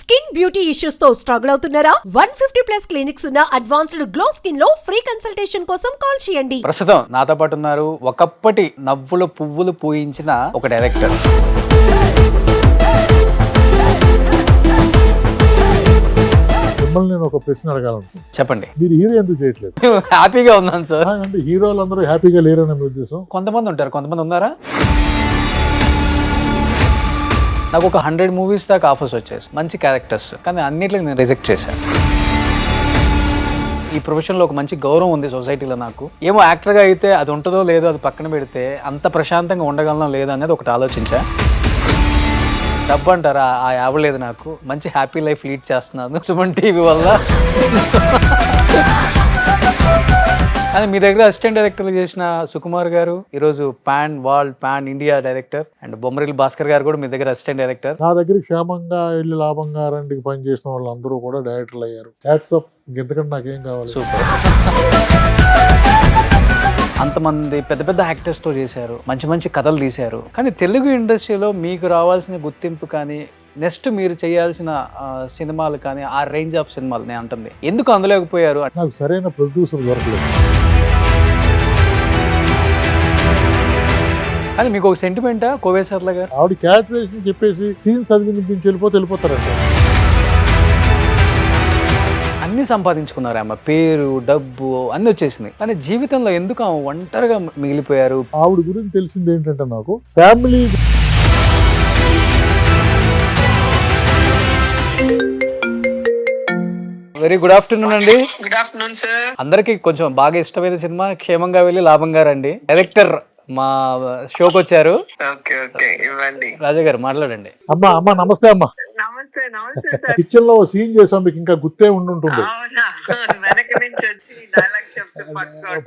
Skin beauty issues తో struggle అవుతున్నారా? 150+ clinics ఉన్న అడ్వాన్స్డ్ గ్లో స్కిన్ లో ఫ్రీ కన్సల్టేషన్ కోసం కాల్ చేయండి. ప్రస్తుతం నాతో పాటు ఉన్నారు ఒకప్పటి నవ్వుల పువ్వులు పూయించిన ఒక డైరెక్టర్. మిమ్మల్ని నేను ఒక ప్రశ్న అడగాలను. చెప్పండి. మీరు హీరో ఎందుకు చేయట్లేదు? హ్యాపీగా ఉన్నాను సార్. అంటే హీరోలు అందరూ హ్యాపీగా లేరనే మీ ఉద్దేశం? కొంతమంది ఉంటారు, కొంతమంది ఉన్నారా? నాకు ఒక 100 మూవీస్ దాకా ఆఫర్స్ వచ్చాయి, మంచి క్యారెక్టర్స్, కానీ అన్నిటికి నేను రిజెక్ట్ చేశాను. ఈ ప్రొఫెషన్లో ఒక మంచి గౌరవం ఉంది సొసైటీలో. నాకు ఏమో యాక్టర్గా అయితే అది ఉంటుందో లేదో అది పక్కన పెడితే అంత ప్రశాంతంగా ఉండగలనో లేదో అనేది ఒకటి ఆలోచించా. డబ్బు అంటారా, ఆ యావలేదు. నాకు మంచి హ్యాపీ లైఫ్ లీడ్ చేస్తున్నాను సుమన్ టీవీ వల్ల. కానీ మీ దగ్గర అసిస్టెంట్ డైరెక్టర్లు చేసిన సుకుమార్ గారు ఈరోజు pan India director, and Bommarillu Bhaskar గారు కూడా మీ దగ్గర అసిస్టెంట్ డైరెక్టర్. నా దగ్గర క్షేమంగా వెళ్ళి లాభంగా రండికి పనిచేసిన వాళ్ళందరూ కూడా డైరెక్టర్లు అయ్యారు. Hats off. ఇంకెంతకంటే నాకేం కావాలి. సూపర్. అంతమంది పెద్ద పెద్ద యాక్టర్స్తో చేశారు, మంచి మంచి కథలు తీశారు, కానీ తెలుగు ఇండస్ట్రీలో మీకు రావాల్సిన గుర్తింపు కానీ నెక్స్ట్ మీరు చేయాల్సిన సినిమాలు కానీ ఆ రేంజ్ ఆఫ్ సినిమాలు నేను అంటుంది ఎందుకు అందలేకపోయారు? నాకు సరైన ప్రొడ్యూసర్ దొరకలేదు. కానీ మీకు ఒక సెంటిమెంటా కోవేశ్వర్ల గారు? ఆవిడ క్యారెక్టరేషన్ చెప్పేసి సీన్స్ చదివి నుంచి వెళ్ళిపోతారంట. అన్ని సంపాదించుకున్నారు, ఆమె పేరు డబ్బు అన్ని వచ్చేసినాయి, కానీ జీవితంలో ఎందుకు ఆమె ఒంటరిగా మిగిలిపోయారు? ఆవిడ గురించి తెలిసింది ఏంటంటే నాకు ఫ్యామిలీ. వెరీ గుడ్ ఆఫ్టర్నూన్ అండి. Good afternoon sir. అందరికి కొంచెం బాగా ఇష్టమైన సినిమా క్షేమంగా వెళ్ళి లాభంగా రండి. డైరెక్టర్ మా షోకి వచ్చారు. ఇవ్వండి రాజా గారు మాట్లాడండి. అమ్మా నమస్తే అమ్మా. నమస్తే సార్. కిచెన్ లో సీన్ చేసాం, మీకు ఇంకా గుర్తే ఉండుంటుంది. వెనక నుంచి వచ్చి డైలాగ్ చెప్తే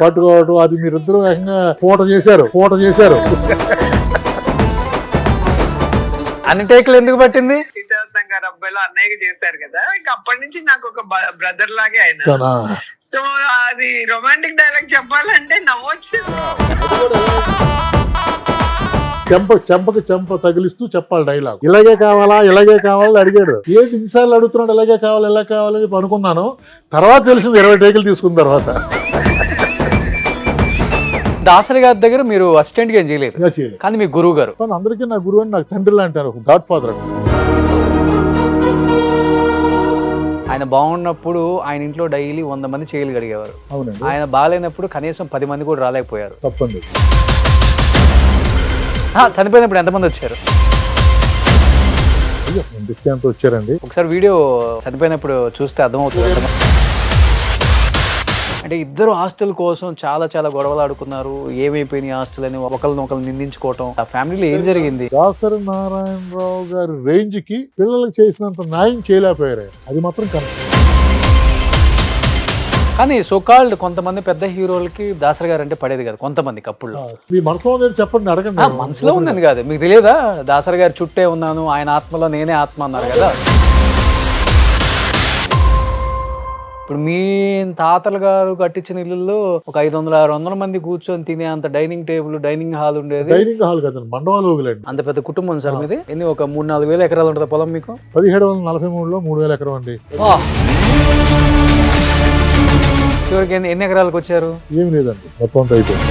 పట్టుకోవడం అది మీరిద్దరూ ఏకంగా ఫోటో చేశారు. అన్ని టేకులు ఎందుకు పట్టింది? సీతారాం గారు అబ్బాయిలో అన్నయ్యగా చేశారు కదా, ఇంకా అప్పటి నుంచి నాకు ఒక బ్రదర్ లాగే ఆయన. సో అది రొమాంటిక్ డైలాగ్ చెప్పాలంటే నవ్వొచ్చు. చెంప తగిలిస్తూ చెప్పాలి డైలాగ్. ఇలాగే కావాలా అడిగాడు. ఏంటి ఇన్నిసార్లు అడుగుతున్నాడు, ఇలాగే కావాలి అనుకున్నాను. తర్వాత తెలిసింది 20 టేకులు తీసుకున్న తర్వాత. దాసరి గారి దగ్గర మీరు అసిస్టెంట్ గా ఏం చేయలేదు, కానీ మీ గురువు గారు. అందరికీ నా గురువు అని నాకు తండ్రి లాంటి గాడ్ ఫాదర్. ఆయన బాగున్నప్పుడు ఆయన ఇంట్లో డైలీ 100 మంది చేయలు గడిగేవారు. అవునండి. ఆయన బాగాలేనప్పుడు కనీసం 10 మంది కూడా రాలేకపోయారు. తప్పండి. చనిపోయినప్పుడు ఎంతమంది వచ్చారు? ఎంత వచ్చారండి? ఒకసారి వీడియో చనిపోయినప్పుడు చూస్తే అర్థమవుతుంది. అంటే ఇద్దరు ఆస్తుల కోసం చాలా చాలా గొడవలు ఆడుకున్నారు. ఏమైపోయినాయి ఆస్తులు అని ఒకరిని నిందించుకోవటం. ఆ ఫ్యామిలీలో ఏం జరిగింది? దాసరి నారాయణరావు గారి రేంజ్ కి పిల్లలకు చేసినంత న్యాయం చేయలేకపోయారు. అది మాత్రం కరెక్ట్. కానీ సోకాల్డ్ కొంతమంది పెద్ద హీరోలకి దాసరి గారు అంటే పడేది కదా కొంతమంది కప్పుల్లో. మీ మనసులో ఉందని చెప్పండి, అడగండి. మనసులో ఉందని కాదు, మీకు తెలియదా? దాసరి గారు చుట్టే ఉన్నాను, ఆయన ఆత్మలో నేనే ఆత్మ అన్నారు కదా. ఇప్పుడు మీ తాతల గారు కట్టించిన ఇల్లుల్లో ఒక 500-600 మంది కూర్చొని తినే అంత డైనింగ్ టేబుల్, డైనింగ్ హాల్ ఉండేది. డైనింగ్ హాల్ కదండి, మండపాలు. అంత పెద్ద కుటుంబం సార్ మీది. ఎన్ని ఒక 3-4 వేల ఎకరాలు ఉంటుంది పొలం మీకు? 1743లో 3000 ఎకరం అండి. చివరికి ఎన్ని ఎకరాలకు వచ్చారు? ఏమి లేదండి, మొత్తం అయిపోయింది.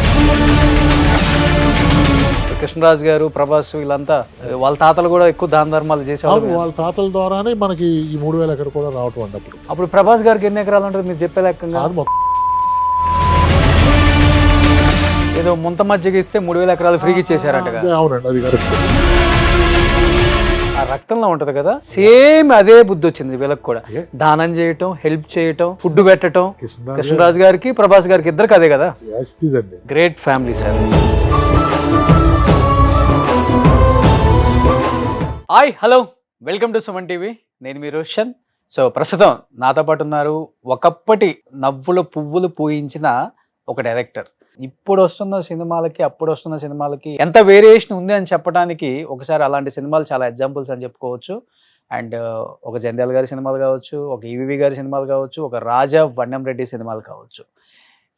కృష్ణరాజు గారు, ప్రభాస్ వీళ్ళంతా వాళ్ళ తాతలు కూడా ఎక్కువ దాన ధర్మాలు చేసేవాళ్ళు. వాళ్ళ తాతల ద్వారానే మనకి ఈ 3000 ఎకరం కూడా రావటం అండి. అప్పుడు ప్రభాస్ గారికి ఎన్ని ఎకరాలు ఉంటుంది మీరు చెప్పే లెక్కగా? ఏదో ముంత మధ్యకి ఇస్తే 3000 ఎకరాలు ఫ్రీగా ఇచ్చేసారంట. అవునండి, అది కరెక్ట్. ఆ రక్తంలో ఉంటది కదా, సేమ్ అదే బుద్ధి వచ్చింది వీళ్ళకి కూడా. దానం చేయటం, హెల్ప్ చేయటం, ఫుడ్ పెట్టడం. కృష్ణరాజు గారికి, ప్రభాస్ గారికి ఇద్దరికి అదే కదా. Great family sir. Hi, hello, welcome to Suman TV. నేను మీ రోషన్. సో ప్రస్తుతం నాతో పాటు ఉన్నారు ఒకప్పటి నవ్వుల పువ్వులు పూయించిన ఒక డైరెక్టర్. ఇప్పుడు వస్తున్న సినిమాలకి అప్పుడు వస్తున్న సినిమాలకి ఎంత వేరియేషన్ ఉంది అని చెప్పడానికి ఒకసారి అలాంటి సినిమాలు చాలా ఎగ్జాంపుల్స్ అని చెప్పుకోవచ్చు. అండ్ ఒక జంధ్యాల గారి సినిమాలు కావచ్చు, ఒక ఈవీవి గారి సినిమాలు కావచ్చు, ఒక రాజా వన్నం రెడ్డి సినిమాలు కావచ్చు.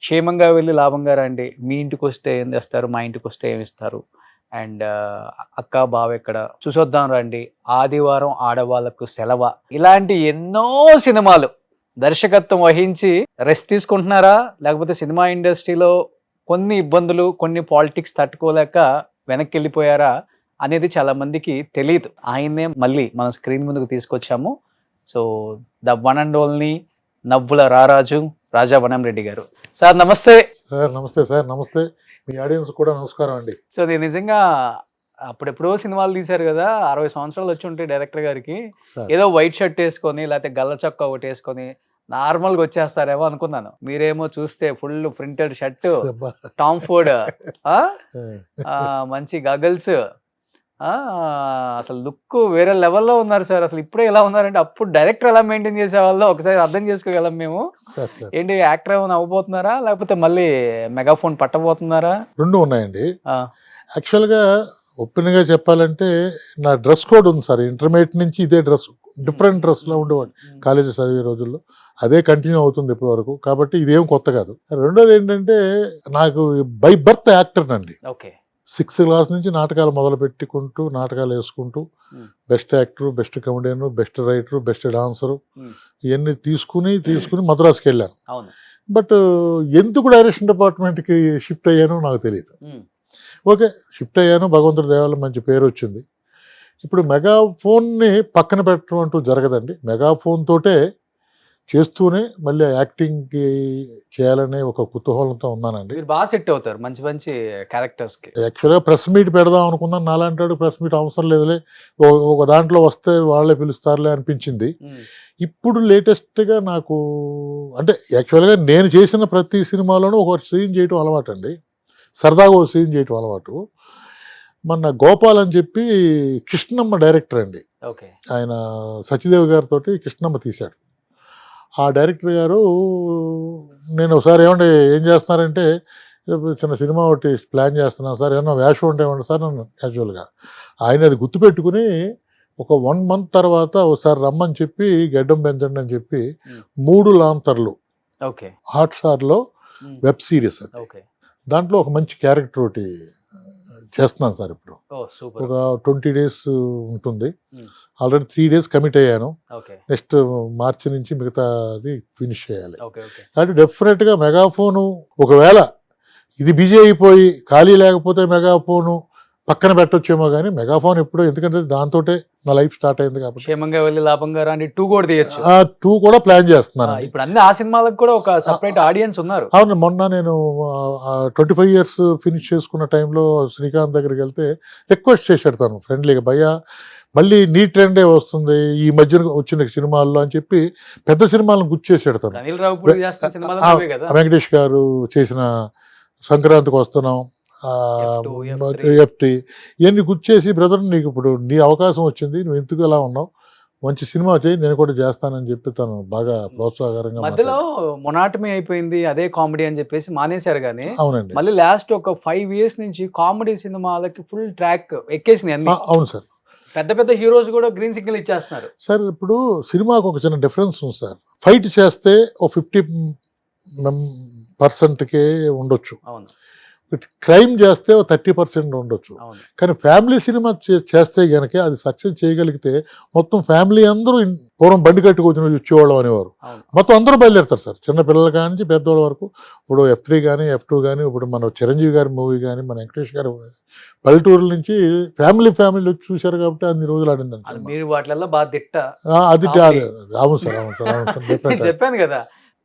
క్షేమంగా వెళ్ళి లాభంగా రండి, మీ ఇంటికి వస్తే ఏం చేస్తారు, మా ఇంటికి వస్తే ఏమి ఇస్తారు, అండ్ అక్క బావ ఎక్కడ, చూసొద్దాం రండి, ఆదివారం ఆడవాళ్ళకు సెలవ, ఇలాంటి ఎన్నో సినిమాలు దర్శకత్వం వహించి రెస్ట్ తీసుకుంటున్నారా, లేకపోతే సినిమా ఇండస్ట్రీలో కొన్ని ఇబ్బందులు, కొన్ని పాలిటిక్స్ తట్టుకోలేక వెనక్కి వెళ్ళిపోయారా అనేది చాలా మందికి తెలియదు. ఆయన్నే మళ్ళీ మనం స్క్రీన్ ముందుకు తీసుకొచ్చాము. So the one and only నవ్వుల రారాజు రాజా వనం రెడ్డి గారు. సార్ నమస్తే. సార్ నమస్తే. సార్ నమస్తే. మీ ఆడియన్స్ కూడా నమస్కారం అండి. సో నేను నిజంగా అప్పుడెప్పుడో సినిమాలు తీశారు కదా, 60 సంవత్సరాలు వచ్చి ఉంటాయి డైరెక్టర్ గారికి, ఏదో వైట్ షర్ట్ వేసుకొని లేకపోతే గల్ల చొక్కా ఒకటి వేసుకొని నార్మల్గా వచ్చేస్తారేమో అనుకున్నాను. మీరేమో చూస్తే full printed shirt, Tom Ford, మంచి గగల్స్, అసలు లుక్ వేరే లెవెల్లో ఉన్నారు సార్. అసలు ఇప్పుడే ఎలా ఉన్నారంటే అప్పుడు డైరెక్టర్ ఎలా మెయింటైన్ చేసేవాళ్ళు ఒకసారి అర్థం చేసుకోగలం మేము. ఏంటి యాక్టర్ ఏమైనా అవ్వబోతున్నారా, లేకపోతే మళ్ళీ మెగాఫోన్ పట్టబోతున్నారా? రెండు ఉన్నాయండి. యాక్చువల్గా ఓపెన్ గా చెప్పాలంటే నా డ్రెస్ కోడ్ ఉంది సార్. ఇంటర్మీడియట్ నుంచి ఇదే డ్రెస్, డిఫరెంట్ డ్రెస్ లో ఉండేవాడు కాలేజీ చదివే రోజుల్లో. అదే కంటిన్యూ అవుతుంది ఇప్పటి వరకు, కాబట్టి ఇదేం కొత్త కాదు. రెండోది ఏంటంటే నాకు బై బర్త్ యాక్టర్ నండి. ఓకే. 6th క్లాస్ నుంచి నాటకాలు మొదలు పెట్టుకుంటూ నాటకాలు వేసుకుంటూ best actor, best comedian, best writer, best dancer ఇవన్నీ తీసుకుని మద్రాసుకి వెళ్ళాను. బట్ ఎందుకు డైరెక్షన్ డిపార్ట్మెంట్కి షిఫ్ట్ అయ్యానో నాకు తెలియదు. ఓకే, షిఫ్ట్ అయ్యాను, భగవంతుడి దయవల్ల మంచి పేరు వచ్చింది. ఇప్పుడు మెగాఫోన్ని పక్కన పెట్టడం అంటూ జరగదండి. మెగాఫోన్ తోటే చేస్తూనే మళ్ళీ యాక్టింగ్కి చేయాలనే ఒక కుతూహలంతో ఉన్నానండి. మీరు బాగా సెట్ అవుతారు మంచి మంచి క్యారెక్టర్స్కి. యాక్చువల్గా ప్రెస్ మీట్ పెడదాం అనుకున్నాను. నాలాంటాడు ప్రెస్ మీట్ అవసరం లేదులే, ఒక దాంట్లో వస్తే వాళ్ళే పిలుస్తారులే అనిపించింది. ఇప్పుడు లేటెస్ట్గా నాకు అంటే యాక్చువల్గా నేను చేసిన ప్రతి సినిమాలోనూ ఒక సీన్ చేయటం అలవాటు అండి. సరదాగా ఒక సీన్ చేయటం అలవాటు. మొన్న గోపాల్ అని చెప్పి కృష్ణమ్మ డైరెక్టర్ అండి. ఓకే. ఆయన సత్యదేవ్ గారితో కృష్ణమ్మ తీశాడు. ఆ డైరెక్టర్ గారు నేను ఒకసారి ఏమంటే ఏం చేస్తున్నారంటే, చిన్న సినిమా ఒకటి ప్లాన్ చేస్తున్నాను సార్, ఏమన్నా వేషం ఉంటే ఏమంటే సార్ నన్ను క్యాజువల్గా. ఆయన అది గుర్తుపెట్టుకుని ఒక 1 month తర్వాత ఒకసారి రమ్మని చెప్పి గడ్డం పెంచండి అని చెప్పి 3 లాంతర్లు హాట్స్టార్లో వెబ్ సిరీస్ అది. దాంట్లో ఒక మంచి క్యారెక్టర్ ఒకటి చేస్తున్నాను సార్. ఇప్పుడు ఒక 20 days ఉంటుంది. ఆల్రెడీ 3 days కమిట్ అయ్యాను. నెక్స్ట్ మార్చి నుంచి మిగతాది ఫినిష్ చేయాలి. కాబట్టి డెఫినెట్గా మెగాఫోను ఒకవేళ ఇది బిజీ అయిపోయి ఖాళీ లేకపోతే మెగాఫోను పక్కన పెట్టొచ్చేమో కానీ మెగాఫోన్ ఎప్పుడో, ఎందుకంటే దాంతోటే నా లైఫ్ స్టార్ట్ అయింది కాబట్టి. క్షేమంగా వెళ్ళి లాభంగా రాని 2 కూడా తీయచ్చు. 2 కూడా ప్లాన్ చేస్తున్నాను. ఇప్పుడు అన్ని ఆ సినిమాలకు కూడా ఒక సెపరేట్ ఆడియన్స్ ఉన్నారు. అవును, మొన్న నేను 25 years ఫినిష్ చేసుకున్న టైంలో శ్రీకాంత్ దగ్గరికి వెళ్తే రిక్వెస్ట్ చేశాడు తను ఫ్రెండ్లీగా, భయ్యా మళ్ళీ నీ ట్రెండే వస్తుంది ఈ మధ్యన వచ్చిన సినిమాల్లో అని చెప్పి పెద్ద సినిమాలను గుర్తు చేశాడు తను. వెంకటేష్ గారు చేసిన సంక్రాంతికి వస్తున్నాం, ఎఫ్టీ, ఇవన్నీ గుర్తు చేసి బ్రదర్ నీకు ఇప్పుడు నీ అవకాశం వచ్చింది, నువ్వు ఎందుకు ఎలా ఉన్నావు, మంచి సినిమా చేయి, నేను కూడా చేస్తానని చెప్పి తను బాగా ప్రోత్సాహకరంగా. మధ్యలో మొనాటమీ అయిపోయింది అదే కామెడీ అని చెప్పేసి మానేశారు కానీ. అవునండి. మళ్ళీ లాస్ట్ ఒక 5 years నుంచి కామెడీ సినిమాలకి ఫుల్ ట్రాక్ ఎక్కేసింది అన్ని. అవును సార్. పెద్ద పెద్ద హీరోస్ కూడా గ్రీన్ సిగ్నల్ ఇచ్చేస్తున్నారు సార్. ఇప్పుడు సినిమాకు ఒక చిన్న డిఫరెన్స్ ఉంది సార్. ఫైట్ చేస్తే ఓ 50% ఉండొచ్చు, క్రైమ్ చేస్తే ఓ 30% ఉండొచ్చు. కానీ ఫ్యామిలీ సినిమా చేస్తే గనక అది సక్సెస్ చేయగలిగితే మొత్తం ఫ్యామిలీ అందరూ, పూర్వం బండి కట్టుకొచ్చిన వచ్చేవాళ్ళం అనేవారు, మొత్తం అందరూ బయలుదేరుతారు సార్, చిన్న పిల్లల కానీ పెద్దవాళ్ళ వరకు. ఇప్పుడు F3 కానీ F2 కానీ, ఇప్పుడు మన చిరంజీవి గారి మూవీ కానీ, మన వెంకటేష్ గారి పల్లెటూరుల నుంచి ఫ్యామిలీ వచ్చి చూశారు కాబట్టి అన్ని రోజులు ఆడిందండి. మీరు వాటిల్లో బాగా తిట్ట అది. అవును సార్, అవును సార్, అవును సార్. చెప్పాను కదా,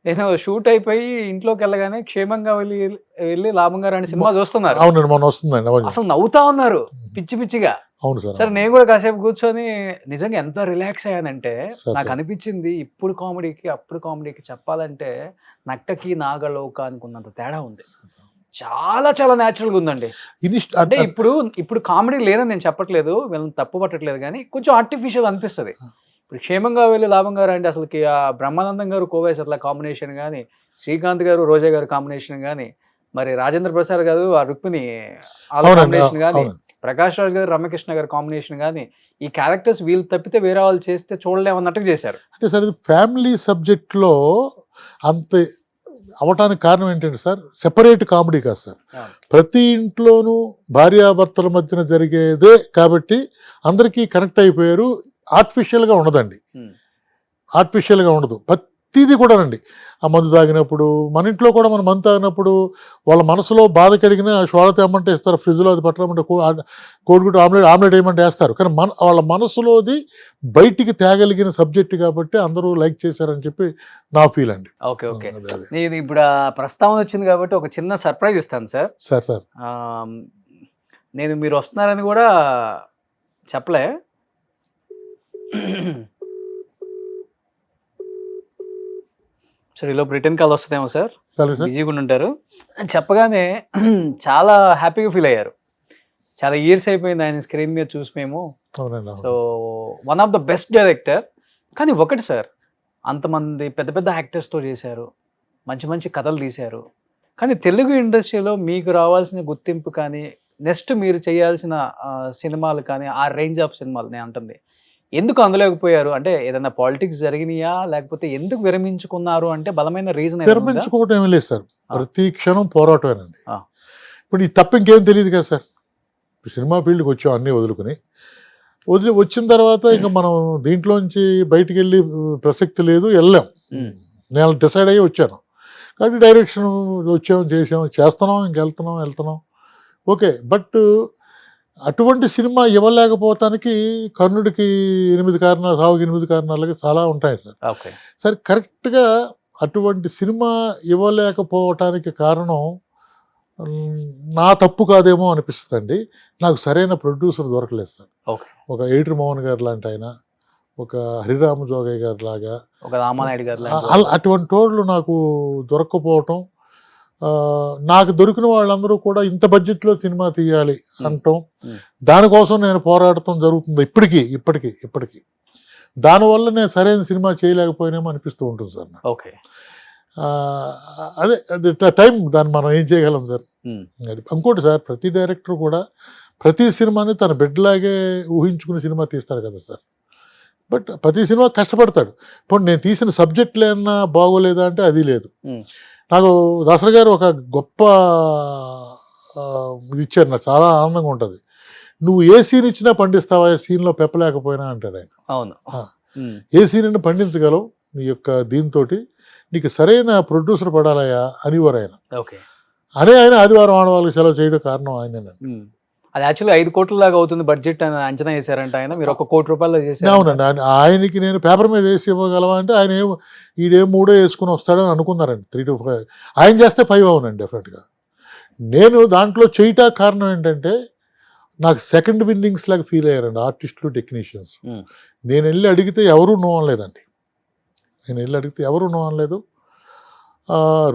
నేను షూట్ అయిపోయి ఇంట్లోకి వెళ్ళగానే క్షేమంగా వెళ్ళి లాభంగా రాని సినిమా చూస్తున్నారు. అవునండి, మొన్న వస్తుందండి. అసలు నవ్వుతా ఉన్నారు పిచ్చి పిచ్చిగా. అవును సార్. సార్ నేను కూడా కాసేపు కూర్చొని నిజంగా ఎంత రిలాక్స్ అయ్యానంటే, నాకు అనిపించింది ఇప్పుడు కామెడీకి అప్పుడు కామెడీకి చెప్పాలంటే నక్కకి నాగలోకానికి ఉన్నంత తేడా ఉంది. చాలా చాలా న్యాచురల్ గా ఉందండి. అంటే ఇప్పుడు కామెడీ లేదని నేను చెప్పట్లేదు, వీళ్ళని తప్పు పట్టట్లేదు, కానీ కొంచెం ఆర్టిఫిషియల్ అనిపిస్తుంది. ఇప్పుడు క్షేమంగా వెళ్ళి లాభంగా రండి అసలుకి ఆ బ్రహ్మానందం గారు కోవేశ్ అట్లా కాంబినేషన్ కానీ, శ్రీకాంత్ గారు రోజా గారు కాంబినేషన్ కానీ, మరి రాజేంద్ర ప్రసాద్ గారు ఆ రుక్మిణి కాంబినేషన్ కానీ, ప్రకాష్ రాజ్ గారు రమ్యకృష్ణ గారు కాంబినేషన్ కానీ, ఈ క్యారెక్టర్స్ వీళ్ళు తప్పితే వేరే వాళ్ళు చేస్తే చూడలేమన్నట్టుగా చేశారు. అంటే సార్ ఇది ఫ్యామిలీ సబ్జెక్ట్లో అంత అవటానికి కారణం ఏంటంటే సార్, సెపరేట్ కామెడీ కాదు సార్. అవును. ప్రతి ఇంట్లోనూ భార్యాభర్తల మధ్యన జరిగేదే కాబట్టి అందరికీ కనెక్ట్ అయిపోయారు. ఆర్టిఫిషియల్గా ఉండదండి, ఉమ్. ఆర్టిఫిషియల్గా ఉండదు. ప్రతిదీ కూడానండి. ఆ మందు తాగినప్పుడు, మన ఇంట్లో కూడా మనం మందు తాగినప్పుడు వాళ్ళ మనసులో బాధ కలిగిన షోడ తేమంటే ఇస్తారు, ఫ్రిడ్జ్లో అది పట్టమంటే కోడిగుడ్డు ఆమ్లెట్ వేయమంటే వేస్తారు. కానీ వాళ్ళ మనసులోది బయటికి తేగలిగిన సబ్జెక్ట్ కాబట్టి అందరూ లైక్ చేశారని చెప్పి నా ఫీల్ అండి. Okay okay. అదే అదే. ఇది ఇప్పుడు ఆ ప్రస్తావన వచ్చింది కాబట్టి ఒక చిన్న సర్ప్రైజ్ ఇస్తాను సార్. సార్ నేను మీరు వస్తున్నారని కూడా చెప్పలే. సార్, ఇలా రిటర్న్ కాల్ వస్తుందేమో సార్, సరే సార్. బిజీగా ఉంటారు. చెప్పగానే చాలా హ్యాపీగా ఫీల్ అయ్యారు. చాలా ఇయర్స్ అయిపోయింది ఆయన స్క్రీన్ మీద చూసి మేము. అవునండి, సో అవును. One of the best director. కానీ ఒకటి సార్, అంతమంది పెద్ద పెద్ద యాక్టర్స్తో చేశారు, మంచి మంచి కథలు తీశారు. కానీ తెలుగు ఇండస్ట్రీలో మీకు రావాల్సిన గుర్తింపు కానీ, నెక్స్ట్ మీరు చేయాల్సిన సినిమాలు కానీ, ఆ రేంజ్ ఆఫ్ సినిమాలు నేను అంటుంది, ఎందుకు అందలేకపోయారు? అంటే ఏదైనా పాలిటిక్స్ జరిగినాయా, లేకపోతే ఎందుకు విరమించుకున్నారు అంటే బలమైన రీజన్? విరమించుకోవటం ఏమీ లేదు సార్, ప్రతి క్షణం పోరాటమేనండి. ఆ. ఇప్పుడు ఈ తప్ప ఇంకేం తెలియదు కదా సార్. ఇప్పుడు సినిమా ఫీల్డ్కి వచ్చాం అన్నీ వదులుకుని, వచ్చిన తర్వాత ఇంకా మనం దీంట్లోంచి బయటికి వెళ్ళి ప్రసక్తి లేదు, వెళ్ళాం. నేను డిసైడ్ అయ్యి వచ్చాను కాబట్టి డైరెక్షన్ వచ్చాం, చేస్తున్నాం, వెళ్తున్నాం. ఓకే, బట్ అటువంటి సినిమా ఇవ్వలేకపోవటానికి కర్ణుడికి 8 కారణాలు, సావుకి 8 కారణాలకి చాలా ఉంటాయి సార్. ఓకే. సరే, కరెక్ట్గా అటువంటి సినిమా ఇవ్వలేకపోవటానికి కారణం నా తప్పు కాదేమో అనిపిస్తుందండి. నాకు సరైన ప్రొడ్యూసర్ దొరకలేదు సార్. ఓకే. ఒక ఎయిటర్ మోహన్ గారు లాంటి ఆయన, ఒక హరిరామ జోగయ్య గారు లాగా, ఒక రామానాయుడు గారు అటువంటి వాళ్ళు నాకు దొరక్కపోవటం, నాకు దొరికిన వాళ్ళందరూ కూడా ఇంత బడ్జెట్లో సినిమా తీయాలి అనటం, దానికోసం నేను పోరాడటం జరుగుతుంది ఇప్పటికీ. దానివల్ల నేను సరైన సినిమా చేయలేకపోయినామో అనిపిస్తూ ఉంటుంది సార్ నాకు. ఓకే. అదే టైం, దాన్ని మనం ఏం చేయగలం సార్. అది ఇంకోటి సార్, ప్రతి డైరెక్టర్ కూడా ప్రతి సినిమాని తన బిడ్డలాగే ఊహించుకుని సినిమా తీస్తాడు కదా సార్. బట్ ప్రతి సినిమా కష్టపడతాడు. ఇప్పుడు నేను తీసిన సబ్జెక్టులు ఏమన్నా బాగోలేదా అంటే అది లేదు. నాకు దాసరి గారు ఒక గొప్ప ఇది ఇచ్చారు, నాకు చాలా ఆనందంగా ఉంటుంది. నువ్వు ఏ సీన్ ఇచ్చినా పండిస్తావా, ఏ సీన్లో పెప్పలేకపోయినా అంటాడు ఆయన. అవును. ఏ సీన్ పండించగలవు నీ యొక్క దీంతో, నీకు సరైన ప్రొడ్యూసర్ పడాలయా అనేవారు ఆయన. ఓకే. ఆయన ఆదివారం ఆడవాళ్ళకి సెలవు చేయడం కారణం ఆయన. అది యాక్చువల్లీ 5 కోట్ల దాకా అవుతుంది బడ్జెట్ అని అంచనా వేశారంట ఆయన. మీరు 1 కోటి రూపాయలు చేశారు. అవునండి, ఆయనకి నేను పేపర్ మీద వేసి ఇవ్వగలవా అంటే ఆయన ఈడేం 3 వేసుకుని వస్తాడని అనుకున్నారండి. 3 to 5 ఆయన చేస్తే 5 అవునండి డెఫినెట్గా. నేను దాంట్లో చేయటా కారణం ఏంటంటే, నాకు సెకండ్ విన్నింగ్స్ లాగా ఫీల్ అయ్యారండి ఆర్టిస్టులు, టెక్నీషియన్స్. నేను వెళ్ళి అడిగితే ఎవరూ నో అనలేదండి.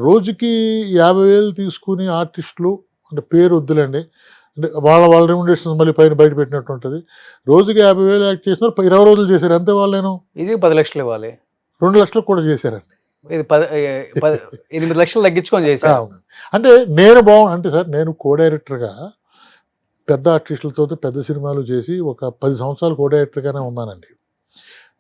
రోజుకి 50,000 తీసుకుని ఆర్టిస్టులు, అంటే పేరు వద్దులేండి, అంటే వాళ్ళ రెమ్యునరేషన్స్ మళ్ళీ పైన బయట పెట్టినట్టు ఉంటుంది. రోజుకి 50,000 యాక్ట్ చేసినారు, 20 రోజులు చేశారు. అంతే వాళ్ళు. నేను ఈజీగా 10 లక్షలు ఇవ్వాలి, 2 లక్షలకు కూడా చేశారండి. ఇది 8 లక్షలు తగ్గించుకొని చేశారు. అంటే అంటే సార్, నేను కో డైరెక్టర్గా పెద్ద ఆర్టిస్టులతో పెద్ద సినిమాలు చేసి ఒక 10 సంవత్సరాలు కో డైరెక్టర్గానే ఉన్నానండి.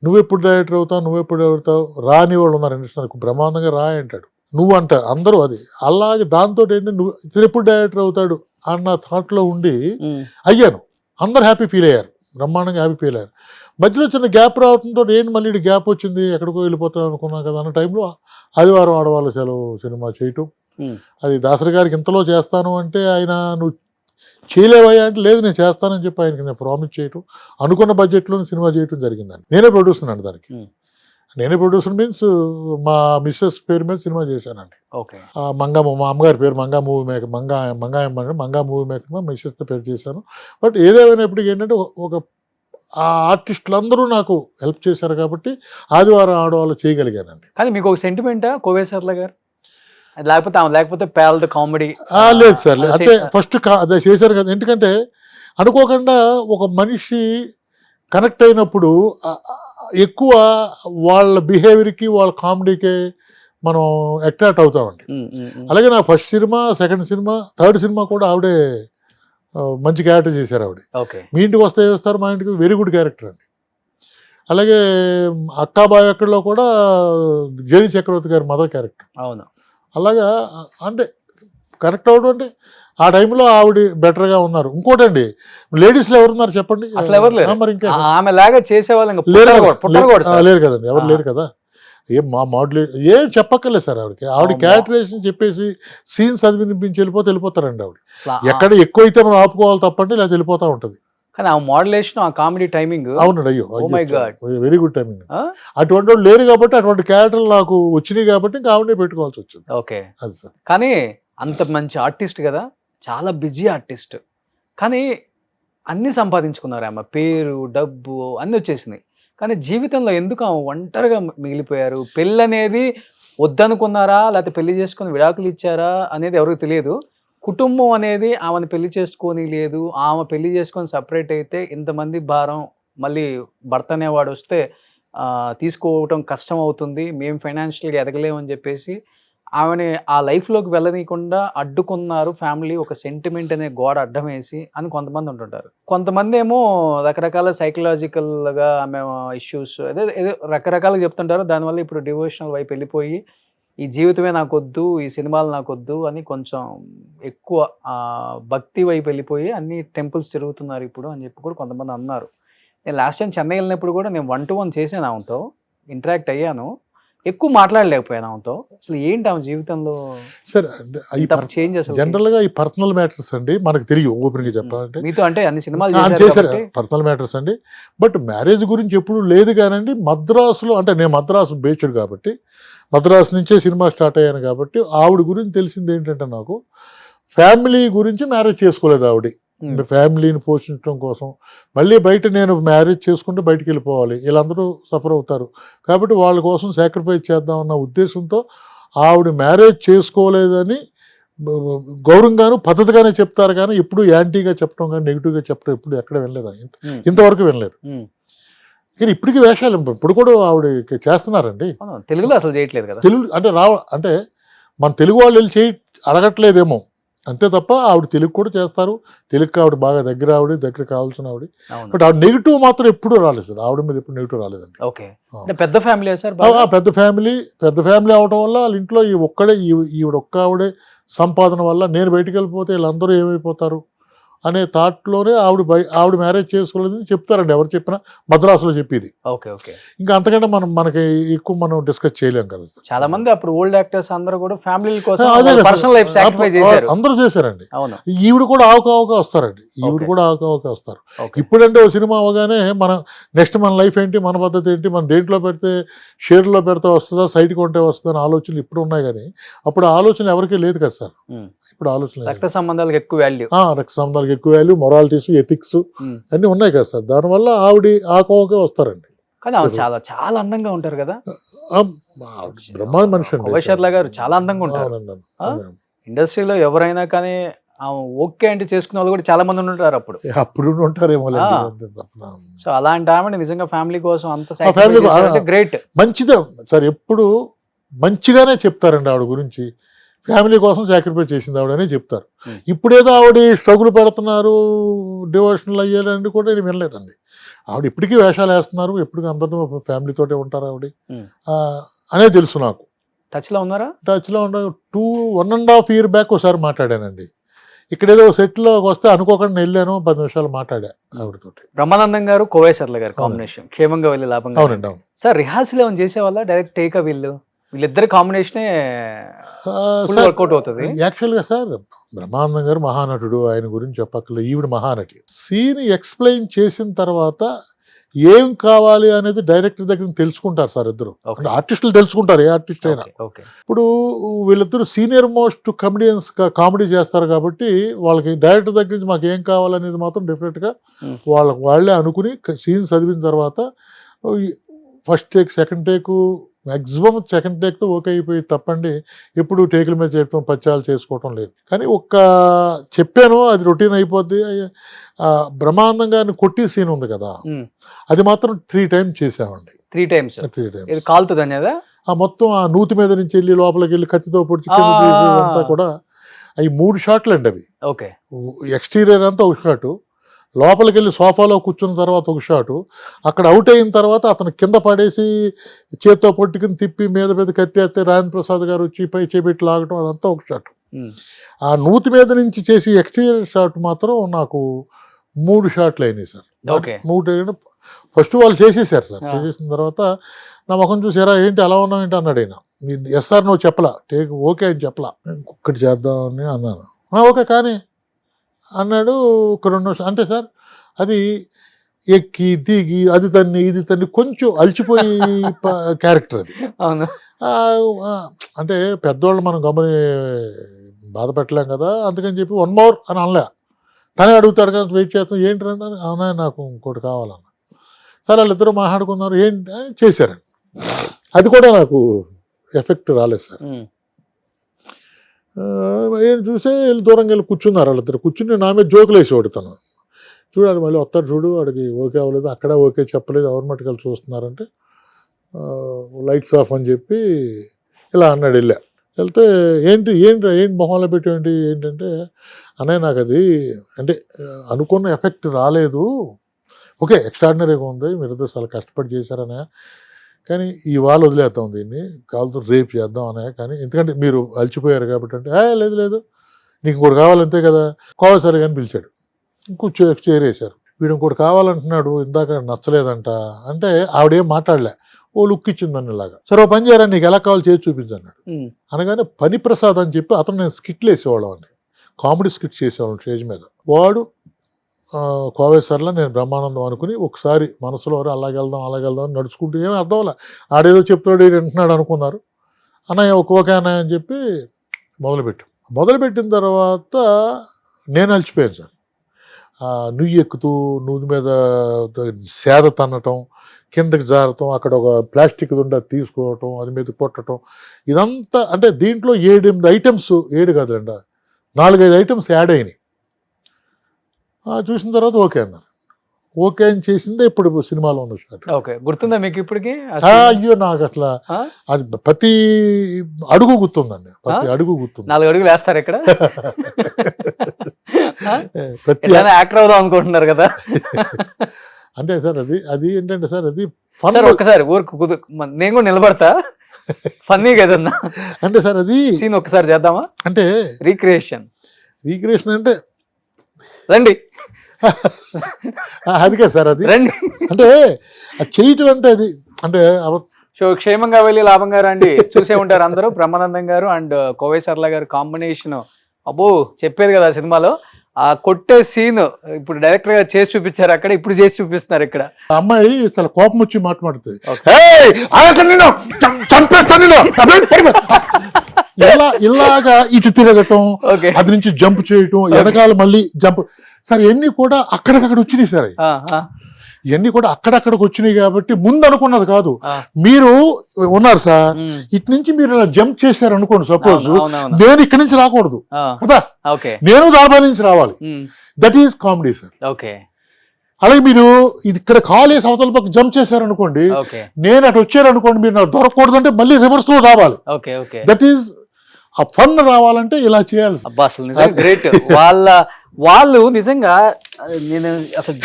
నువ్వెప్పుడు డైరెక్టర్ అవుతావు, రాని వాళ్ళు ఉన్నారు ఇండస్ట్రీ, బ్రహ్మాండంగా రా అంటాడు, నువ్వు అంట అందరూ. అది అలాగే దాంతో ఏంటంటే ఇతను ఎప్పుడు డైరెక్టర్ అవుతాడు అన్న థాట్లో ఉండి అయ్యాను. అందరు హ్యాపీ ఫీల్ అయ్యారు, బ్రహ్మాండంగా హ్యాపీ ఫీల్ అయ్యారు. మధ్యలో చిన్న గ్యాప్ రావడంతో మళ్ళీ గ్యాప్ వచ్చింది, ఎక్కడికో వెళ్ళిపోతాను అనుకున్నాం కదా అన్న టైంలో ఆదివారం ఆడవాళ్ళ సెలవు సినిమా చేయటం. అది దాసరి గారికి ఇంతలో చేస్తాను అంటే ఆయన నువ్వు చేయలేవయ్యా అంటే లేదు నేను చేస్తానని చెప్పి ఆయనకి నేను ప్రామిస్ చేయటం, అనుకున్న బడ్జెట్లో సినిమా చేయటం జరిగిందండి. నేనే ప్రొడ్యూసర్ అండి దానికి. నేనే ప్రొడ్యూసర్ మీన్స్ మా మిస్సెస్ పేరు మీద సినిమా చేశానండి. మా అమ్మగారి పేరు Manga movie maker, Manga movie maker మా మిస్సెస్ పేరు చేశాను. బట్ ఏదేమైనప్పటికీ ఏంటంటే ఒక ఆ ఆర్టిస్టులందరూ నాకు హెల్ప్ చేశారు కాబట్టి ఆదివారం ఆడవాళ్ళు చేయగలిగానండి. కానీ మీకు ఒక సెంటిమెంటా కోవేశ్వర్ల గారు, లేకపోతే పేద కామెడీ? లేదు సార్, అంటే ఫస్ట్ అదే చేశారు కదా. ఎందుకంటే అనుకోకుండా ఒక మనిషి కనెక్ట్ అయినప్పుడు ఎక్కువ వాళ్ళ బిహేవియర్కి, వాళ్ళ కామెడీకే మనం అట్రాక్ట్ అవుతామండి. అలాగే నా first cinema, second cinema, third cinema కూడా ఆవిడే మంచి క్యారెక్టర్ చేశారు ఆవిడ. మీ ఇంటికి వస్తే చేస్తారు, మా ఇంటికి వెరీ గుడ్ క్యారెక్టర్ అండి. అలాగే అక్కాబాయ్ అక్కడలో కూడా జేడి చక్రవర్తి గారి మదర్ క్యారెక్టర్. అవును, అలాగా అంటే కరెక్ట్ అవడం అంటే ఆ టైంలో ఆవిడ బెటర్గా ఉన్నారు. ఇంకోటండి, లేడీస్లో ఎవరున్నారు చెప్పండి? అసలు ఎవరు లేరు. మరి ఇంకా ఆమె లాగా చేసేవాళ్ళు లేరు కదండి, ఎవరు లేరు కదా. ఏం మా మాడ్యులేట్ ఏం చెప్పక్కర్లేదు సార్ ఆవిడకి. ఆవిడ క్యారెక్టరైజేషన్ చెప్పేసి సీన్స్ అది వినిపించి వెళ్ళిపోతారండి ఆవిడ. ఎక్కడ ఎక్కువ అయితే మనం ఆపుకోవాలి తప్పండి, లేదా వెళ్ళిపోతూ ఉంటుంది. కానీ ఆ మోడ్యులేషన్, ఆ కామెడీ టైమింగ్, అవునండి. అయ్యో Oh my God. Very good timing. అటువంటి వాళ్ళు లేరు కాబట్టి, అటువంటి క్యారెక్టర్లు నాకు వచ్చినాయి కాబట్టి ఇంకా ఆవిడనే పెట్టుకోవాల్సి వచ్చింది. ఓకే. అది సార్. కానీ అంత మంచి ఆర్టిస్ట్ కదా, చాలా బిజీ ఆర్టిస్ట్, కానీ అన్నీ సంపాదించుకున్నారు. ఆమె పేరు, డబ్బు అన్నీ వచ్చేసినాయి. కానీ జీవితంలో ఎందుకు ఆమె ఒంటరిగా మిగిలిపోయారు? పెళ్ళి అనేది వద్దనుకున్నారా, లేకపోతే పెళ్లి చేసుకొని విడాకులు ఇచ్చారా అనేది ఎవరికి తెలియదు. కుటుంబం అనేది ఆమెను పెళ్లి చేసుకొని లేదు, ఆమె పెళ్లి చేసుకొని సపరేట్ అయితే ఇంతమంది భారం మళ్ళీ భర్త అనేవాడు వస్తే తీసుకోవటం కష్టం అవుతుంది, మేము ఫైనాన్షియల్గా ఎదగలేమని చెప్పేసి ఆమెని ఆ లైఫ్లోకి వెళ్ళనీయకుండా అడ్డుకున్నారు ఫ్యామిలీ, ఒక సెంటిమెంట్ అనే గోడ అడ్డం వేసి అని కొంతమంది ఉంటుంటారు. కొంతమంది ఏమో రకరకాల సైకలాజికల్గా ఆమె ఇష్యూస్ ఏదో రకరకాలుగా చెప్తుంటారు. దానివల్ల ఇప్పుడు డివోషనల్ వైపు వెళ్ళిపోయి ఈ జీవితమే నాకొద్దు, ఈ సినిమాలు నాకొద్దు అని కొంచెం ఎక్కువ భక్తి వైపు వెళ్ళిపోయి అన్ని టెంపుల్స్ తిరుగుతున్నారు ఇప్పుడు అని చెప్పి కూడా కొంతమంది అన్నారు. నేను లాస్ట్ టైం చెన్నై వెళ్ళినప్పుడు కూడా నేను 1-to-1 చేశాను, ఆమెతో ఇంటరాక్ట్ అయ్యాను, ఎక్కువ మాట్లాడలేకపోయాను ఆమెతో. అసలు ఏంటి ఆమె జీవితంలో సార్ చేంజ్ అసలు? జనరల్ గా ఈ పర్సనల్ మ్యాటర్స్ అండి మనకు తెలియదు, ఓపెన్ గా చెప్పాలంటే. మీతో అంటే అన్ని సినిమాలు చేశారు, పర్సనల్ మ్యాటర్స్ అండి. బట్ మ్యారేజ్ గురించి ఎప్పుడు లేదు కానండి. మద్రాసులో అంటే నేను మద్రాసు బేస్డ్ కాబట్టి, మద్రాసు నుంచే సినిమా స్టార్ట్ అయ్యాను కాబట్టి ఆవిడ గురించి తెలిసింది ఏంటంటే, నాకు ఫ్యామిలీ గురించి మ్యారేజ్ చేసుకోలేదు ఆవిడ. ఫ్యామిలీని పోషించడం కోసం మళ్ళీ బయట నేను మ్యారేజ్ చేసుకుంటే బయటికి వెళ్ళిపోవాలి, వీళ్ళందరూ సఫర్ అవుతారు కాబట్టి వాళ్ళ కోసం సాక్రిఫైస్ చేద్దామన్న ఉద్దేశంతో ఆవిడ మ్యారేజ్ చేసుకోలేదని గౌరవంగాను పద్ధతిగానే చెప్తారు, కానీ ఎప్పుడు యాంటీగా చెప్పడం కానీ నెగిటివ్గా చెప్పడం ఎప్పుడు ఎక్కడ వినలేదని, ఇంతవరకు వినలేదు. కానీ ఇప్పటికీ వేషాలు ఇప్పుడు కూడా ఆవిడ చేస్తున్నారండి. తెలుగులో అసలు చేయట్లేదు కదా. తెలుగు అంటే అంటే మన తెలుగు వాళ్ళు వెళ్ళి అడగట్లేదేమో అంతే తప్ప, ఆవిడ తెలుగు కూడా చేస్తారు. తెలుగు ఆవిడ బాగా దగ్గర కావాల్సిన ఆవిడ. బట్ ఆవిడ నెగిటివ్ మాత్రం ఎప్పుడు రాలేదు సార్, ఆవిడ మీద ఎప్పుడు నెగిటివ్ రాలేదండి. ఓకే. పెద్ద ఫ్యామిలీ సార్, పెద్ద ఫ్యామిలీ అవడం వల్ల వాళ్ళ ఇంట్లో ఈవిడ ఒక్క ఆవిడే సంపాదన వల్ల నేను బయటికి వెళ్ళిపోతే వీళ్ళందరూ ఏమైపోతారు అనే థాట్లోనే ఆవిడ మ్యారేజ్ చేసుకోలేదని చెప్తారండి, ఎవరు చెప్పినా మద్రాసులో చెప్పేది. Okay okay. ఇంకా అంతకంటే మనకి ఎక్కువ మనం డిస్కస్ చేయలేం కదా. చాలా మంది అప్పుడు ఓల్డ్ యాక్టర్స్ అందరూ కూడా ఫ్యామిలీ కోసం పర్సనల్ లైఫ్ సాక్రిఫైస్ చేశారు. అందరూ చేశారండి. అవును. ఈవిడ కూడా ఆవుకావుగా వస్తారండి, వస్తారు. ఇప్పుడంటే ఓ సినిమా అవగానే మనం నెక్స్ట్ మన లైఫ్ ఏంటి, మన పద్ధతి ఏంటి, మన దేంట్లో పెడితే షేర్లో పెడితే వస్తుందా, సైట్ కొంటే వస్తుందా అని ఆలోచనలు ఇప్పుడు ఉన్నాయి. కానీ అప్పుడు ఆలోచన ఎవరికీ లేదు కదా సార్. ఇప్పుడు ఆలోచన రక్త సంబంధాలకు ఎక్కువ వాల్యూ, మొరాలిటీస్, ఎథిక్స్ అన్ని ఉన్నాయి కదా సార్. దానివల్ల ఆవిడ ఆకోవగా వస్తారండి. కానీ ఆవిడ చాలా చాలా అందంగా ఉంటారు కదా, బ్రహ్మాండ మనిషి అండి. కోవేశ్వర్ల గారు చాలా అందంగా ఉంటారు. ఇండస్ట్రీలో ఎవరైనా కానీ ఓకే అంటే చేసుకునే వాళ్ళు కూడా చాలా మంది ఉంటారు అప్పుడు ఉంటారేమో. సో అలాంటి ఆమె నిజంగా ఫ్యామిలీ కోసం అంత గ్రేట్. మంచిదే సార్, ఎప్పుడు మంచిగానే చెప్తారండి ఆవిడ గురించి. ఫ్యామిలీ కోసం సాక్రిఫైస్ చేసింది ఆవిడనే చెప్తారు. ఇప్పుడేదో ఆవిడ స్ట్రగుల్ పెడుతున్నారు, డివోషనల్ అయ్యారని కూడా నేను వినలేదండి. ఆవిడ ఇప్పటికీ వేషాలు వేస్తున్నారు, ఎప్పటికీ అందరితో ఫ్యామిలీతోటే ఉంటారు ఆవిడ అనే తెలుసు నాకు. టచ్లో ఉన్నారా? టచ్లో ఉన్నారు. 1.5 years బ్యాక్ ఒకసారి మాట్లాడానండి. ఇక్కడ ఏదో సెట్లోకి వస్తే అనుకోకుండా వెళ్ళాను, 10 నిమిషాలు మాట్లాడా ఆవిడతోటి. బ్రహ్మానందం గారు, కోవేశ్వర్ల గారు కాంబినేషన్ క్షేమంగా వెళ్ళి లాభంగా. అవునండి, అవును సార్. రిహార్సల్ ఏమైనా చేసేవాళ్ళ డైరెక్ట్ టేక్ వీళ్ళిద్దరి కాంబినేషనే వర్కౌట్ అవుతుంది. యాక్చువల్గా సార్ బ్రహ్మానందం గారు మహానటుడు, ఆయన గురించి చెప్పక్కర్లేదు. ఈవిడ మహానటి. సీన్ ఎక్స్ప్లెయిన్ చేసిన తర్వాత ఏం కావాలి అనేది డైరెక్టర్ దగ్గర తెలుసుకుంటారు సార్ ఇద్దరు. ఆర్టిస్టులు తెలుసుకుంటారు, ఏ ఆర్టిస్ట్ అయినా. ఇప్పుడు వీళ్ళిద్దరు సీనియర్ మోస్ట్ కమెడియన్స్ కామెడీ చేస్తారు కాబట్టి వాళ్ళకి డైరెక్టర్ దగ్గర నుంచి మాకు ఏం కావాలనేది మాత్రం డెఫినెట్గా వాళ్ళే అనుకుని సీన్ చదివిన తర్వాత first take, second take, maximum second టేక్తో ఓకే అయిపోయి తప్పండి. ఎప్పుడు టేకుల మీద చేయటం, పచ్చాలు చేసుకోవటం లేదు. కానీ చెప్పాను, అది రొటీన్ అయిపోద్ది. బ్రహ్మానందం గారిని కొట్టి సీన్ ఉంది కదా, అది మాత్రం 3 times చేసామండి. 3 times కాలుతుంది కదా. మొత్తం ఆ నూతి మీద నుంచి వెళ్ళి లోపలికి వెళ్ళి కత్తితో పొడిచి అంతా కూడా అవి 3 షాట్లు అండి. అవి ఎక్స్టీరియర్ అంతా ఒక షాటు, లోపలికి వెళ్ళి సోఫాలో కూర్చున్న తర్వాత ఒక షాటు, అక్కడ అవుట్ అయిన తర్వాత అతను కింద పడేసి చేత్తో పట్టుకుని తిప్పి మీద కత్తేస్తే రాజేంద్ర ప్రసాద్ గారు వచ్చి పై చేపెట్టి లాగటం, అదంతా ఒక షాట్. ఆ నూతి మీద నుంచి చేసి ఎక్స్టీరియర్ షాట్ మాత్రం నాకు 3 షాట్లు అయినాయి సార్. ఓకే. 3 ఫస్ట్ వాళ్ళు చేసేసారు సార్. చేసేసిన తర్వాత నా ముఖం చూసారా ఏంటి అలా ఉన్నావు ఏంటి అన్నాడు ఆయన. ఎస్ సార్ నువ్వు చెప్పలా, టేక్ ఓకే అని చెప్పలా, ఇంకొకటి చేద్దామని అన్నాను. ఓకే కానీ అన్నాడు. ఒక 2 నిమిషాలు అంటే సార్ అది ఎక్కి దిగి అది తన్ని ఇది తన్ని కొంచెం అలసిపోయి క్యారెక్టర్ అది. అవును. అంటే పెద్దవాళ్ళు మనం గమని బాధ పెట్టలేం కదా, అందుకని చెప్పి 1 more అని అనలే. తనే అడుగుతాడు కదా, వెయిట్ చేస్తాం ఏంటి రండి అవునా నాకు ఇంకోటి కావాలన్న. సరే వాళ్ళిద్దరూ మాట్లాడుకున్నారు, ఏంటి చేశారండి. అది కూడా నాకు ఎఫెక్ట్ రాలేదు సార్. ఏం చూసే వెళ్ళి దూరంగా వెళ్ళి కూర్చున్నారు వాళ్ళిద్దరు. కూర్చుని నా మీద జోకులు వేసి కొడుతాను. చూడాలి మళ్ళీ వస్తాడు చూడు, వాడికి ఓకే అవ్వలేదు, అక్కడ ఓకే చెప్పలేదు, ఎవరి మట్టుకెళ్ళి చూస్తున్నారంటే లైట్స్ ఆఫ్ అని చెప్పి ఇలా అన్నాడు. వెళ్తే ఏంటి మొహంలో పెట్టి ఏంటంటే అనే నాకు అది అంటే అనుకున్న ఎఫెక్ట్ రాలేదు, ఓకే ఎక్స్ట్రాడినరీగా ఉంది, మీరు చాలా కష్టపడి చేశారనే, కానీ ఇవాళ వదిలేద్దాం దీన్ని, కాలుతో రేపు చేద్దాం అనే, కానీ ఎందుకంటే మీరు అలసిపోయారు కాబట్టి అంటే లేదు నీకు ఇంకోటి కావాలంతే కదా, కావాలి కానీ పిలిచాడు. ఇంకో చేరేశారు. వీడు ఇంకోటి కావాలంటున్నాడు, ఇందాక నచ్చలేదంట అంటే ఆవిడేం మాట్లాడలే, ఓ లుక్ ఇచ్చిందని ఇలాగా. సరే ఓ పని చేయరా నీకు ఎలా కావాలి చేసి చూపించన్నాడు. అనగానే పని ప్రసాద్ అని చెప్పి అతను నేను స్కిట్లు వేసేవాళ్ళం అండి, కామెడీ స్కిట్ చేసేవాళ్ళం స్టేజ్ మీద. వాడు కోవేశ్వర్లో నేను బ్రహ్మానందం అనుకుని ఒకసారి మనసులో అలాగే వెళ్దాం అని నడుచుకుంటూ ఏమీ అర్థం అవ్వలే, ఆడేదో చెప్తాడు వింటున్నాడు అనుకున్నారు. అన్నయ్య ఓకే అన్నయ్య అని చెప్పి మొదలుపెట్టిన తర్వాత నేను అలసిపోయాను సార్. నుయ్యి ఎక్కుతూ నూనె మీద సేద తన్నటం, కిందకి జారటం, అక్కడ ఒక ప్లాస్టిక్ దుండ తీసుకోవటం, అది మీద కొట్టడం, ఇదంతా అంటే దీంట్లో 7-8 ఐటమ్స్, 7 కాదులేండి 4-5 ఐటమ్స్ యాడ్ అయినాయి. చూసిన తర్వాత ఓకే అన్నారు. ఓకే అని చేసిందే ఇప్పుడు సినిమాలో ఉన్న షాట్. ఓకే, గుర్తుందా మీకు ఇప్పటికి? అయ్యో నాకు అట్లా అది ప్రతి అడుగు గుర్తుందండి, ప్రతి అడుగు గుర్తుంది. 4 అడుగులు వేస్తారు ఇక్కడ. ప్రతి యాక్టర్ అవుదాం అనుకుంటున్నారు కదా. అంటే సార్ అది ఏంటంటే సార్ అది ఒకసారి ఊరికి నేను కూడా నిలబడతా, ఫన్నీ కదన్నా అంటే సార్ అది సీన్ ఒకసారి చేద్దామా అంటే రీక్రియేషన్ అంటే రండి అది కదా సార్ అది రండి అంటే చేయటం అంటే అది అంటే సో క్షేమంగా వెళ్ళి లాభంగా రండి. చూసే ఉంటారు అందరూ. బ్రహ్మానందం గారు అండ్ కోవేశ్వర్ల గారు కాంబినేషన్ అబ్బో చెప్పేది కదా సినిమాలో. ఆ కొట్టే సీన్ ఇప్పుడు డైరెక్టర్ గా చేసి చూపించారు అక్కడ, ఇప్పుడు చేసి చూపిస్తున్నారు ఇక్కడ. అమ్మాయి చాలా కోపం వచ్చి మాట్లాడుతుంది, ఇలాగా ఇటు తిరగటం, అది నుంచి జంప్ చేయటం, ఎదగాలి మళ్ళీ జంప్. సార్ ఇవన్నీ కూడా అక్కడికక్కడ వచ్చినాయి సార్. ఇవన్నీ కూడా అక్కడక్కడికి వచ్చినాయి కాబట్టి ముందు అనుకున్నది కాదు. మీరు ఉన్నారు సార్, ఇటు నుంచి మీరు ఇలా జంప్ చేశారు అనుకోండి సపోజ్, నేను ఇక్కడి నుంచి రాకూడదు కదా, నేను దాబా నుంచి రావాలి. That is comedy sir. అలాగే మీరు ఇది ఇక్కడ కాలేసి అవతల పక్క జంప్ చేశారు అనుకోండి, నేను అటు వచ్చారు అనుకోండి, మీరు నాకు దొరకకూడదు అంటే మళ్ళీ రివర్స్ లో రావాలి. దట్ ఈస్ ఆ ఫన్ రావాలంటే ఇలా చేయాలి. గ్రేట్. వాళ్ళు నిజంగా నేను అసలు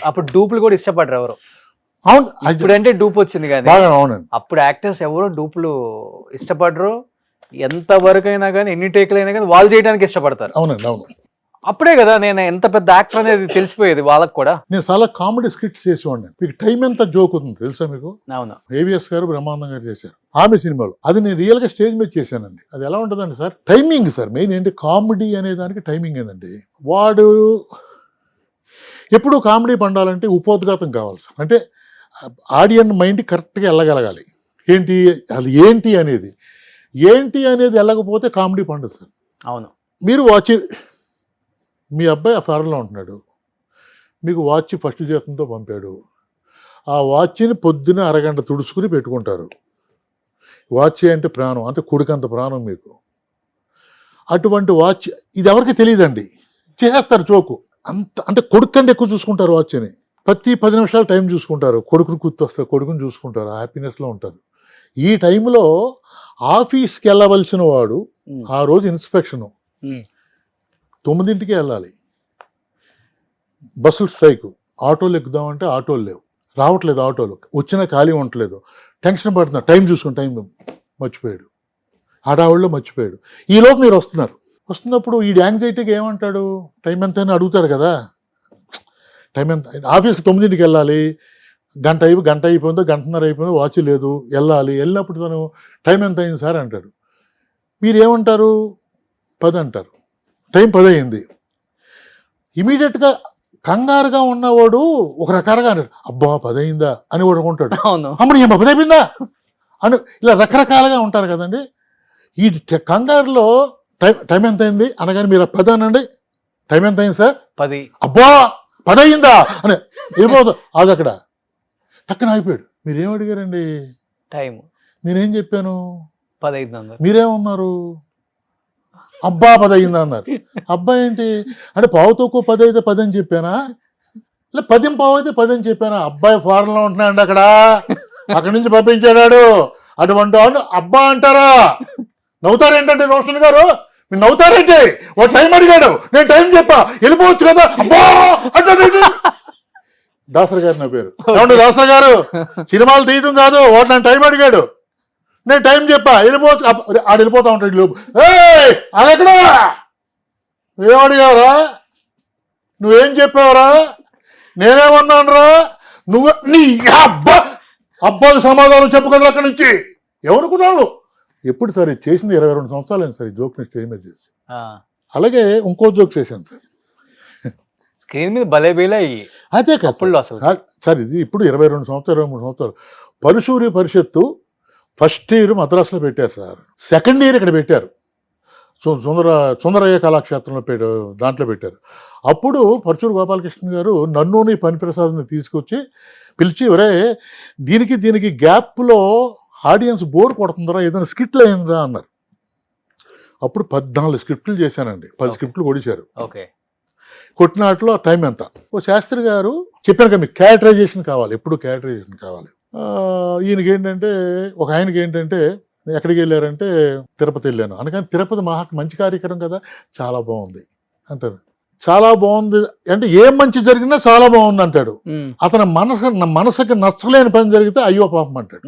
అప్పుడు డూపులు కూడా ఇష్టపడరు ఎవరు. అవును, ఇప్పుడంటే డూప్ వచ్చింది కానీ అవునండి, అప్పుడు యాక్టర్స్ ఎవరు డూపులు ఇష్టపడరు. ఎంత వరకు అయినా కానీ ఎన్ని టేకులు అయినా కానీ వాళ్ళు చేయడానికి ఇష్టపడతారు. అవునండి అవును. అప్పుడే కదా నేను ఎంత పెద్ద యాక్టర్ అనేది తెలిసిపోయేది వాళ్ళకి కూడా. నేను చాలా కామెడీ స్కిట్స్ చేసేవాడిని. మీకు టైం ఎంత జోక్ అవుతుంది తెలుసా మీకు? అవును. ఏవిఎస్ గారు బ్రహ్మానందం గారు చేశారు ఆమె సినిమాలో. అది నేను రియల్ గా స్టేజ్ మీద చేశానండి. అది ఎలా ఉంటుందండి సార్, టైమింగ్ సార్ మెయిన్ ఏంటి, కామెడీ అనే దానికి టైమింగ్ ఏంటండి. వాడు ఎప్పుడు కామెడీ పండాలంటే ఉపోద్ఘాతం కావాలి సార్. అంటే ఆడియన్ మైండ్ కరెక్ట్గా వెళ్ళగలగాలి. అది ఏంటి అనేది వెళ్ళకపోతే కామెడీ పండదు సార్. అవును. మీరు మీ అబ్బాయి ఆ ఫారెన్లో ఉంటున్నాడు, మీకు వాచ్ ఫస్ట్ జీతంతో పంపాడు, ఆ వాచ్ని పొద్దున అరగంట తుడుచుకుని పెట్టుకుంటారు. వాచ్ అంటే ప్రాణం, అంటే కొడుకంత ప్రాణం మీకు. అటువంటి వాచ్ ఇది ఎవరికి తెలియదండి, చేస్తారు జోకు అంత. అంటే కొడుకు కంటే ఎక్కువ చూసుకుంటారు వాచ్ని. ప్రతి 10 నిమిషాలు టైం చూసుకుంటారు, కొడుకుని గుర్తొస్తారు, కొడుకుని చూసుకుంటారు, హ్యాపీనెస్లో ఉంటారు. ఈ టైంలో ఆఫీస్కి వెళ్ళవలసిన వాడు ఆ రోజు ఇన్స్పెక్షను 9ంటికి వెళ్ళాలి, బస్సులు స్ట్రైక్, ఆటోలు ఎక్కుదామంటే ఆటోలు లేవు, రావట్లేదు ఆటోలు, వచ్చినా ఖాళీ ఉండట్లేదు, టెన్షన్ పడుతున్నారు, టైం చూసుకుని టైం మర్చిపోయాడు, హడావుల్లో మర్చిపోయాడు. ఈలోపు మీరు వస్తున్నప్పుడు ఈ యాంగ్జైటీకి ఏమంటాడు, టైం ఎంత అని అడుగుతాడు కదా, టైం ఎంత, ఆఫీస్కి 9ంటికి వెళ్ళాలి, గంట అయిపోయిందో గంటన్నర అయిపోయిందో వాచ్ లేదు, వెళ్ళినప్పుడు తను టైం ఎంత అయింది సార్ అంటాడు. మీరేమంటారు, 10 అంటారు, టైం 10 అయింది. ఇమీడియట్గా కంగారుగా ఉన్నవాడు ఒక రకాలుగా అంటాడు, అబ్బా 10 అయిందా అని వాడు అనుకుంటాడు, అమ్మని ఏం 10 అయిపోయిందా అని, ఇలా రకరకాలుగా ఉంటారు కదండి. ఈ కంగారులో టైం ఎంత అయింది అనగానే మీరు 10 అనండి, టైం ఎంత అయింది సార్ 10, అబ్బా 10 అయిందా అని ఏమవుతా అది అక్కడ టక్కన అయిపోయాడు. మీరేం అడిగారండి టైం, నేనేం చెప్పాను 10 అయింది, మీరేమన్నారు అబ్బా 10 అయిందా అన్నారు. అబ్బా ఏంటి అంటే పావు తక్కువ 10 అయితే 10 అని చెప్పానా, లే 10 పావు అయితే 10 అని చెప్పానా. అబ్బాయి ఫారెన్లో ఉంటున్నాడు, అక్కడి నుంచి పంపించాడు, అటువంటి వాళ్ళు అబ్బా అంటారా, నవ్వుతారేంటంటే రోషన్ గారు, మీరు నవ్వుతారేంటి, వాడు టైం అడిగాడు, నేను టైం చెప్పా, వెళ్ళిపోవచ్చు కదా అబ్బా అంటే. దాసరి గారు నా పేరు, ఏమండి దాసరి గారు, సినిమాలు తీయటం కాదు, వాడు నన్ను టైం అడిగాడు, నేను టైం చెప్పా, వెళ్ళిపోవచ్చు, ఆడు వెళ్ళిపోతా ఉంటాడు లోపు, అదెక్కడా నువ్వేం అడిగావురా, నువ్వేం చెప్పావురా, నేనేమన్నాను రా, నువ్వు నీ అబ్బాకి సమాధానం చెప్పు కదా అక్కడి నుంచి, ఎవరుకున్నాడు. ఎప్పుడు సార్ ఇది చేసింది 22 సంవత్సరాలు అయింది సార్ ఈ జోక్ని స్టేజ్ మీద చేసి. అలాగే ఇంకో జోక్ చేశాను సార్ స్క్రీన్ మీద భలే బేలే అదే కదా అసలు సార్, ఇది ఇప్పుడు 22 సంవత్సరాలు 23 సంవత్సరాలు. పరుశూరి పరిషత్తు ఫస్ట్ ఇయర్ మద్రాసులో పెట్టారు సార్, సెకండ్ ఇయర్ ఇక్కడ పెట్టారు, సుందరయ్య కళాక్షేత్రంలో దాంట్లో పెట్టారు. అప్పుడు పరుచూరు గోపాలకృష్ణ గారు నన్నుని పనిప్రసాద్ని తీసుకొచ్చి పిలిచి, ఒరే దీనికి గ్యాప్లో ఆడియన్స్ బోర్ కొడుతుందరా, ఏదైనా స్క్రిప్ట్లు అయిందిరా అన్నారు. అప్పుడు 14 స్క్రిప్ట్లు చేశానండి, 10 స్క్రిప్ట్లు కొడిశారు. కొట్టినాట్లో టైం ఎంత. ఓ శాస్త్రి గారు చెప్పాను కదా మీకు క్యారెక్టరైజేషన్ కావాలి, ఎప్పుడు క్యారెక్టరైజేషన్ కావాలి. ఈయనకి ఏంటంటే ఒక ఆయనకి ఏంటంటే ఎక్కడికి వెళ్ళారంటే తిరుపతి వెళ్ళాను, అందుకని తిరుపతి మంచి కార్యక్రమం కదా, చాలా బాగుంది అంటారు. చాలా బాగుంది అంటే ఏం మంచి జరిగినా చాలా బాగుంది అంటాడు. అతని మనసుకి నచ్చలేని పని జరిగితే అయ్యో పాపం అంటాడు.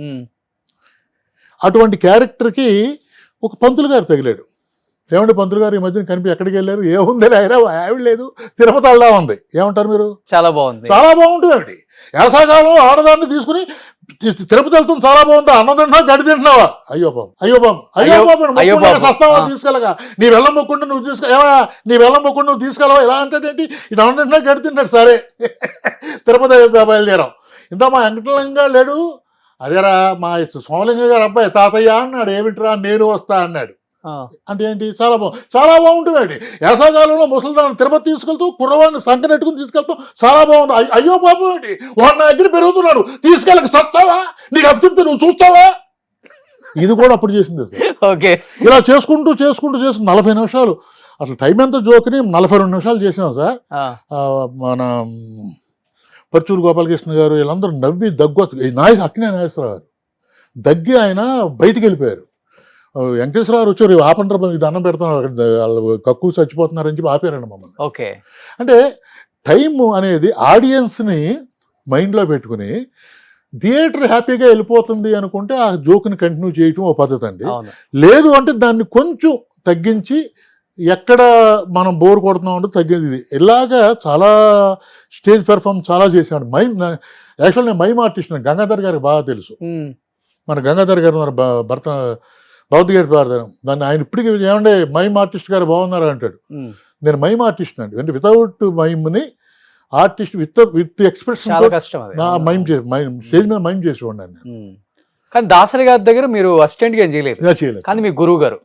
అటువంటి క్యారెక్టర్కి ఒక పంతులు గారు తగిలాడు. ఏమంటే పంతులు గారు ఈ మధ్యన కనిపి ఎక్కడికి వెళ్ళారు, ఏముంది అయినా ఆవిడ లేదు, తిరుపతి అల్లా ఉంది, ఏమంటారు మీరు, చాలా బాగుంది, చాలా బాగుంటుంది. వేసవకాలం ఆడదాన్ని తీసుకుని తిరుపతి వెళ్తుంది, చాలా బాగుంది, అన్నం తింటున్నావా గడి తింటున్నావా, అయ్యో పాపం సస్తావా తీసుకెళ్ళగా, నీ వెళ్ళం మొక్కుండా నువ్వు తీసుకెళ్ళవా ఇలా అంటాడేంటి, ఇటు అన్నం తింటున్నా గడి తింటాడు. సరే తిరుపతి బయలుదేరాం. ఇంత మా వెంకటలింగ లేడు, అదేరా మా సోమలింగ గారు అబ్బాయి తాతయ్య అన్నాడు, ఏమిట్రా నేను వస్తా అన్నాడు. అంటే ఏంటి, చాలా బాగుంటుంది. వేసవకాలంలో ముసలిదాన్ని తిరుపతి తీసుకెళ్తూ కుర్రవాడిని సంకనెట్టుకుని తీసుకెళ్తాం, చాలా బాగుంది. అయ్యో పాపం ఏంటి, వాడు నా దగ్గర పెరుగుతున్నాడు, తీసుకెళ్ళక సస్తావా, నీకు అప్పు చెప్తే నువ్వు చూస్తావా. ఇది కూడా అప్పుడు చేసింది సార్. ఇలా చేసుకుంటూ 40 నిమిషాలు, అసలు టైం ఎంత జోక్ని 42 నిమిషాలు చేసాం సార్. మన పరుచూరు గోపాలకృష్ణ గారు వీళ్ళందరూ నవ్వి అక్కినే నాగేశ్వరరావు గారు దగ్గి ఆయన బయటికి వెళ్ళిపోయారు. వెంకటేశ్వరరావు వచ్చారు, ఆపండ్ర మీకు దండం పెడుతున్నారు, వాళ్ళు కక్కువ చచ్చిపోతున్నారని చెప్పి ఆపారండి మమ్మల్ని. అంటే టైం అనేది ఆడియన్స్ని మైండ్లో పెట్టుకుని థియేటర్ హ్యాపీగా వెళ్ళిపోతుంది అనుకుంటే ఆ జోక్ని కంటిన్యూ చేయటం ఓ పద్ధతి అండి. లేదు అంటే దాన్ని కొంచెం తగ్గించి ఎక్కడ మనం బోర్ కొడుతున్నాం అంటే తగ్గింది. ఇలాగా చాలా స్టేజ్ పెర్ఫార్మెన్స్ చాలా చేశాడు. యాక్చువల్ నేను మైమ్ ఆర్టిస్ట్, గంగాధర్ గారికి బాగా తెలుసు. మన గంగాధర్ గారు మన భర్త భౌతికేట్ ప్రార్థన, దాన్ని ఆయన ఇప్పటికీ ఏమంటే మైమ్ ఆర్టిస్ట్ గారు బాగున్నారు అంటాడు. నేను మైమ్ ఆర్టిస్ట్ అండి, అంటే వితౌట్ మైమ్ని ఆర్టిస్ట్ విత్ ఎక్స్ప్రెషన్ స్టేజ్ మీద మైమ్ చేసి ఉన్నాను. కానీ దాసరి గారి దగ్గర మీరు అసిస్టెంట్గా ఏం చేయలేదు, కానీ మీ గురువు గారు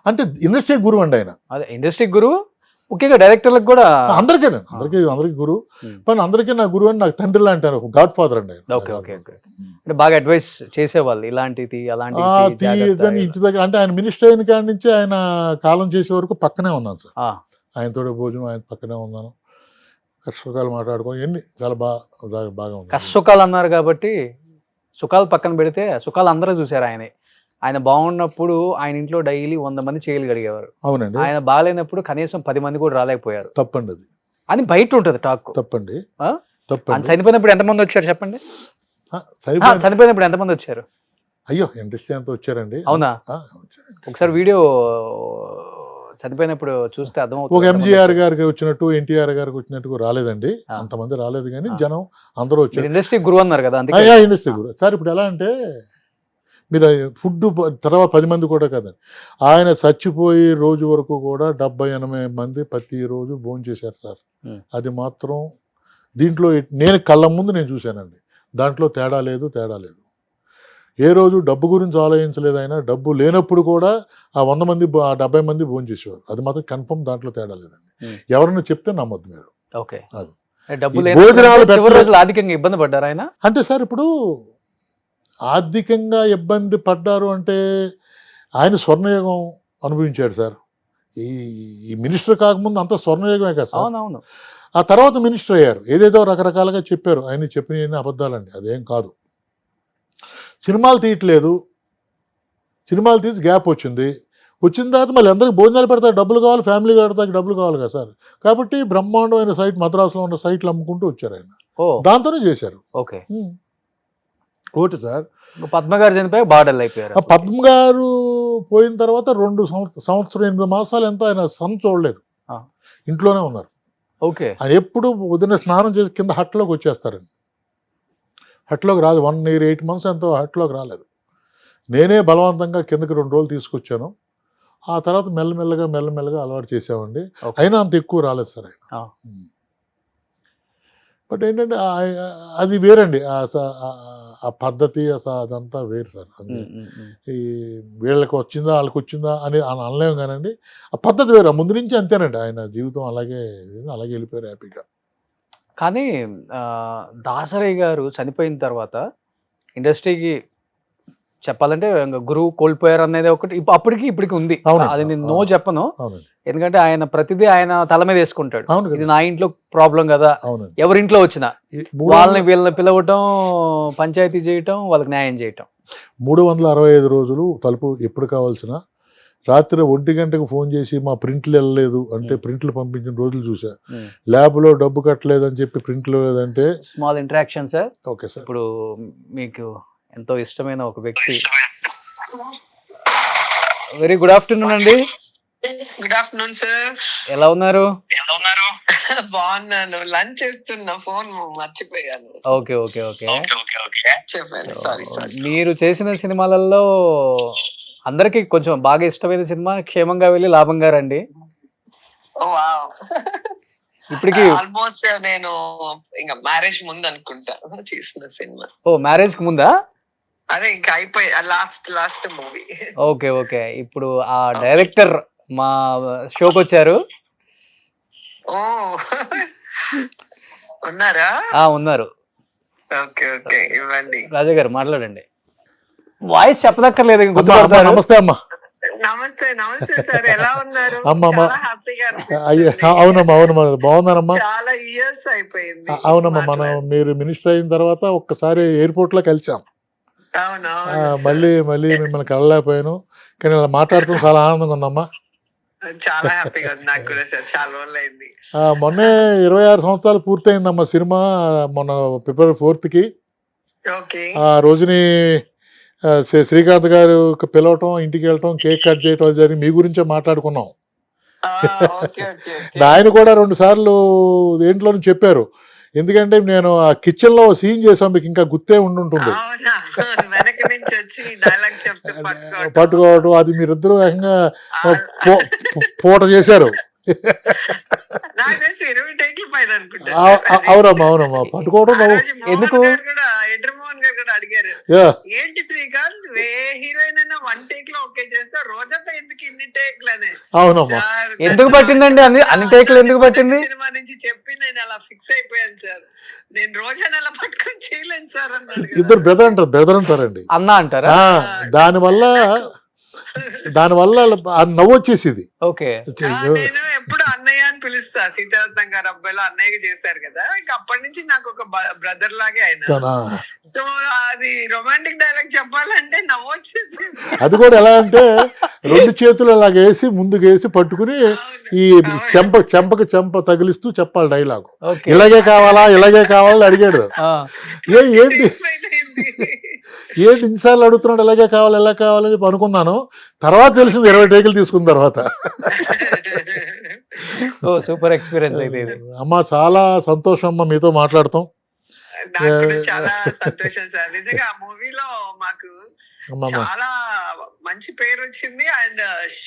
అంటే ఇండస్ట్రీ గురువు అండి ఆయన. అదే ఇండస్ట్రీ గురువు, ముఖ్యంగా డైరెక్టర్లకు కూడా అందరికీ గురువు. కానీ అందరికీ నా గురువు అని నాకు తండ్రి లాంటి ఆయన, గాడ్ ఫాదర్ అండి ఆయన. అంటే బాగా అడ్వైస్ చేసేవాళ్ళు, ఇలాంటిది అలాంటి ఇంటి దగ్గర. అంటే ఆయన మినిస్టర్ అయిన కాడి నుంచి ఆయన కాలం చేసే వరకు పక్కనే ఉన్నాను సార్, ఆయనతో భోజనం ఆయన పక్కనే ఉన్నాను, కష్టసుఖాలు మాట్లాడుకో ఎన్ని చాలా బాగా ఉంది. కష్టసుఖాలు అన్నారు కాబట్టి సుఖాలు పక్కన పెడితే సుఖాలు అందరూ చూసారు. ఆయన బాగున్నప్పుడు ఆయన ఇంట్లో డైలీ 100 మంది చేయగలిగేవారు. అవునండి. ఆయన బాగాలేనప్పుడు కనీసం 10 మంది కూడా రాలేకపోయారు. తప్పండి అది. అని బయట ఉంటుంది టాక్. తప్పండి. ఆ? తప్పండి. ఆయన చనిపోయినప్పుడు ఎంతమంది వచ్చారు చెప్పండి? సరిపోయింది. చనిపోయినప్పుడు ఎంతమంది వచ్చారు? అయ్యో ఇండస్ట్రీ అంతా వచ్చారండి. అవునా? వచ్చారండి. ఒకసారి వీడియో చనిపోయినప్పుడు చూస్తే ఒక అర్థమవుతుంది. ఎంజీఆర్ గారికి వచ్చినట్టు ఎన్టీఆర్ గారికి వచ్చినట్టు రాలేదండి, అంతమంది రాలేదు, కానీ జనం అందరూ వచ్చారు. ఇండస్ట్రీ గురువు అన్నారు కదా, అందుకే. ఇండస్ట్రీ కూడా సార్. ఇప్పుడు ఎలా అంటే మీరు ఫుడ్ తర్వాత 10 మంది కూడా కదండి, ఆయన చచ్చిపోయి రోజు వరకు కూడా 70-80 మంది ప్రతిరోజు భోజనం చేశారు సార్. అది మాత్రం దీంట్లో నేను కళ్ళ ముందు నేను చూశానండి. దాంట్లో తేడా లేదు. ఏ రోజు డబ్బు గురించి ఆలోచించలేదు ఆయన. డబ్బు లేనప్పుడు కూడా ఆ 100 మంది ఆ 70 మంది భోజనం చేసేవారు. అది మాత్రం కన్ఫర్మ్, దాంట్లో తేడా లేదండి. ఎవరన్నా చెప్తే నమ్మద్దు మీరు. ఓకే. అది డబ్బు భోజనాలు చివరి రోజులు ఆర్థికంగా ఇబ్బంది పడ్డారు ఆయన. అంటే సార్ ఇప్పుడు ఆర్థికంగా ఇబ్బంది పడ్డారు అంటే ఆయన స్వర్ణయుగం అనుభవించాడు సార్. ఈ మినిస్టర్ కాకముందు అంత స్వర్ణయుగమే కదా సార్. అవునవును. ఆ తర్వాత మినిస్టర్ అయ్యారు, ఏదేదో రకరకాలుగా చెప్పారు. ఆయన చెప్పిన అబద్ధాలండి, అదేం కాదు. సినిమాలు తీయట్లేదు, సినిమాలు తీసి గ్యాప్ వచ్చింది. వచ్చిన తర్వాత మళ్ళీ అందరికి భోజనాలు పెడతారు, డబ్బులు కావాలి, ఫ్యామిలీ పెడతాకి డబ్బులు కావాలి కదా సార్. కాబట్టి బ్రహ్మాండమైన సైట్, మద్రాసులో ఉన్న సైట్లు అమ్ముకుంటూ వచ్చారు ఆయన. దాంతోనే చేశారు. ఓకే. ఒకటి సార్, పద్మ గారు చనిపోయి బార్డర్లు అయిపోయారు. పద్మ గారు పోయిన తర్వాత 2 సంవత్సరం 8 మాసాలు ఎంతో ఆయన సన్ చూడలేదు, ఇంట్లోనే ఉన్నారు. ఓకే. ఆయన ఎప్పుడు ఉదయం స్నానం చేసి కింద హట్లోకి వచ్చేస్తారండి. హట్లోకి రాదు, 1 year 8 months ఎంతో హట్లోకి రాలేదు. నేనే బలవంతంగా కిందకి 2 రోజులు తీసుకొచ్చాను. ఆ తర్వాత మెల్లమెల్లగా అలవాటు చేసామండి. అయినా అంత ఎక్కువ రాలేదు సార్ ఆయన. బట్ ఏంటంటే అది వేరండి, ఆ పద్ధతి అదంతా వేరు సార్. అది ఈ వీళ్ళకి వచ్చిందా వాళ్ళకి వచ్చిందా అని అనలేము కానండి, ఆ పద్ధతి వేరు. ముందు నుంచి అంతేనండి, ఆయన జీవితం అలాగే వెళ్ళిపోయారు హ్యాపీగా. కానీ దాసరయ్య గారు చనిపోయిన తర్వాత ఇండస్ట్రీకి చెప్పాలంటే గురువు కోల్పోయారు అనేది ఒకటి ఇప్పటికి ఉంది. అది నేను నో చెప్పను, ఎందుకంటే ఆయన ప్రతిదీ ఆయన తల మీద వేసుకుంటాడు. ఇది నా ఇంట్లో ప్రాబ్లం కదా, ఎవరింట్లో వచ్చినా వీళ్ళని పిలవటం, పంచాయతీ చేయటం, వాళ్ళకి న్యాయం చేయటం. 365 రోజులు తలుపు ఎప్పుడు కావాల్సిన రాత్రి 1 గంటకు ఫోన్ చేసి మా ప్రింట్లు వెళ్ళలేదు అంటే ప్రింట్లు పంపించిన రోజులు చూసా. ల్యాబ్లో డబ్బు కట్టలేదు అని చెప్పి ప్రింట్లు లేదంటే small interaction sir. Okay sir. ఇప్పుడు మీకు ఎంతో ఇష్టమైన ఒక వ్యక్తి, వెరీ గుడ్ ఆఫ్టర్నూన్ అండి. Good afternoon sir. ఎలా ఉన్నారు? బాగున్నాను, లంచ్ చేస్తున్నా, ఫోన్ మర్చిపోయాను. ఓకే. చెప్పండి. సారీ. మీరు చేసిన సినిమాలలో అందరికి కొంచెం బాగా ఇష్టమైన సినిమా క్షేమంగా వెళ్ళి లాభంగా రండి. ఇప్పటికి ఆల్మోస్ట్ నేను ఇంకా మ్యారేజ్ ముందు అనుకుంటా చేసిన సినిమా. మ్యారేజ్ కి ముందా? అదే ఇంకా అయిపోయి లాస్ట్ మూవీ. ఓకే. ఇప్పుడు ఆ డైరెక్టర్ మా షోకి వచ్చారు. ఓ ఉన్నారా? ఉన్నారు. ఓకే ఇవ్వండి. రాజా గారు మాట్లాడండి. వాయిస్ చెప్పదక్కర్లేదు. నమస్తే అమ్మా. నమస్తే సార్, ఎలా ఉన్నారు? అవునమ్మా బాగున్నానమ్మా. చాలా ఇయర్స్ అయిపోయింది. అవునమ్మా, మనం మీరు మినిస్టర్ అయిన తర్వాత ఒక్కసారి ఎయిర్పోర్ట్ లో కలిసాం. మళ్ళీ మిమ్మల్ని కలలేకపోయాను, కానీ అలా మాట్లాడుతూ చాలా ఆనందంగా ఉందమ్మా. చాలా హ్యాపీగా ఉంది నాకు కూడా సార్, చాలా రోజులు అయింది. మొన్నే 26 సంవత్సరాలు పూర్తయిందమ్మా సినిమా, మొన్న February 4th కి. ఆ రోజుని శ్రీకాంత్ గారు పిలవటం, ఇంటికి వెళ్ళటం, కేక్ కట్ చేయటం జరిగి మీ గురించే మాట్లాడుకున్నాం. ఆయన కూడా 2 సార్లు దేంట్లో చెప్పారు, ఎందుకంటే నేను ఆ కిచెన్ లో సీన్ చేసాం, మీకు ఇంకా గుర్తే ఉండుంటుంది. పట్టుకోవడం అది మీరిద్దరూ ఏకంగా పూట చేశారు. అవునమ్మా పట్టుకోవడం ఎందుకు అడిగారు, ఏంటి శ్రీకాంత్ హీరోయిన్ అయినా 1 take లో ఓకే చేస్తా, రోజంతా ఎందుకు ఇన్ని టేక్లనే? అవునమ్మా, ఎందుకు పట్టిందండి అన్ని టేక్లు ఎందుకు పట్టింది? సినిమా నుంచి చెప్పి నేను అలా ఫిక్స్ అయిపోయాను సార్, నేను రోజాని అలా పట్టుకొని చేయలేను సార్ అన్నాడు. ఇద్దరు బ్రదర్ అంటారండి, అన్న అంటారా? దానివల్ల నవ్వు వచ్చేసింది. ఓకే. నేను ఎప్పుడు అన్నయ్య అని పిలుస్తా, సీతారత్నం గారు అబ్బాయిలో అన్నయ్యగా చేశారు కదా, ఇంకా అప్పటి నుంచి నాకు ఒక బ్రదర్ లాగే ఆయన. సో అది రొమాంటిక్ డైలాగ్ చెప్పాలంటే నవ్వు వచ్చేసింది. అది కూడా ఎలా అంటే 2 చేతులు అలాగేసి ముందుకేసి పట్టుకుని ఈ చెంప తగిలిస్తూ చెప్పాలి డైలాగు. ఓకే. ఇలాగే కావాలని అడిగాడు. ఏంటి ఇన్నిసార్లు అడుగుతున్నాడు, ఇలాగే కావాలి ఎలా కావాలని చెప్పి అనుకున్నాను. తర్వాత తెలిసింది 20 టేకులు తీసుకున్న తర్వాత. ఓ సూపర్ ఎక్స్పీరియన్స్ అయితే ఇది. అమ్మ చాలా సంతోషం అమ్మ మీతో మాట్లాడతాం. నాకు కూడా చాలా సంతోషం సార్. నిజంగా ఆ మూవీలో మాకు చాలా మంచి పేరు వచ్చింది అండ్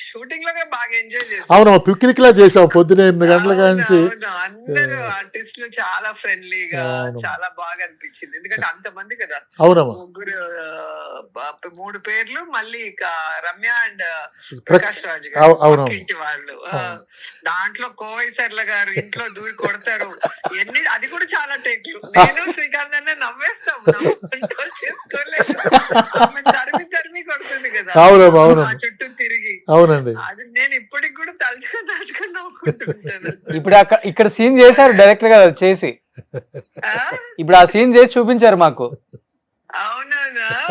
షూటింగ్ లో కూడా బాగా ఎంజాయ్ చేసాం. అవునమ్మా, పిక్నిక్ లా చేసాం పొద్దున 8 గంటల నుంచి. అందరూ ఆర్టిస్టులు చాలా ఫ్రెండ్లీగా చాలా బాగా అనిపించింది. ఎందుకంటే అంతమంది కదా. అవునమ్మా, 3 పేర్లు మళ్ళీ రమ్య అండ్ ప్రకాష్ రాజ్ గారు ఇంటి వాళ్ళు. దాంట్లో కోవైసర్ల గారు ఇంట్లో దూరి కొడతారు. అది కూడా చాలా టేక్లు. నేను శ్రీకాంత్ అన్న నవ్వేస్తాం, చేసుకోలేదు. తరిమి కొడుతుంది కదా చుట్టూ తిరిగి. అవునండి, అది నేను ఇప్పటికి కూడా తలుచుకొని నవ్వుకుంటుంటాను. ఇప్పుడు ఇక్కడ సీన్ చేశారు డైరెక్టర్ గారు చేసి, ఇప్పుడు ఆ సీన్ చేసి చూపించారు మాకు. అవునా,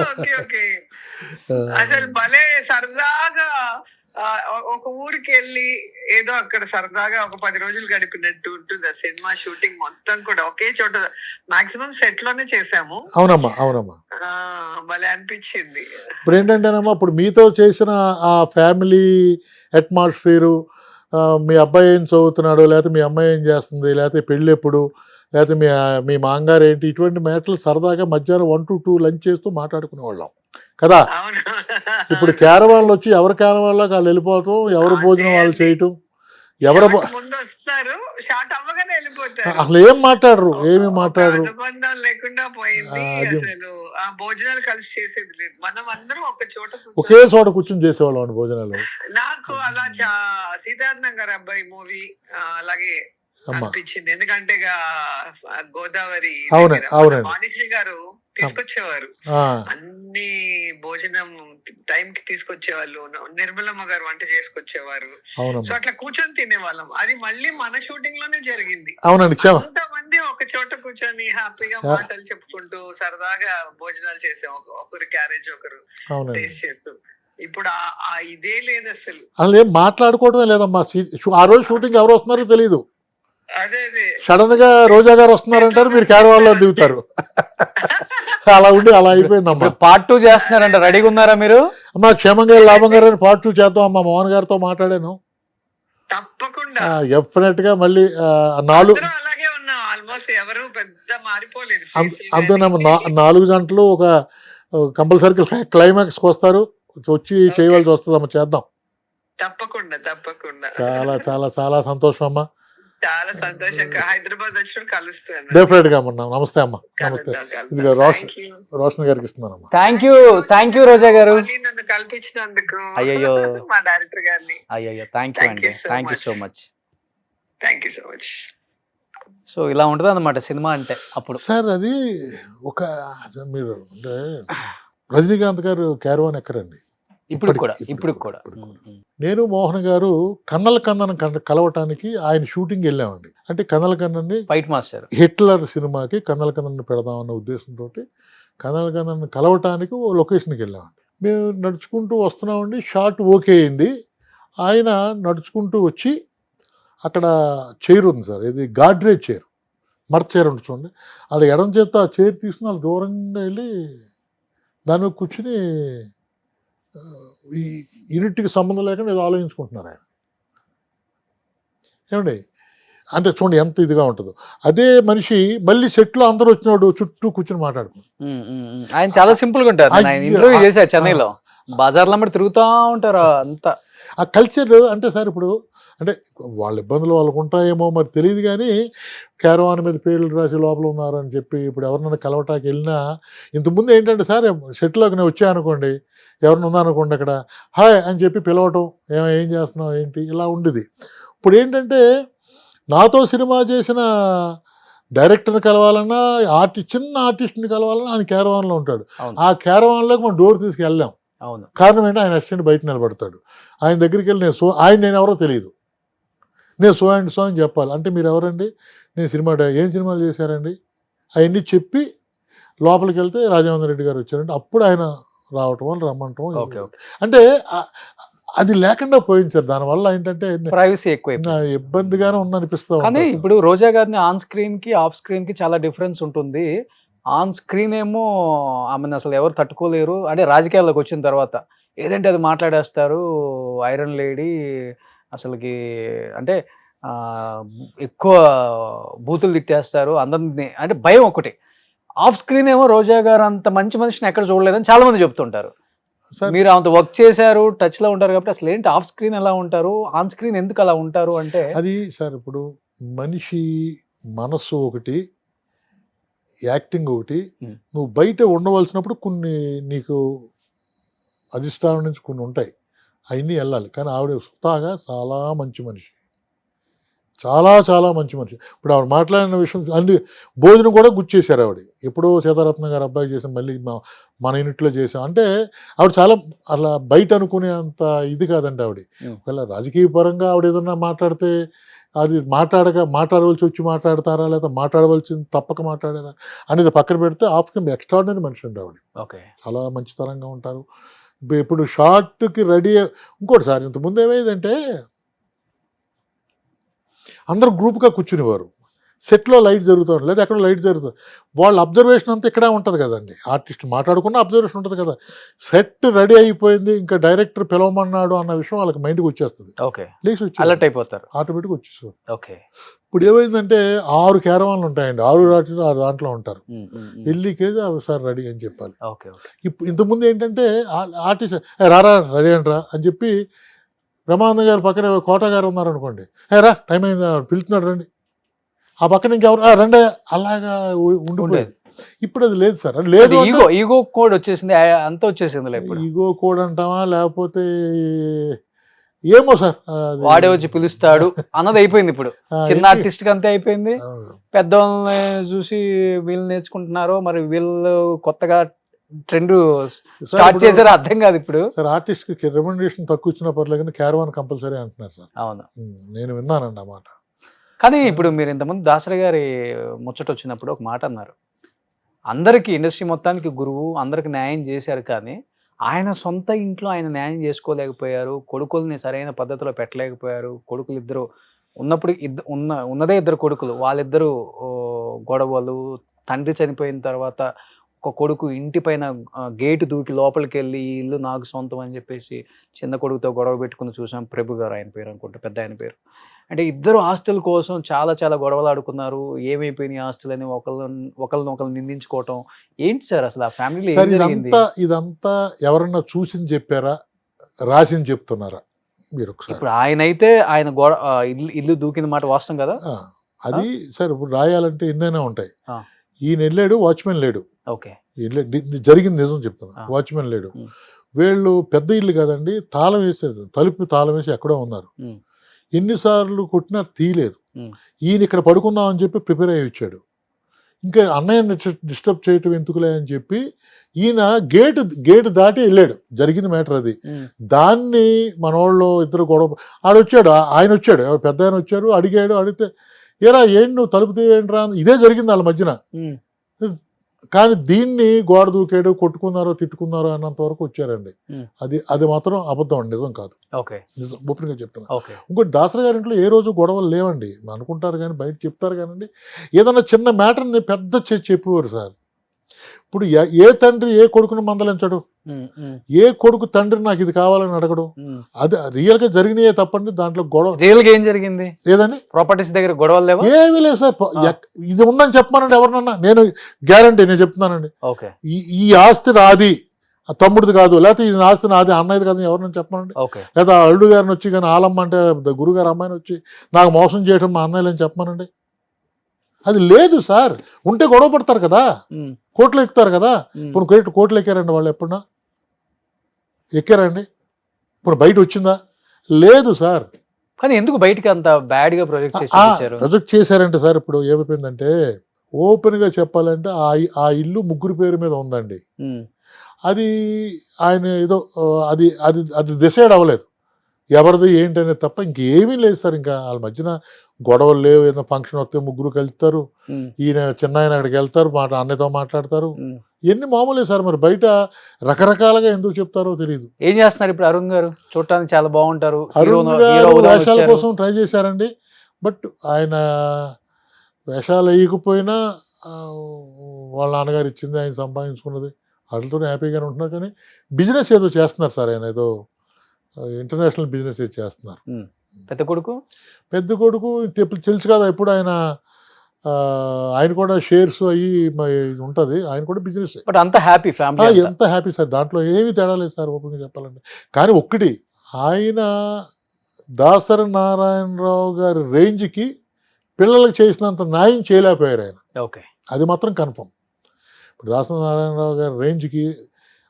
ఓకే ఓకే. అసలు భలే సరదాగా ఒక ఊరికి వెళ్ళి ఏదో అక్కడ సరదాగా ఒక 10 రోజులు గడిపినట్టు ఉంటుంది. ఆ సినిమా షూటింగ్ మొత్తం కూడా ఒకే చోట మాక్సిమం సెట్ లోనే చేసాము. అవునమ్మా భలే అనిపించింది. ఇప్పుడు ఏంటంటేనమ్మా, ఇప్పుడు మీతో చేసిన ఆ ఫ్యామిలీ అట్మాస్ఫియరు, మీ అబ్బాయి ఏం చదువుతున్నాడు, లేకపోతే మీ అమ్మాయి ఏం చేస్తుంది, లేకపోతే పెళ్ళి ఎప్పుడు, లేకపోతే మీ మాంగారు ఏంటి, ఇటువంటి మ్యాటర్లు సరదాగా మధ్యాహ్నం 1 to 2 లంచ్ చేస్తూ మాట్లాడుకునేవాళ్ళం కదా. ఇప్పుడు క్యారవాన్లు వచ్చి ఎవరి క్యారవాన్లోకి వాళ్ళు వెళ్ళిపోవటం, ఎవరు భోజనం వాళ్ళు చేయటం, ముందు వస్తారు షార్ట్ అవ్వగానే వెళ్ళిపోతారు. అసలు ఏమి మాట్లాడరు. అనుబంధం లేకుండా పోయింది. అసలు ఆ భోజనాలు కలిసి చేసేది లేదు. మనం అందరం ఒకే చోట కూర్చొని చేసేవాళ్ళం భోజనాలు. నాకు అలా సీతారాం గారి అబ్బాయి మూవీ అలాగే అనిపించింది. ఎందుకంటే గోదావరి వాణిశ్రీ గారు తీసుకొచ్చేవారు, అన్ని భోజనం టైం కి తీసుకొచ్చేవాళ్ళు. నిర్మలమ్మ గారు వంట చేసుకొచ్చేవారు. సో అట్లా కూర్చొని తినేవాళ్ళం. అది మళ్ళీ మన షూటింగ్ లోనే జరిగింది. అంతమంది ఒక చోట కూర్చొని హ్యాపీగా మాటలు చెప్పుకుంటూ సరదాగా భోజనాలు చేసాం. ఒకరి క్యారేజ్ ఒకరు టేస్ట్ చేస్తూ. ఇప్పుడు ఇదే లేదు అసలు. అసలు ఏం మాట్లాడుకోవడమే లేదమ్మా. ఆ రోజు షూటింగ్ ఎవరు వస్తున్నారో తెలియదు. సడన్ గా రోజా గారు వస్తున్నారంటారు, మీరు క్యారవాన్లో దిగుతారు. అలా అయిపోయిందమ్మా. Part 2 చేస్తున్నారంట, రెడీగా ఉన్నారా మీరు? అమ్మా క్షేమంగా లాభం గారు Part 2 చేద్దాం అమ్మా. మోహన్ గారితో మాట్లాడాను, తప్పకుండా డెఫినెట్ గా. మళ్ళీ 4 4 గంటలు ఒక కంపల్సరీ క్లైమాక్స్ వస్తారు, వచ్చి చేయవలసి వస్తుందమ్మా. చేద్దాం తప్పకుండా. చాలా చాలా చాలా సంతోషం అమ్మా. చాలా సంతోషంగా హైదరాబాద్ వచ్చిన కలుస్తాను. డెఫినెట్ గా అమ్మా. నమస్తే అమ్మా. నమస్తే. ఇదిగో రోషన్ గారికి ఇస్తున్నానమ్మా. థ్యాంక్ యూ రోజా గారు, నన్ను కల్పించినందుకు. అయ్యో మా డైరెక్టర్ గారిని thank you so much. So ఇలా ఉంటుంది అన్నమాట సినిమా అంటే. అప్పుడు సార్ అది ఒక మీరు అంటే రజనీకాంత్ గారు క్యారవాన్ ఎక్కరండి. ఇప్పుడు కూడా నేను మోహన్ గారు కన్నల కన్నన్ కలవటానికి ఆయన షూటింగ్ వెళ్ళామండి. అంటే కన్నల కన్నన్ని ఫైట్ మాస్టర్ హిట్లర్ సినిమాకి కన్నల కన్నన్ పెడదామన్న ఉద్దేశంతో కన్నల కన్నన్ కలవటానికి ఓ లొకేషన్కి వెళ్ళామండి. మేము నడుచుకుంటూ వస్తున్నామండి. షాట్ ఓకే అయింది. ఆయన నడుచుకుంటూ వచ్చి అక్కడ చైర్ ఉంది సార్, ఇది గాడ్రేజ్ చైర్, మర్త చైర్ ఉంటుంది చూడండి. అది ఎడం చేత ఆ చైర్ తీసుకుని వాళ్ళు దూరంగా వెళ్ళి దాని మీద కూర్చుని ఈ యూనిట్కి సంబంధం లేకుండా ఏదో ఆలోచించుకుంటున్నారు ఆయన. ఏమండి అంటే చూడండి ఎంత ఇదిగా ఉంటుందో. అదే మనిషి మళ్ళీ సెట్లో అందరూ వచ్చినాడు చుట్టూ కూర్చొని మాట్లాడుకున్నారు. ఆయన చాలా సింపుల్ గా ఉంటారు. ఇంటర్వ్యూ చేశారు చెన్నైలో, బజార్లో తిరుగుతూ ఉంటారు. అంతా ఆ కల్చర్ అంటే సార్ ఇప్పుడు అంటే వాళ్ళ ఇబ్బందులు వాళ్ళకు ఉంటాయేమో మరి తెలియదు, కానీ క్యారవాన్ మీద పేర్లు రాసి లోపల ఉన్నారని చెప్పి ఇప్పుడు ఎవరినైనా కలవటానికి వెళ్ళినా ఇంతకుముందు ఏంటంటే సార్ సెట్లోకి నేను వచ్చాయనుకోండి, ఎవరిని ఉందనుకోండి అక్కడ హాయ్ అని చెప్పి పిలవటం, ఏం చేస్తున్నావు ఏంటి ఇలా ఉండేది. ఇప్పుడు ఏంటంటే నాతో సినిమా చేసిన డైరెక్టర్ని కలవాలన్నా చిన్న ఆర్టిస్ట్ని కలవాలన్నా ఆయన క్యారవాన్లో ఉంటాడు. ఆ క్యారవాన్లోకి మనం డోర్ తీసుకెళ్ళాం. కారణం ఏంటి, ఆయన అసిస్టెంట్ బయట నిలబడతాడు. ఆయన దగ్గరికి వెళ్ళి నేను ఎవరో తెలియదు, నేను సో అండ్ సో అని చెప్పాలి. అంటే మీరు ఎవరండి, నేను ఏం సినిమాలు చేశారండి అవన్నీ చెప్పి లోపలికి వెళ్తే రాజేంద్ర రెడ్డి గారు వచ్చారంటే అప్పుడు ఆయన రావటం వాళ్ళు రమ్మంటాం. అంటే అది లేకుండా పోయింది సార్. దానివల్ల ఏంటంటే ప్రైవసీ ఎక్కువ. ఇబ్బందిగానే ఉందనిపిస్తా కానీ ఉంటుంది. ఇప్పుడు రోజా గారిని ఆన్ స్క్రీన్ కి ఆఫ్ స్క్రీన్ కి చాలా డిఫరెన్స్ ఉంటుంది. ఆన్ స్క్రీన్ ఏమో ఆమెను అసలు ఎవరు తట్టుకోలేరు. అంటే రాజకీయాల్లోకి వచ్చిన తర్వాత ఏదంటే అది మాట్లాడేస్తారు. ఐరన్ లేడీ అసలుకి అంటే ఎక్కువ బూతులు తిట్టేస్తారు అందరిని. అంటే భయం ఒకటి. ఆఫ్ స్క్రీన్ ఏమో రోజా గారు అంత మంచి మనిషిని ఎక్కడ చూడలేదని చాలా మంది చెప్తుంటారు. సార్ మీరు అంత వర్క్ చేశారు, టచ్ లో ఉంటారు కాబట్టి అసలు ఏంటి ఆఫ్ స్క్రీన్ ఎలా ఉంటారు, ఆన్ స్క్రీన్ ఎందుకు అలా ఉంటారు అంటే అది సార్ ఇప్పుడు మనిషి మనస్సు ఒకటి, యాక్టింగ్ ఒకటి. నువ్వు బయట ఉండవలసినప్పుడు కొన్ని నీకు అధిష్టానం నుంచి కొన్ని ఉంటాయి, అవన్నీ వెళ్ళాలి. కానీ ఆవిడ స్వతహాగా చాలా మంచి మనిషి, చాలా చాలా మంచి మనిషి. ఇప్పుడు ఆవిడ మాట్లాడిన విషయం అన్ని భోజనం కూడా గుర్చేశారు ఆవిడ. ఎప్పుడో సీతారత్న గారు అబ్బాయి చేసాం, మళ్ళీ మన యూనిట్లో చేసాం అంటే ఆవిడ చాలా అలా బయట అనుకునే అంత ఇది కాదండి ఆవిడ. ఒకవేళ రాజకీయ పరంగా ఆవిడ ఏదన్నా మాట్లాడితే అది మాట్లాడవలసి వచ్చి మాట్లాడతారా, లేదా మాట్లాడవలసింది తప్పక మాట్లాడారా అనేది పక్కన పెడితే ఆఫ్కమ్ ఎక్స్ట్రాడినరీ మనిషి అండి ఆవిడ. చాలా మంచితనంగా ఉంటారు. ఇప్పుడు షార్ట్కి రెడీ. ఇంకోటి సార్, ఇంతకుముందు ఏమైందంటే అందరూ గ్రూప్గా కూర్చునేవారు. సెట్లో లైట్ జరుగుతుంది లేదా ఎక్కడ లైట్ జరుగుతుంది, వాళ్ళ అబ్జర్వేషన్ అంతా ఇక్కడే ఉంటుంది కదండి. ఆర్టిస్ట్ మాట్లాడుకున్న అబ్జర్వేషన్ ఉంటుంది కదా. సెట్ రెడీ అయిపోయింది, ఇంకా డైరెక్టర్ పిలవమన్నాడు అన్న విషయం వాళ్ళకి మైండ్కి వచ్చేస్తుంది. ప్లీజ్ వచ్చి అలర్ట్ అయిపోతారు, ఆటోమేటిక్గా వచ్చేస్తారు. ఇప్పుడు ఏమైందంటే 6 క్యారవాన్లు ఉంటాయండి, 6 దాంట్లో ఉంటారు. వెళ్ళికేది సార్ రెడీ అని చెప్పాలి. ఇప్పుడు ఇంతకుముందు ఏంటంటే ఆర్టిస్ట్ రారా రెడీ అంటరా అని చెప్పి బ్రహ్మానంద గారు పక్కన కోట గారు ఉన్నారనుకోండి, రా టైం అయింది పిలుస్తున్నాడు రండి, ఆ పక్కన ఇంకెవరు రండి, అలాగా ఉండిపోయేది. ఇప్పుడు అది లేదు సార్. అది లేదు, ఈగో కోడ్ వచ్చేసింది, అంత వచ్చేసింది. ఈగో కోడ్ అంటావా లేకపోతే ఏమో సార్, వాడే వచ్చి పిలుస్తాడు అన్నది అయిపోయింది. ఇప్పుడు చిన్న ఆర్టిస్ట్ కి అంతే అయిపోయింది. పెద్ద వాళ్ళని చూసి వీళ్ళు నేర్చుకుంటున్నారు, మరి వీళ్ళు కొత్తగా ట్రెండ్ స్టార్ట్ చేశారు, అర్థం కాదు ఇప్పుడు. సార్ ఆర్టిస్ట్ కి రెమ్యునరేషన్ తక్కువ ఇచ్చినా పర్లేదు కానీ క్యారవాన్ కంపల్సరీ అంటున్నారు సార్. అవును, నేను విన్నానండి ఆ మాట. కానీ ఇప్పుడు మీరు ఇంతకుముందు దాసరి గారి ముచ్చట వచ్చినప్పుడు ఒక మాట అన్నారు, అందరికీ ఇండస్ట్రీ మొత్తానికి గురువు, అందరికి న్యాయం చేశారు, కానీ ఆయన సొంత ఇంట్లో ఆయన న్యాయం చేసుకోలేకపోయారు, కొడుకుల్ని సరైన పద్ధతిలో పెట్టలేకపోయారు. కొడుకులు ఇద్దరు ఉన్నప్పుడు ఉన్నదే 2 కొడుకులు, వాళ్ళిద్దరూ గొడవలు. తండ్రి చనిపోయిన తర్వాత ఒక కొడుకు ఇంటి పైన గేటు దూకి లోపలికి వెళ్ళి ఈ ఇల్లు నాకు సొంతం అని చెప్పేసి చిన్న కొడుకుతో గొడవ పెట్టుకుని చూసాం. ప్రభు గారు ఆయన పేరు అనుకుంటా, పెద్ద ఆయన పేరు. అంటే ఇద్దరు ఆస్తుల కోసం చాలా చాలా గొడవలు ఆడుకున్నారు. ఏమైపోయినాయి ఆస్తులని ఒకరినొకరు నిందించుకోవటం. ఏంటి సార్ అసలు ఆ ఫ్యామిలీ ఇదంతా ఎవరన్నా చూసింది చెప్పారా, రాసింది చెప్తున్నారా మీరు ఒకసారి? ఇప్పుడు ఆయన ఇల్లు దూకిన మాట వాస్తవం కదా. అది సార్ ఇప్పుడు రాయాలంటే ఎన్నైనా ఉంటాయి. ఈయన వెళ్ళాడు, వాచ్మెన్ లేడు. జరిగింది నిజం చెప్తున్నా, వాచ్మెన్ లేడు. వీళ్ళు పెద్ద ఇల్లు కదండి, తాళం వేసేది, తలుపు తాళం వేసి ఎక్కడో ఉన్నారు. ఎన్నిసార్లు కొట్టినా తీయలేదు. ఈయన ఇక్కడ పడుకుందాం అని చెప్పి ప్రిపేర్ అయ్యి వచ్చాడు. ఇంకా అన్నయ్యని డిస్టర్బ్ చేయటం ఎందుకులే అని చెప్పి ఈయన గేటు దాటి వెళ్ళాడు. జరిగిన మ్యాటర్ అది. దాన్ని మనోళ్ళు ఇద్దరు గొడవ, ఆయన వచ్చాడు, పెద్ద ఆయన వచ్చారు, అడిగితే ఏరా ఏంటి నువ్వు తలుపు తీయండిరా, ఇదే జరిగింది వాళ్ళ మధ్యన. కానీ దీన్ని గోడ దూకాడు, కొట్టుకున్నారో తిట్టుకున్నారో అన్నంత వరకు వచ్చారండి. అది మాత్రం అబద్ధం అండి, నిజం కాదు. నిజం ఓపెన్గా చెప్తున్నా. ఇంకోటి దాసరి గారి ఇంట్లో ఏ రోజు గొడవలు లేవండి. అనుకుంటారు కానీ బయట చెప్తారు కానండి. ఏదన్నా చిన్న మ్యాటర్ని పెద్ద చెప్పేవారు సార్. ఇప్పుడు ఏ తండ్రి ఏ కొడుకును మందలించడు, ఏ కొడుకు తండ్రి నాకు ఇది కావాలని అడగడు. అది రియల్ గా జరిగినాయే తప్పండి, దాంట్లో గొడవ రియల్ గా ఏం జరిగింది లేదని ప్రాపర్టీస్ దగ్గర గొడవలు లేవు, ఏమీ లేవు సార్. ఇది ఉందని చెప్పానండి ఎవరినన్నా, నేను గ్యారంటీ నేను చెప్తున్నానండి. ఈ ఆస్తి నాది, తమ్ముడిది కాదు, లేకపోతే ఇది ఆస్తి నాది అన్నది కాదు ఎవరినని చెప్పానండి. లేదా అల్లుడు గారిని వచ్చి కానీ ఆలమ్మ అంటే గురుగారు అమ్మాయిని వచ్చి నాకు మోసం చేయడం మా అన్నయ్యలని చెప్పానండి. అది లేదు సార్. ఉంటే గొడవ పడతారు కదా, కోట్లు ఎక్కుతారు కదా. ఇప్పుడు కోట్లు ఎక్కారండి వాళ్ళు, ఎప్పుడన్నా ఎక్కారండి? ఇప్పుడు బయట వచ్చిందా? లేదు సార్. కానీ ఎందుకు బయటకి అంత బ్యాడ్ గా ప్రొజెక్ట్ చేశారంటే సార్, ఇప్పుడు ఏమైపోయిందంటే ఓపెన్ గా చెప్పాలంటే ఆ ఇల్లు 3 పేరు మీద ఉందండి. అది ఆయన ఏదో అది డిసైడ్ అవ్వలేదు ఎవరిది ఏంటి అనేది తప్ప ఇంకేమీ లేదు సార్. ఇంకా వాళ్ళ మధ్యన గొడవలు లేవు. ఏదైనా ఫంక్షన్ వస్తే 3 కలుస్తారు, ఈయన చిన్న ఆయన అక్కడికి వెళ్తారు, అన్నయ్యతో మాట్లాడతారు, ఇవన్నీ మామూలే సార్. మరి బయట రకరకాలుగా ఎందుకు చెప్తారో తెలియదు. ఏం చేస్తున్నారు ఇప్పుడు అరుణ్ గారు? చూడటానికి చాలా బాగుంటారు. అరుణ్ గారు వేషాల కోసం ట్రై చేశారండి. బట్ ఆయన వేషాలు వేయకపోయినా వాళ్ళ నాన్నగారు ఇచ్చింది, ఆయన సంపాదించుకున్నది, వాటితో హ్యాపీగానే ఉంటున్నారు. కానీ బిజినెస్ ఏదో చేస్తున్నారు సార్. ఆయన ఏదో ఇంటర్నేషనల్ బిజినెస్ ఏదో చేస్తున్నారు. పెద్ద కొడుకు తెలుసు కదా, ఎప్పుడు ఆయన కూడా షేర్స్ అయ్యి ఉంటుంది. ఆయన కూడా బిజినెస్. బట్ అంత హ్యాపీ ఫ్యామిలీ, ఎంత హ్యాపీ సార్. దాంట్లో ఏమీ తేడా లేదు సార్, ఓపెన్గా చెప్పాలంటే. కానీ ఒక్కటి, ఆయన దాసరి నారాయణరావు గారి రేంజ్కి పిల్లలకు చేసినంత న్యాయం చేయలేకపోయారు ఆయన. ఓకే, అది మాత్రం కన్ఫర్మ్. ఇప్పుడు దాసరి నారాయణరావు గారి రేంజ్కి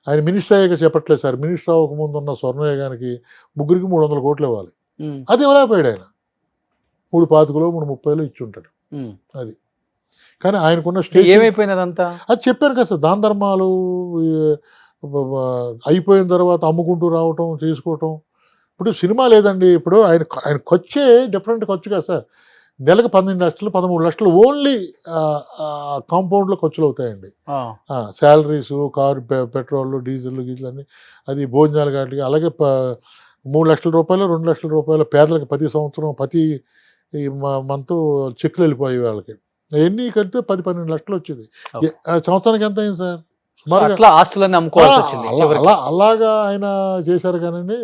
ఆయన మినిస్టర్ అయ్యాక చెప్పట్లేదు సార్. మినిస్టర్ అవ్వకముందు ఉన్న స్వర్ణయోగానికి ముగ్గురికి 300 కోట్లు ఇవ్వాలి. అది ఇవ్వలేకపోయాడు ఆయన. 3.25 3.30 ఇచ్చి ఉంటాడు. అది. కానీ ఆయనకున్న స్టేజ్ ఏమైపోయినదంతా అది చెప్పాను కదా సార్. దాన ధర్మాలు అయిపోయిన తర్వాత అమ్ముకుంటూ రావటం, చేసుకోవటం. ఇప్పుడు సినిమా లేదండి. ఇప్పుడు ఆయన ఖర్చే డిఫరెంట్ ఖర్చు కదా సార్. నెలకు 12 లక్షలు 13 లక్షలు ఓన్లీ కాంపౌండ్లో ఖర్చులు అవుతాయండి. శాలరీసు, కారు పెట్రోల్, డీజిల్ గీజిల్ అన్నీ, అది భోజనాలు కాటికి. అలాగే 3 లక్షల రూపాయలు 2 లక్షల రూపాయలు పేదలకు ప్రతి సంవత్సరం ప్రతి మంత్ చెక్కులు వెళ్ళిపోయి వాళ్ళకి. ఎన్ని కడితే 10-12 లక్షలు వచ్చేది. సంవత్సరానికి ఎంత అయింది సార్? అలాగా ఆయన చేశారు కానండి.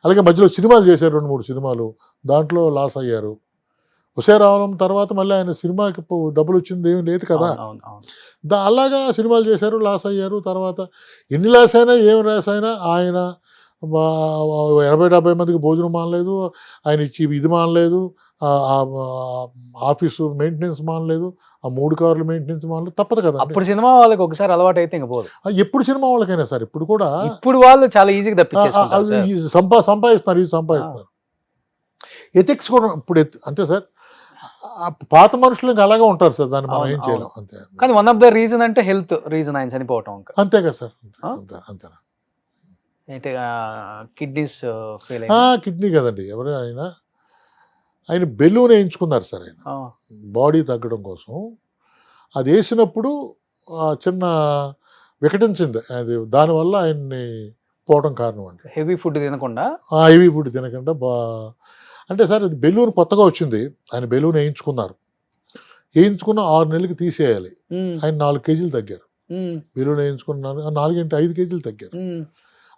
అలాగే మధ్యలో సినిమాలు చేశారు, 2-3 సినిమాలు. దాంట్లో లాస్ అయ్యారు. హుసేన్ రావడం తర్వాత మళ్ళీ ఆయన సినిమాకి డబ్బులు వచ్చింది ఏమి లేదు కదా. అలాగా సినిమాలు చేశారు, లాస్ అయ్యారు. తర్వాత ఎన్ని లాస్ అయినా ఏం లాస్ అయినా ఆయన 80-70 మందికి భోజనం మానలేదు, ఆయన ఇచ్చి ఇది మానలేదు, ఆఫీసు మెయింటెనెన్స్ మానలేదు, ఆ 3 కార్లు మెయింటెనెన్స్ మానలేదు. తప్పదు కదా. అప్పుడు సినిమా వాళ్ళకి ఒకసారి అలవాటు అయితే ఇంకా పోదు. ఎప్పుడు సినిమా వాళ్ళకైనా సార్. ఇప్పుడు కూడా ఇప్పుడు వాళ్ళు చాలా ఈజీగా తప్పించేసుకుంటారు. సంపాదిస్తున్నారు. ఎథిక్స్ కూడా ఇప్పుడు అంతే సార్. పాత మనుషులు ఇంకా అలాగే ఉంటారు సార్. దాన్ని మనం ఏం చేయలేం. అంతే. కానీ వన్ ఆఫ్ ద రీజన్ అంటే హెల్త్ రీజన్ ఆయన చనిపోవటం. అంతే కదా సార్. అంతే. అయితే కిడ్నీస్ ఫెయిల్ కిడ్నీ కదండి. ఎవరు ఆయన బెలూన్ వేయించుకున్నారు సార్. ఆయన బాడీ తగ్గడం కోసం అది వేసినప్పుడు చిన్న వికటించింది అది. దానివల్ల ఆయన్ని పోవడం కారణం అండి. హెవీ ఫుడ్ తినకుండా అంటే సార్ అది బెలూన్ కొత్తగా వచ్చింది. ఆయన బెలూన్ వేయించుకున్నారు. 6 నెలలకి తీసేయాలి. ఆయన 4 కేజీలు తగ్గారు. బెలూన్ వేయించుకున్నారు, 4-5 కేజీలు తగ్గారు.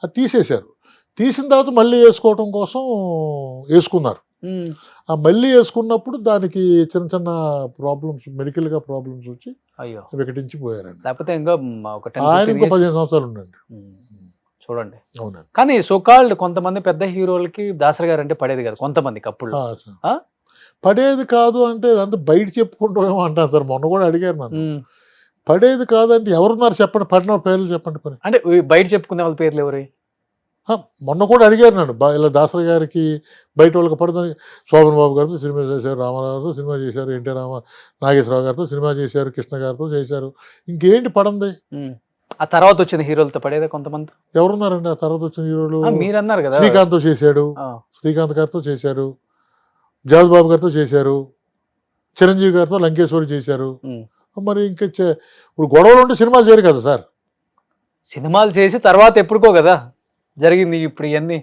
అది తీసేశారు. తీసిన తర్వాత మళ్ళీ వేసుకోవటం కోసం వేసుకున్నారు. ఆ మళ్ళీ వేసుకున్నప్పుడు దానికి చిన్న చిన్న ప్రాబ్లమ్స్, మెడికల్గా ప్రాబ్లమ్స్ వచ్చి వికటించిపోయారండి. లేకపోతే ఇంకా ఆయన ఇంకో 15 సంవత్సరాలు ఉండండి. చూడండి. అవునండి. కానీ సోకాల్డ్ కొంతమంది పెద్ద హీరోలకి దాసరి గారు అంటే పడేది కాదు. కొంతమందికి అప్పుడు పడేది కాదు అంటే అంత బయట చెప్పుకుంటామేమో అంటారు సార్. మొన్న కూడా అడిగారు నన్ను, పడేది కాదంటే ఎవరున్నారు చెప్పండి, పడిన పేర్లు చెప్పండి. పని అంటే బయట చెప్పుకునే వాళ్ళ పేర్లు ఎవరు? మొన్న కూడా అడిగారు నన్ను. ఇలా దాసరి గారికి బయట వాళ్ళకి పడుతుంది. శోభన్ బాబు గారితో సినిమా చేశారు, రామారావు గారితో సినిమా చేశారు, నాగేశ్వరరావు గారితో సినిమా చేశారు, కృష్ణ గారితో చేశారు. ఇంకేంటి పడంది? ఆ తర్వాత వచ్చిన హీరోలతో పడేదే కొంతమంది. ఎవరున్నారండి ఆ తర్వాత వచ్చిన హీరోలు? మీరు అన్నారు కదా, శ్రీకాంత్తో చేశాడు, శ్రీకాంత్ గారితో చేశారు, జగద్ బాబు గారితో చేశారు, చిరంజీవి గారితో లంకేశ్వరి చేశారు. మరి ఇంకా ఇప్పుడు గొడవలు ఉంటే సినిమాలు చేయరు కదా సార్. సినిమాలు చేసి తర్వాత ఎప్పుడుకో కదా జరిగింది ఇప్పుడు ఇవన్నీ.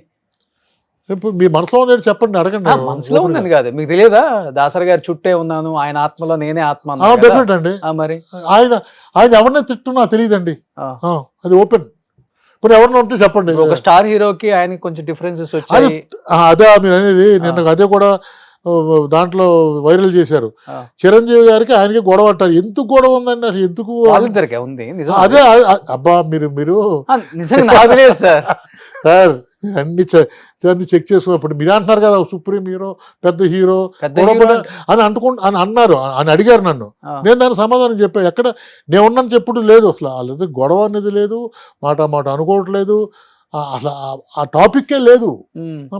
ఇప్పుడు మీ మనసులో ఉన్నది చెప్పండి, అడగండి. మనసులో ఉన్నాను కాదు, మీకు తెలియదా? దాసరి గారి చుట్టే ఉన్నాను, ఆయన ఆత్మలో నేనే ఆత్మ. డెఫినెట్ అండి. మరి ఆయన ఎవరిని తిట్టున్నా తెలియదండి, అది ఓపెన్. ఇప్పుడు ఎవరిని ఉంటే చెప్పండి. ఒక స్టార్ హీరోకి ఆయన కొంచెం డిఫరెన్సెస్ వచ్చాయి. అదే మీరు అనేది. నిన్న అదే కూడా దాంట్లో వైరల్ చేశారు. చిరంజీవి గారికి ఆయనకి గొడవ అంటారు. ఎందుకు గొడవ ఉందండి అసలు? ఎందుకు ఉంది? అదే అబ్బా మీరు సార్ అన్ని చెక్ చేసుకున్నప్పుడు మీరు అంటున్నారు కదా సుప్రీం హీరో, పెద్ద హీరో అని అన్నారు అని అడిగారు నన్ను. నేను దానికి సమాధానం చెప్పాను. ఎక్కడ నేను ఉన్నాను చెప్పుడు లేదు అసలు. వాళ్ళది గొడవ అనేది లేదు, మాట అనుకోవట్లేదు అసలు. ఆ టాపిక్కే లేదు.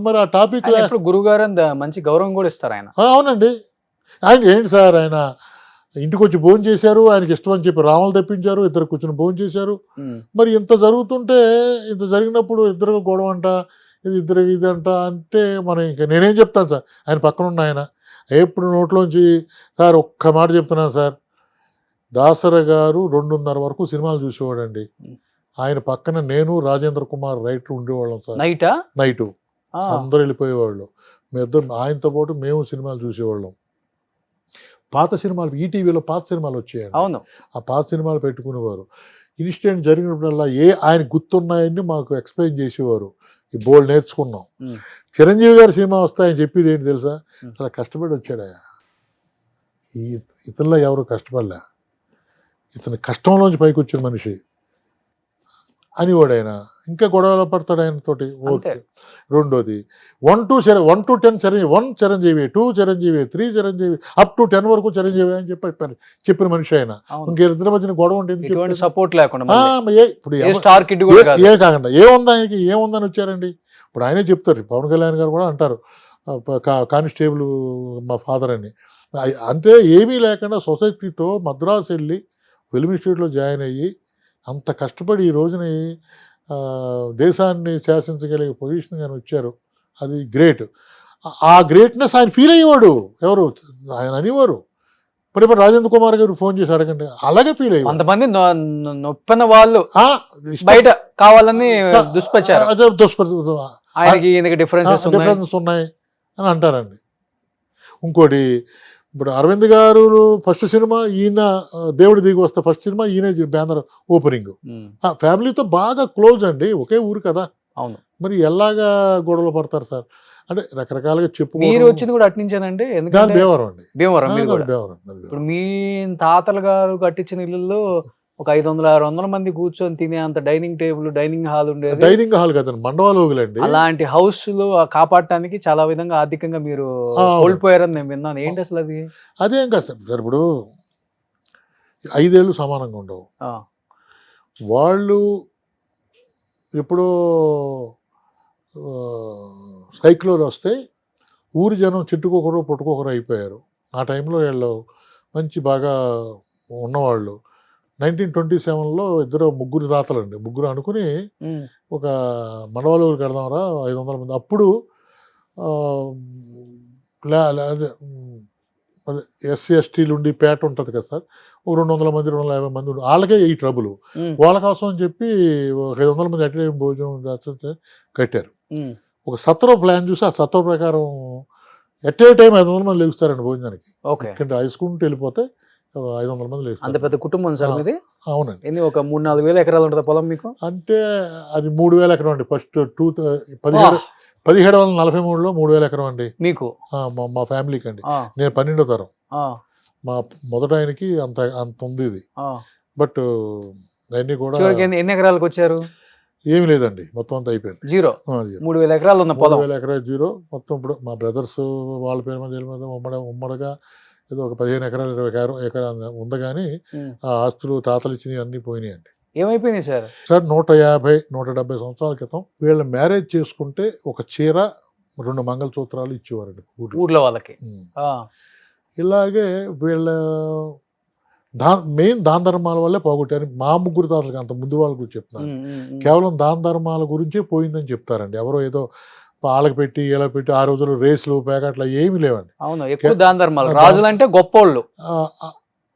మరి ఆ టాపిక్ గురువు గారు మంచి గౌరవం కూడా ఇస్తారు ఆయన. అవునండి. ఆయన ఏంటి సార్, ఆయన ఇంటికి వచ్చి భోజనం చేశారు, ఆయనకి ఇష్టం అని చెప్పి రాములు తెప్పించారు, ఇద్దరు కూర్చొని భోజనం చేశారు. మరి ఇంత జరుగుతుంటే, ఇంత జరిగినప్పుడు ఇద్దరు గొడవ అంట, ఇద్దరు ఇదంట అంటే మనం ఇంకా నేనేం చెప్తాను సార్? ఆయన పక్కన ఉన్న ఆయన ఎప్పుడు నోట్లోంచి సార్ ఒక్క మాట చెప్తున్నాను సార్, దాసర గారు 2:30 వరకు సినిమాలు చూసేవాడండి. ఆయన పక్కన నేను రాజేంద్ర కుమార్ రైటర్ ఉండేవాళ్ళం సార్. నైటు అందరూ వెళ్ళిపోయేవాళ్ళు. మేమిద్దరం ఆయనతో పాటు మేము సినిమాలు చూసేవాళ్ళం. పాత సినిమాలు ఈటీవీలో పాత సినిమాలు వచ్చాయండి. అవును. ఆ పాత సినిమాలు పెట్టుకునేవారు. ఇన్సిడెంట్ జరిగినప్పుడల్లా ఆయన గుర్తున్నాయని మాకు ఎక్స్ప్లెయిన్ చేసేవారు. ఈ బోల్డ్ నేర్చుకున్నాం. చిరంజీవి గారి సినిమా వస్తాయని చెప్పేది ఏంటి తెలుసా? అలా కష్టపడి వచ్చాడా, ఇతనిలో ఎవరు కష్టపడలే, ఇతని కష్టంలోంచి పైకి వచ్చిన మనిషి అనివాడు ఆయన. ఇంకా గొడవలు పడతాడు ఆయనతోటి. ఓకే. రెండోది 1 to 10 Chiranjeevi, 1 Chiranjeevi, 2 Chiranjeevi, 3 Chiranjeevi, up to 10 వరకు చిరంజీవి అని చెప్పిన మనిషి ఆయన. ఇంకిద్దరి మధ్యన గొడవ ఉంటుంది, సపోర్ట్ లేకుండా. ఇప్పుడు ఏ కాకుండా ఏముందని వచ్చారండి. ఇప్పుడు ఆయనే చెప్తారు, పవన్ కళ్యాణ్ గారు కూడా అంటారు కానిస్టేబుల్ మా ఫాదర్ అని. అంతే ఏమీ లేకుండా సొసైటీతో మద్రాసు వెళ్ళి ఫిల్మ్ ఇన్స్టిట్యూట్లో జాయిన్ అయ్యి అంత కష్టపడి ఈ రోజుని దేశాన్ని శాసించగలిగే పొజిషన్ కానీ వచ్చారు. అది గ్రేట్. ఆ గ్రేట్నెస్ ఆయన ఫీల్ అయ్యేవాడు. ఎవరు ఆయన అనేవారు. ఇప్పుడు రాజేంద్ర కుమార్ గారు ఫోన్ చేసి అడగండి, అలాగే ఫీల్ అయ్యారు. కొంతమంది నొప్పిన వాళ్ళు బయట కావాలని డిఫరెన్సెస్ ఉన్నాయి అని అంటారండి. ఇంకోటి, ఇప్పుడు అరవింద్ గారు ఫస్ట్ సినిమా ఈయన దేవుడి దిగి వస్తే ఫస్ట్ సినిమా ఈయన బ్యానర్ ఓపెనింగ్. ఫ్యామిలీతో బాగా క్లోజ్ అండి, ఒకే ఊరు కదా. అవును. మరి ఎలాగా గొడవలు పడతారు సార్ అంటే రకరకాలుగా చెప్పు. మీరు వచ్చింది కూడా అట్నుంచేనండి? ఎందుకంటే భీమవరం అండి. భీమవరం. ఇప్పుడు మీ తాతల గారు కట్టించిన ఇల్లు ఒక 500-600 మంది కూర్చొని తినే అంత డైనింగ్ టేబుల్, డైనింగ్ హాల్ ఉండేది. డైనింగ్ హాల్ కదండి, మండవాలోగులండి. అలాంటి హౌస్ లో కాపాడటానికి చాలా విధంగా ఆర్థికంగా మీరు కోల్పోయారని నేను విన్నాను. ఏంటి అసలు అది? అదేం కాదు సార్. ఇప్పుడు 5 ఏళ్ళు సమానంగా ఉండవు. వాళ్ళు ఎప్పుడో సైక్లోన్ వస్తే ఊరి జనం చెట్టుకొకరు పుట్టుకొకరు అయిపోయారు. ఆ టైంలో వీళ్ళు మంచి బాగా ఉన్నవాళ్ళు 1927లో ముగ్గురు తాతలండి, ముగ్గురు అనుకుని ఒక మండవాళ్ళు కడదాంరా 500 మంది. అప్పుడు SC/STలు ఉండి పేట ఉంటుంది కదా సార్, ఒక 200 మంది 250 మంది వాళ్ళకే ఈ ట్రబుల్. వాళ్ళ కోసం అని చెప్పి 500 మంది అట్లే భోజనం కట్టారు. ఒక సత్రం ప్లాన్ చూసి ఆ సత్రం ప్రకారం ఎట్ ఏ టైం 500 మంది లెగుస్తారండి భోజనానికి. హై స్కూల్ నుండి వెళ్ళిపోతే 500 మంది లేస్తారు. అంత పెద్ద కుటుంబం సార్ మీది? అవునండి. ఒక 3-4 వేల ఎకరాలు ఉంటుంది పొలం మీకు? అంటే అది 3000 ఎకరం అండి. ఫస్ట్ 1743లో 3000 ఎకరం అండి మీకు. మా ఫ్యామిలీకి అండి. నేను 12వ తరం. మా మొదట ఆయనకి అంత ఉంది ఇది. బట్ అన్ని కూడా ఎన్ని ఎకరాలకు వచ్చారు? ఏమి లేదండి, మొత్తం అంతా అయిపోయింది. 3000 ఎకరాలు ఉన్న పొలం. 3000 ఎకరాలు జీరో మొత్తం. ఇప్పుడు మా బ్రదర్స్ వాళ్ళ పేరు మీద ఉమ్మడిగా ఏదో ఒక 15 ఎకరాలు 20 ఎకరాలు ఉంది. కానీ ఆ ఆస్తులు తాతలు ఇచ్చినవి అన్నీ పోయినాయండి. ఏమైపోయినాయి సార్? 150-170 సంవత్సరాల క్రితం వీళ్ళ మ్యారేజ్ చేసుకుంటే ఒక చీర 2 మంగళసూత్రాలు ఇచ్చేవారండి ఊర్లో వాళ్ళకి. ఇలాగే వీళ్ళ మెయిన్ దాన ధర్మాల వల్లే పోగొట్టారు. మా ముగ్గురు తాతలకి అంత ముందు వాళ్ళ గురించి చెప్తున్నారు. కేవలం దాన ధర్మాల గురించే పోయిందని చెప్తారండి. ఎవరో ఏదో వాళ్ళకి పెట్టి ఇలా పెట్టి ఆ రోజుల్లో రేసులు పేకట్లా ఏమి లేవండి. అవును, ఎక్కువ దాన ధర్మాలు. రాజులు అంటే గొప్పోళ్ళు.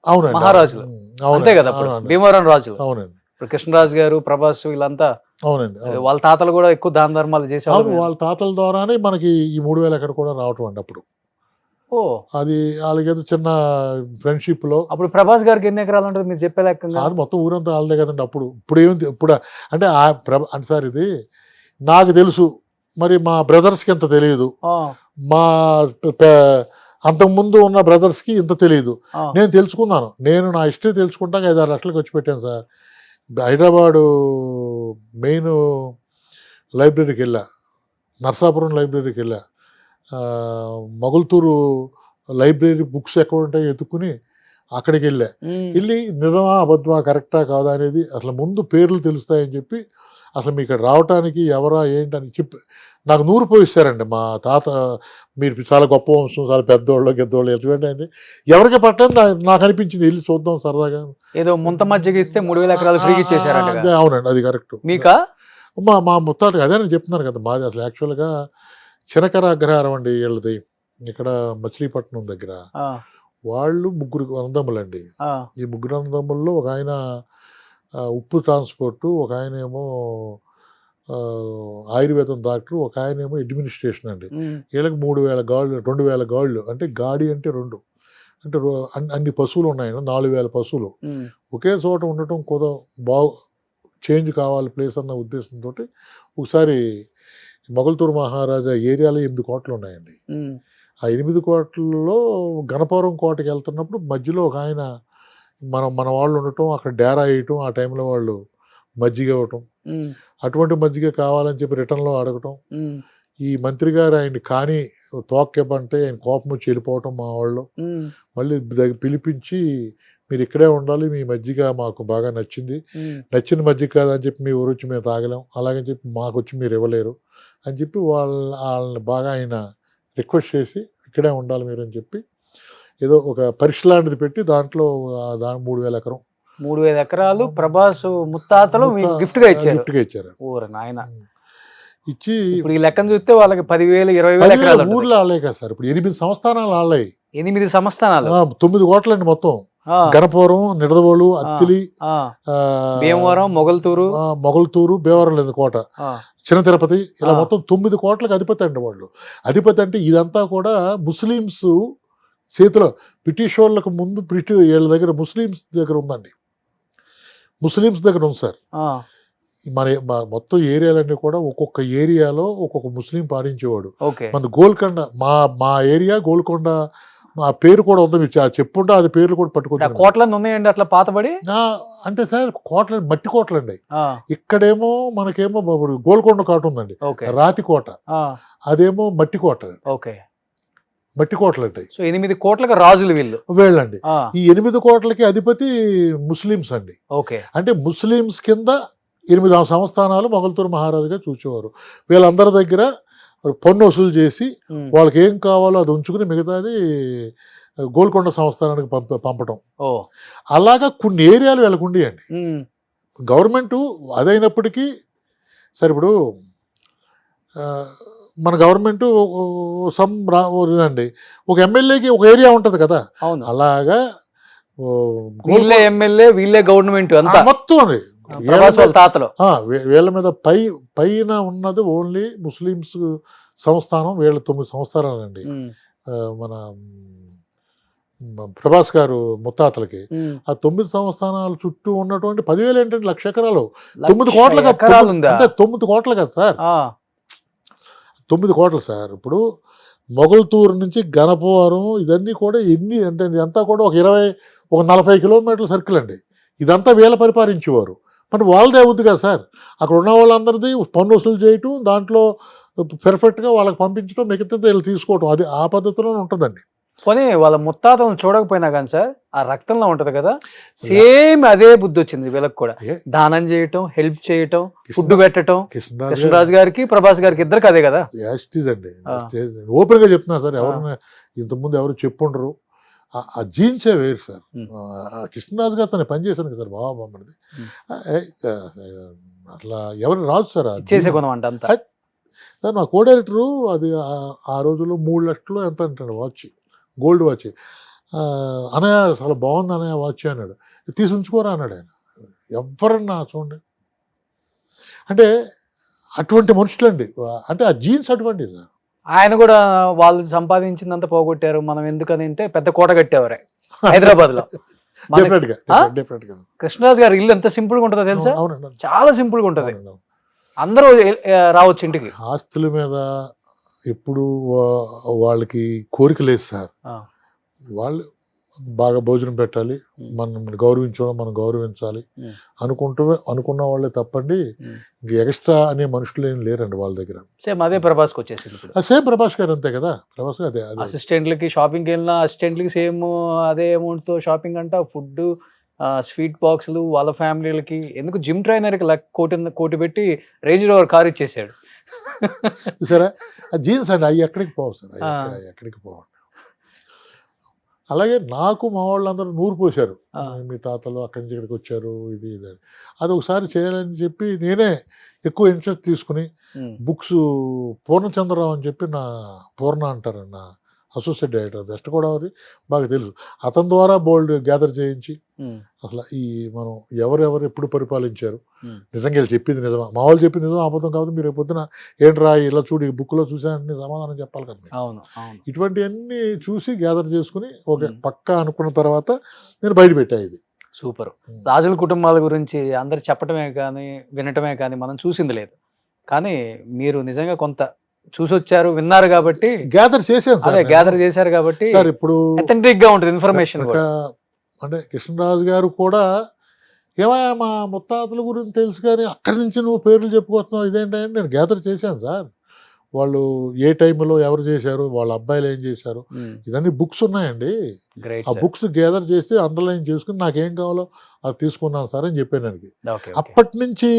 అవునండి, మహారాజులు. అంతే కదా భీమవరం రాజులు. అవునండి. ఇప్పుడు కృష్ణరాజు గారు, ప్రభాస్ వీళ్ళంతా అవునండి వాళ్ళ తాతలు కూడా ఎక్కువ దాన ధర్మాలు చేసేవారు. వాళ్ళ తాతల ద్వారానే మనకి ఈ 3000 ఎకర కూడా రావటం అండి. అప్పుడు అది వాళ్ళకి ఏదో చిన్న ఫ్రెండ్షిప్ లో. అప్పుడు ప్రభాస్ గారికి ఎన్ని ఎకరాలు ఉంటుంది మీరు చెప్పే లెక్క? అది మొత్తం ఊరంతా వాళ్ళదే కదండి. ఇప్పుడు ఏముంది ఇప్పుడు అంటే అంటే సార్ ఇది నాకు తెలుసు, మరి మా బ్రదర్స్కి ఇంత తెలియదు, మా అంతకుముందు ఉన్న బ్రదర్స్కి ఇంత తెలియదు. నేను తెలుసుకున్నాను. నేను నా హిస్టరీ తెలుసుకుంటాక 5-6 లక్షలకు వచ్చి పెట్టాను సార్. హైదరాబాదు మెయిన్ లైబ్రరీకి వెళ్ళా, నర్సాపురం లైబ్రరీకి వెళ్ళా, మొగల్తూరు లైబ్రరీ బుక్స్ ఎక్కడ ఉంటాయో ఎత్తుకుని అక్కడికి వెళ్ళి నిజమా అబద్ధమా కరెక్టా కాదా అనేది అసలు ముందు పేర్లు తెలుస్తాయని చెప్పి అసలు మీ ఇక్కడ రావటానికి ఎవరా ఏంటని చెప్పి నాకు 100 పోయిస్తారండి. మా తాత మీరు చాలా గొప్ప వంశం, చాలా పెద్దోళ్ళు గెద్దోళ్ళు ఎటువంటి ఎవరికి పట్టని నాకు అనిపించింది. వెళ్ళి చూద్దాం సరదాగా. ఏదో ముంత మధ్యకి ఇస్తే 3000 ఎకరాలు ఫ్రీగా ఇచ్చేసారంట. అవునండి, అది కరెక్ట్. మీకా? మా ముత్తాతకి అదే నేను చెప్తున్నాను కదా. మాది అసలు యాక్చువల్గా చిరకర అగ్రహారం అండి వీళ్ళది. ఇక్కడ మచిలీపట్నం దగ్గర వాళ్ళు ముగ్గురు అన్నదమ్ములండి. ఆ, ఈ ముగ్గురు అన్నదమ్ముల్లో ఒక ఆయన ఉప్పు ట్రాన్స్పోర్టు, ఒక ఆయన ఏమో ఆయుర్వేదం డాక్టర్, ఒక ఆయన ఏమో అడ్మినిస్ట్రేషన్ అండి. ఉమ్, వీళ్ళకి 3000 గాళ్ళు, 2000 గాళ్ళు, అంటే గాడి అంటే 2 అంటే అన్ని పశువులు ఉన్నాయండి, 4000 పశువులు ఉమ్, ఒకే చోట ఉండటం బాగు చేంజ్ కావాలి ప్లేస్ అన్న ఉద్దేశంతో ఒకసారి మొగల్తూరు మహారాజా ఏరియాలో 8 కోటలు ఉన్నాయండి. ఉమ్, ఆ 8 కోటలలో గణపవరం కోటకి వెళ్తున్నప్పుడు మధ్యలో ఒక ఆయన మన వాళ్ళు ఉండటం, అక్కడ డేరా వేయటం, ఆ టైంలో వాళ్ళు మజ్జిగ ఇవ్వటం, ఉమ్, అటువంటి మజ్జిగ కావాలని చెప్పి రిటర్న్లో అడగటం, ఉమ్, ఈ మంత్రి గారు ఆయన్ని కానీ తోక్కెబ్బంటే ఆయన కోపం వచ్చి వెళ్ళిపోవటం మా వాళ్ళు. ఉమ్, మళ్ళీ పిలిపించి మీరు ఇక్కడే ఉండాలి, మీ మజ్జిగ మాకు బాగా నచ్చింది, ఉమ్, నచ్చిన మజ్జిగ కాదని చెప్పి మీ ఊరు వచ్చి మేము తాగలేం, అలాగని చెప్పి మాకు వచ్చి మీరు ఇవ్వలేరు అని చెప్పి వాళ్ళని బాగా ఆయన రిక్వెస్ట్ చేసి ఇక్కడే ఉండాలి మీరు అని చెప్పి ఏదో ఒక పరీక్ష లాంటిది పెట్టి దాంట్లో 3000 ఎకరం 3000 ఎకరాలు ప్రభాస్ ముత్తాతలు మీకు గిఫ్ట్ గా ఇచ్చారు. గిఫ్ట్గా ఇచ్చారు. ఊరు నాయన, ఇచ్చి ఇప్పుడు ఈ లెక్కను చూస్తే వాళ్ళకి 10,000 20,000 ఎకరాలు ఉంటుంది. ఊర్లో ఆళ్ళే కదా సార్, ఇప్పుడు 8 సంస్థానాలు ఆళ్ళయి, 8 సంస్థానాలు, 9 కోట్లండి మొత్తం. ఆ, గణపవరం, నిడదవోలు, అత్తిలి, ఆ, భీమవరం, మొగల్తూరు, భీమవరం లేదు కోట, ఆ, చిన్న తిరుపతి, ఇలా ఆ. మొత్తం 9 కోట్లకు అధిపతి అండి వాళ్ళు. అధిపతి అంటే ఇదంతా కూడా ముస్లిమ్స్ చేతిలో, బ్రిటిష్ వాళ్ళకు ముందు వీళ్ళ దగ్గర ముస్లిమ్స్ దగ్గర ఉందండి, ముస్లిమ్స్ దగ్గర ఉంది సార్. ఆ, మొత్తం ఏరియాలన్నీ కూడా ఒక్కొక్క ఏరియాలో ఒక్కొక్క ముస్లిం పాటించేవాడు. ఓకే, మన గోల్కొండ, మా ఏరియా గోల్కొండ, ఆ పేరు కూడా ఉంది, మీకు చెప్పుంటే అది పేర్లు కూడా పట్టుకుంటారు. కోట్లన్నీ ఉన్నాయండి అట్లా పాతబడి. అంటే సార్ కోట్ల మట్టి కోటలండి. ఆ, ఇక్కడేమో మనకేమో గోల్కొండ కోట ఉందండి, ఓకే, రాతి కోట, ఆ, అదేమో మట్టి కోట, ఓకే. మట్టి కోటలు అంటాయి. సో 8 కోట్లకు రాజులు వీళ్ళు. వీళ్ళండి ఆ, ఈ 8 కోట్లకి అధిపతి ముస్లిమ్స్ అండి. ఓకే, అంటే ముస్లిమ్స్ కింద 8 సంస్థానాలు మొగల్తూరు మహారాజుగా చూసేవారు. వీళ్ళందరి దగ్గర పన్ను వసూలు చేసి ఉమ్, వాళ్ళకి ఏం కావాలో అది ఉంచుకుని మిగతాది గోల్కొండ సంస్థానానికి పంపటం. ఓ, అలాగా కొన్ని ఏరియాలు వీళ్ళకు ఉండేయండి. ఉమ్, గవర్నమెంటు అదైనప్పటికీ సరే, ఇప్పుడు మన గవర్నమెంట్ అండి, ఒక ఎమ్మెల్యేకి ఒక ఏరియా ఉంటుంది కదా, అవును, అలాగా వీళ్ళే ఎమ్మెల్యే, వీళ్ళే గవర్నమెంట్ అంతా మొత్తం అది ప్రభాస్ వాళ్ళ తాతలు. వీళ్ళ మీద పైన ఉన్నది ఓన్లీ ముస్లిమ్స్ సంస్థానం, వీళ్ళ 9 సంస్థానాలండి. ఉమ్, మన ప్రభాస్ గారు ముత్తాతలకి ఉమ్, ఆ 9 సంస్థానాల చుట్టూ ఉన్నటువంటి 10,000 ఏంటంటే 1,00,000 ఎకరాలు, 9 లక్ష కోట్ల కదా, ఎకరాలు ఉందా? అంటే 9 కోట్ల కదా సార్, ఆ, 9 కోట్లు సార్. ఇప్పుడు మొగల్తూరు నుంచి గణపవరం ఇదన్నీ కూడా ఎన్ని అంటే ఇదంతా కూడా ఒక 40 కిలోమీటర్ల సర్కిల్ అండి. ఇదంతా వీళ్ళ పరిపాలించేవారు. మరి వాళ్ళదే అవుద్ది కదా సార్, అక్కడ ఉన్న వాళ్ళందరిది పన్ను వసూలు చేయటం, దాంట్లో పెర్ఫెక్ట్గా వాళ్ళకి పంపించడం, మిగతాది వీళ్ళు తీసుకోవటం, అది ఆ పద్ధతిలోనే ఉంటుందండి. పోనీ వాళ్ళ ముత్తాతలను చూడకపోయినా కానీ సార్, ఆ రక్తంలో ఉంటది కదా, సేమ్ అదే బుద్ధి వచ్చింది వీళ్ళకి కూడా. దానం చేయటం, హెల్ప్ చేయటం, ఫుడ్ పెట్టడం. కృష్ణరాజు గారికి ప్రభాస్ గారికి ఇద్దరికి అదే కదా. అండి, ఓపెన్ గా చెప్తున్నా సార్, ఎవరైనా ఇంతకుముందు ఎవరు చెప్పుండరు, ఆ జీన్సే వేరు సార్. కృష్ణరాజు గారు తను పనిచేశాను కదా సార్, బాబామ్మది అట్లా ఎవరు రాదు సార్, చేసే కొనమంట అంతా. సార్ మా కో డైరెక్టరు అది ఆ రోజుల్లో 3 లక్షలు ఎంత అంటాడు వాచ్, గోల్డ్ వాచ్. అనయ్య చాలా బాగుంది అనయ్య వాచ్ అన్నాడు, తీసి ఉంచుకోరా అన్నాడు ఆయన. ఎవరన్నా చూడండి, అంటే అటువంటి మనుషులండి, అంటే ఆ జీన్స్ అటువంటిది సార్. ఆయన కూడా వాళ్ళు సంపాదించిందంత పోగొట్టారు, మనం ఎందుకని అంటే పెద్ద కోట కట్టేవారే హైదరాబాద్ లో. కృష్ణరాజు గారి ఇల్లు ఎంత సింపుల్ గా ఉంటుందో తెలుసా, చాలా సింపుల్ గా ఉంటది, అందరూ రావచ్చు ఇంటికి. ఆస్తుల మీద ఎప్పుడు వాళ్ళకి కోరిక లేదు సార్. వాళ్ళు బాగా భోజనం పెట్టాలి, మనం గౌరవించడం, మనం గౌరవించాలి అనుకున్న వాళ్ళే తప్పండి, ఇంక ఎక్స్ట్రా అనే మనుషులు ఏం లేరండి వాళ్ళ దగ్గర. సేమ్ అదే ప్రభాస్కి వచ్చేసింది. సేమ్ ప్రభాస్ గారు అంతే కదా, ప్రభాస్ గారు అదే. అసిస్టెంట్లకి షాపింగ్కి వెళ్ళిన అసిస్టెంట్లకి సేమ్ అదే అమౌంట్తో షాపింగ్ అంట, ఫుడ్, స్వీట్ బాక్సులు, వాళ్ళ ఫ్యామిలీలకి. ఎందుకు జిమ్ ట్రైనర్కి కోటి పెట్టి రేంజ్ రోవర్ కార్ ఇచ్చేసాడు. సరే, ఆ జీన్స్ అండి అవి ఎక్కడికి పోవు సార్, ఎక్కడికి పోవండి. అలాగే నాకు మా వాళ్ళందరూ నూరు పోశారు, మీ తాతలు అక్కడి నుంచి ఇక్కడికి వచ్చారు, ఇది ఇది అని. అది ఒకసారి చేయాలని చెప్పి నేనే ఎక్కువ ఇంట్రెస్ట్ తీసుకుని బుక్స్, పూర్ణచంద్రరావు అని చెప్పి, పూర్ణ అంటారు నా అసోసియేట్ డైరెక్టర్ వెస్ట్ గోదావరి, బాగా తెలుసు. అతని ద్వారా బోల్డ్ గ్యాదర్ చేయించి అసలు ఈ మనం ఎవరెవరు ఎప్పుడు పరిపాలించారు, నిజంగా వీళ్ళు చెప్పింది నిజమా, మా వాళ్ళు చెప్పింది నిజమా అబద్ధం కాదు, మీరు పొద్దున ఏంట్రా ఇలా చూడు ఈ బుక్లో చూసానంటే సమాధానం చెప్పాలి కదా మీరు. అవును అవును. ఇటువంటివన్నీ చూసి గ్యాదర్ చేసుకుని ఒక పక్కా అనుకున్న తర్వాత నేను బయట పెట్టా ఇది. సూపర్. రాజుల కుటుంబాల గురించి అందరు చెప్పటమే కానీ వినటమే కానీ మనం చూసింది లేదు, కానీ మీరు నిజంగా కొంత చూసొచ్చారు, విన్నారు కాబట్టి గ్యాదర్ చేశాను అదే గ్యాదర్ చేశారు కాబట్టి సార్. ఇప్పుడు అథెంటిక్ గా ఉంటుంది ఇన్ఫర్మేషన్ కూడా. అంటే కృష్ణరాజు గారు కూడా ఏమయ్యా మా ముత్తాతల గురించి తెలుసు కానీ అక్కడి నుంచి నువ్వు పేర్లు చెప్పుకొస్తున్నావు ఇదేంటంటే నేను గ్యాదర్ చేశాను సార్. వాళ్ళు ఏ టైంలో ఎవరు చేశారు, వాళ్ళ అబ్బాయిలు ఏం చేశారు, ఇదన్నీ బుక్స్ ఉన్నాయండి. ఆ బుక్స్ గ్యాదర్ చేసి అండర్లైన్ చేసుకుని నాకేం కావాలో అది తీసుకున్నాను సార్ అని చెప్పాను దానికి. అప్పటి నుంచి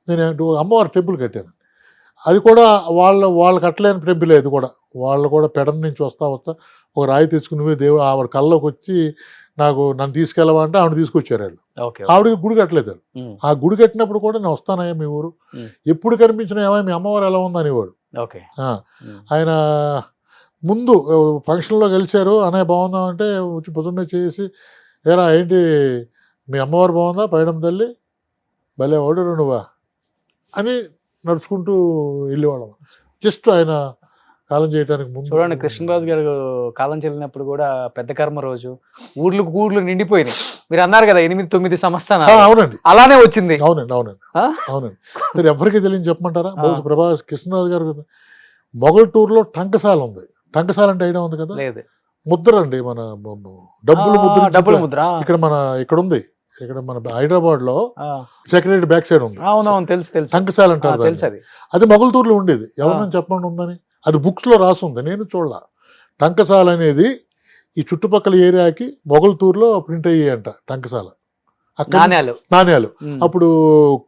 నేను అమ్మవారి టెంపుల్ కట్టాను. అది కూడా వాళ్ళు కట్టలేని టెంపుల్. అది కూడా వాళ్ళు కూడా పెడన్ నుంచి వస్తా ఒక రాయి తెచ్చుకుని నువ్వే దేవుడు ఆవిడ కళ్ళలోకి వచ్చి నన్ను తీసుకెళ్ళవా అంటే ఆవిడ తీసుకొచ్చారు వాళ్ళు. ఆవిడకి గుడి కట్టలేదు. ఆ గుడి కట్టినప్పుడు కూడా నేను వస్తానయ్యా మీ ఊరు, ఎప్పుడు కనిపించిన ఏమో మీ అమ్మవారు ఎలా ఉందనేవాడు. ఆయన ముందు ఫంక్షన్లో కలిశారు, అనే బాగుందామంటే వచ్చి పొద్దున్నే చేసి ఏరా ఏంటి మీ అమ్మవారు బాగుందా పైడం తల్లి భలే ఓడరు నువ్వా అని నడుచుకుంటూ వెళ్ళేవాళ్ళం. జస్ట్ ఆయన కాలం చేయడానికి ముందు. చూడండి, కృష్ణరాజు గారు కాలం చెల్లినప్పుడు కూడా పెద్ద కర్మ రోజు ఊర్లు నిండిపోయినాయి. మీరు అన్నారు కదా 8-9 సంవత్సరాలు. అవునండి, అలానే వచ్చింది. అవునండి. మీరు ఎవరికి తెలియని చెప్పమంటారా? ప్రభాస్ కృష్ణరాజు గారు కదా మొగల్టూరులో టంకసాల ఉంది. టంకసాల అంటే ఐడియా ఉంది కదా? ముద్ర అండి, మన డబ్బులు ముద్ర. ఇక్కడ ఉంది, ఇక్కడ మన హైదరాబాద్ లో సెక్రటరీ బ్యాక్ సైడ్ ఉంది. అవునవును, తెలుసు. టంకసాల అంటారు. అది మొగల్తూరులో ఉండేది. ఎవరైనా చెప్పండి ఉందని, అది బుక్స్ లో రాసి ఉంది, నేను చూడలా. టంకసాల అనేది ఈ చుట్టుపక్కల ఏరియాకి మొగల్తూరులో ప్రింట్ అయ్యాయంట టంకసాల నాణ్యాలు. అప్పుడు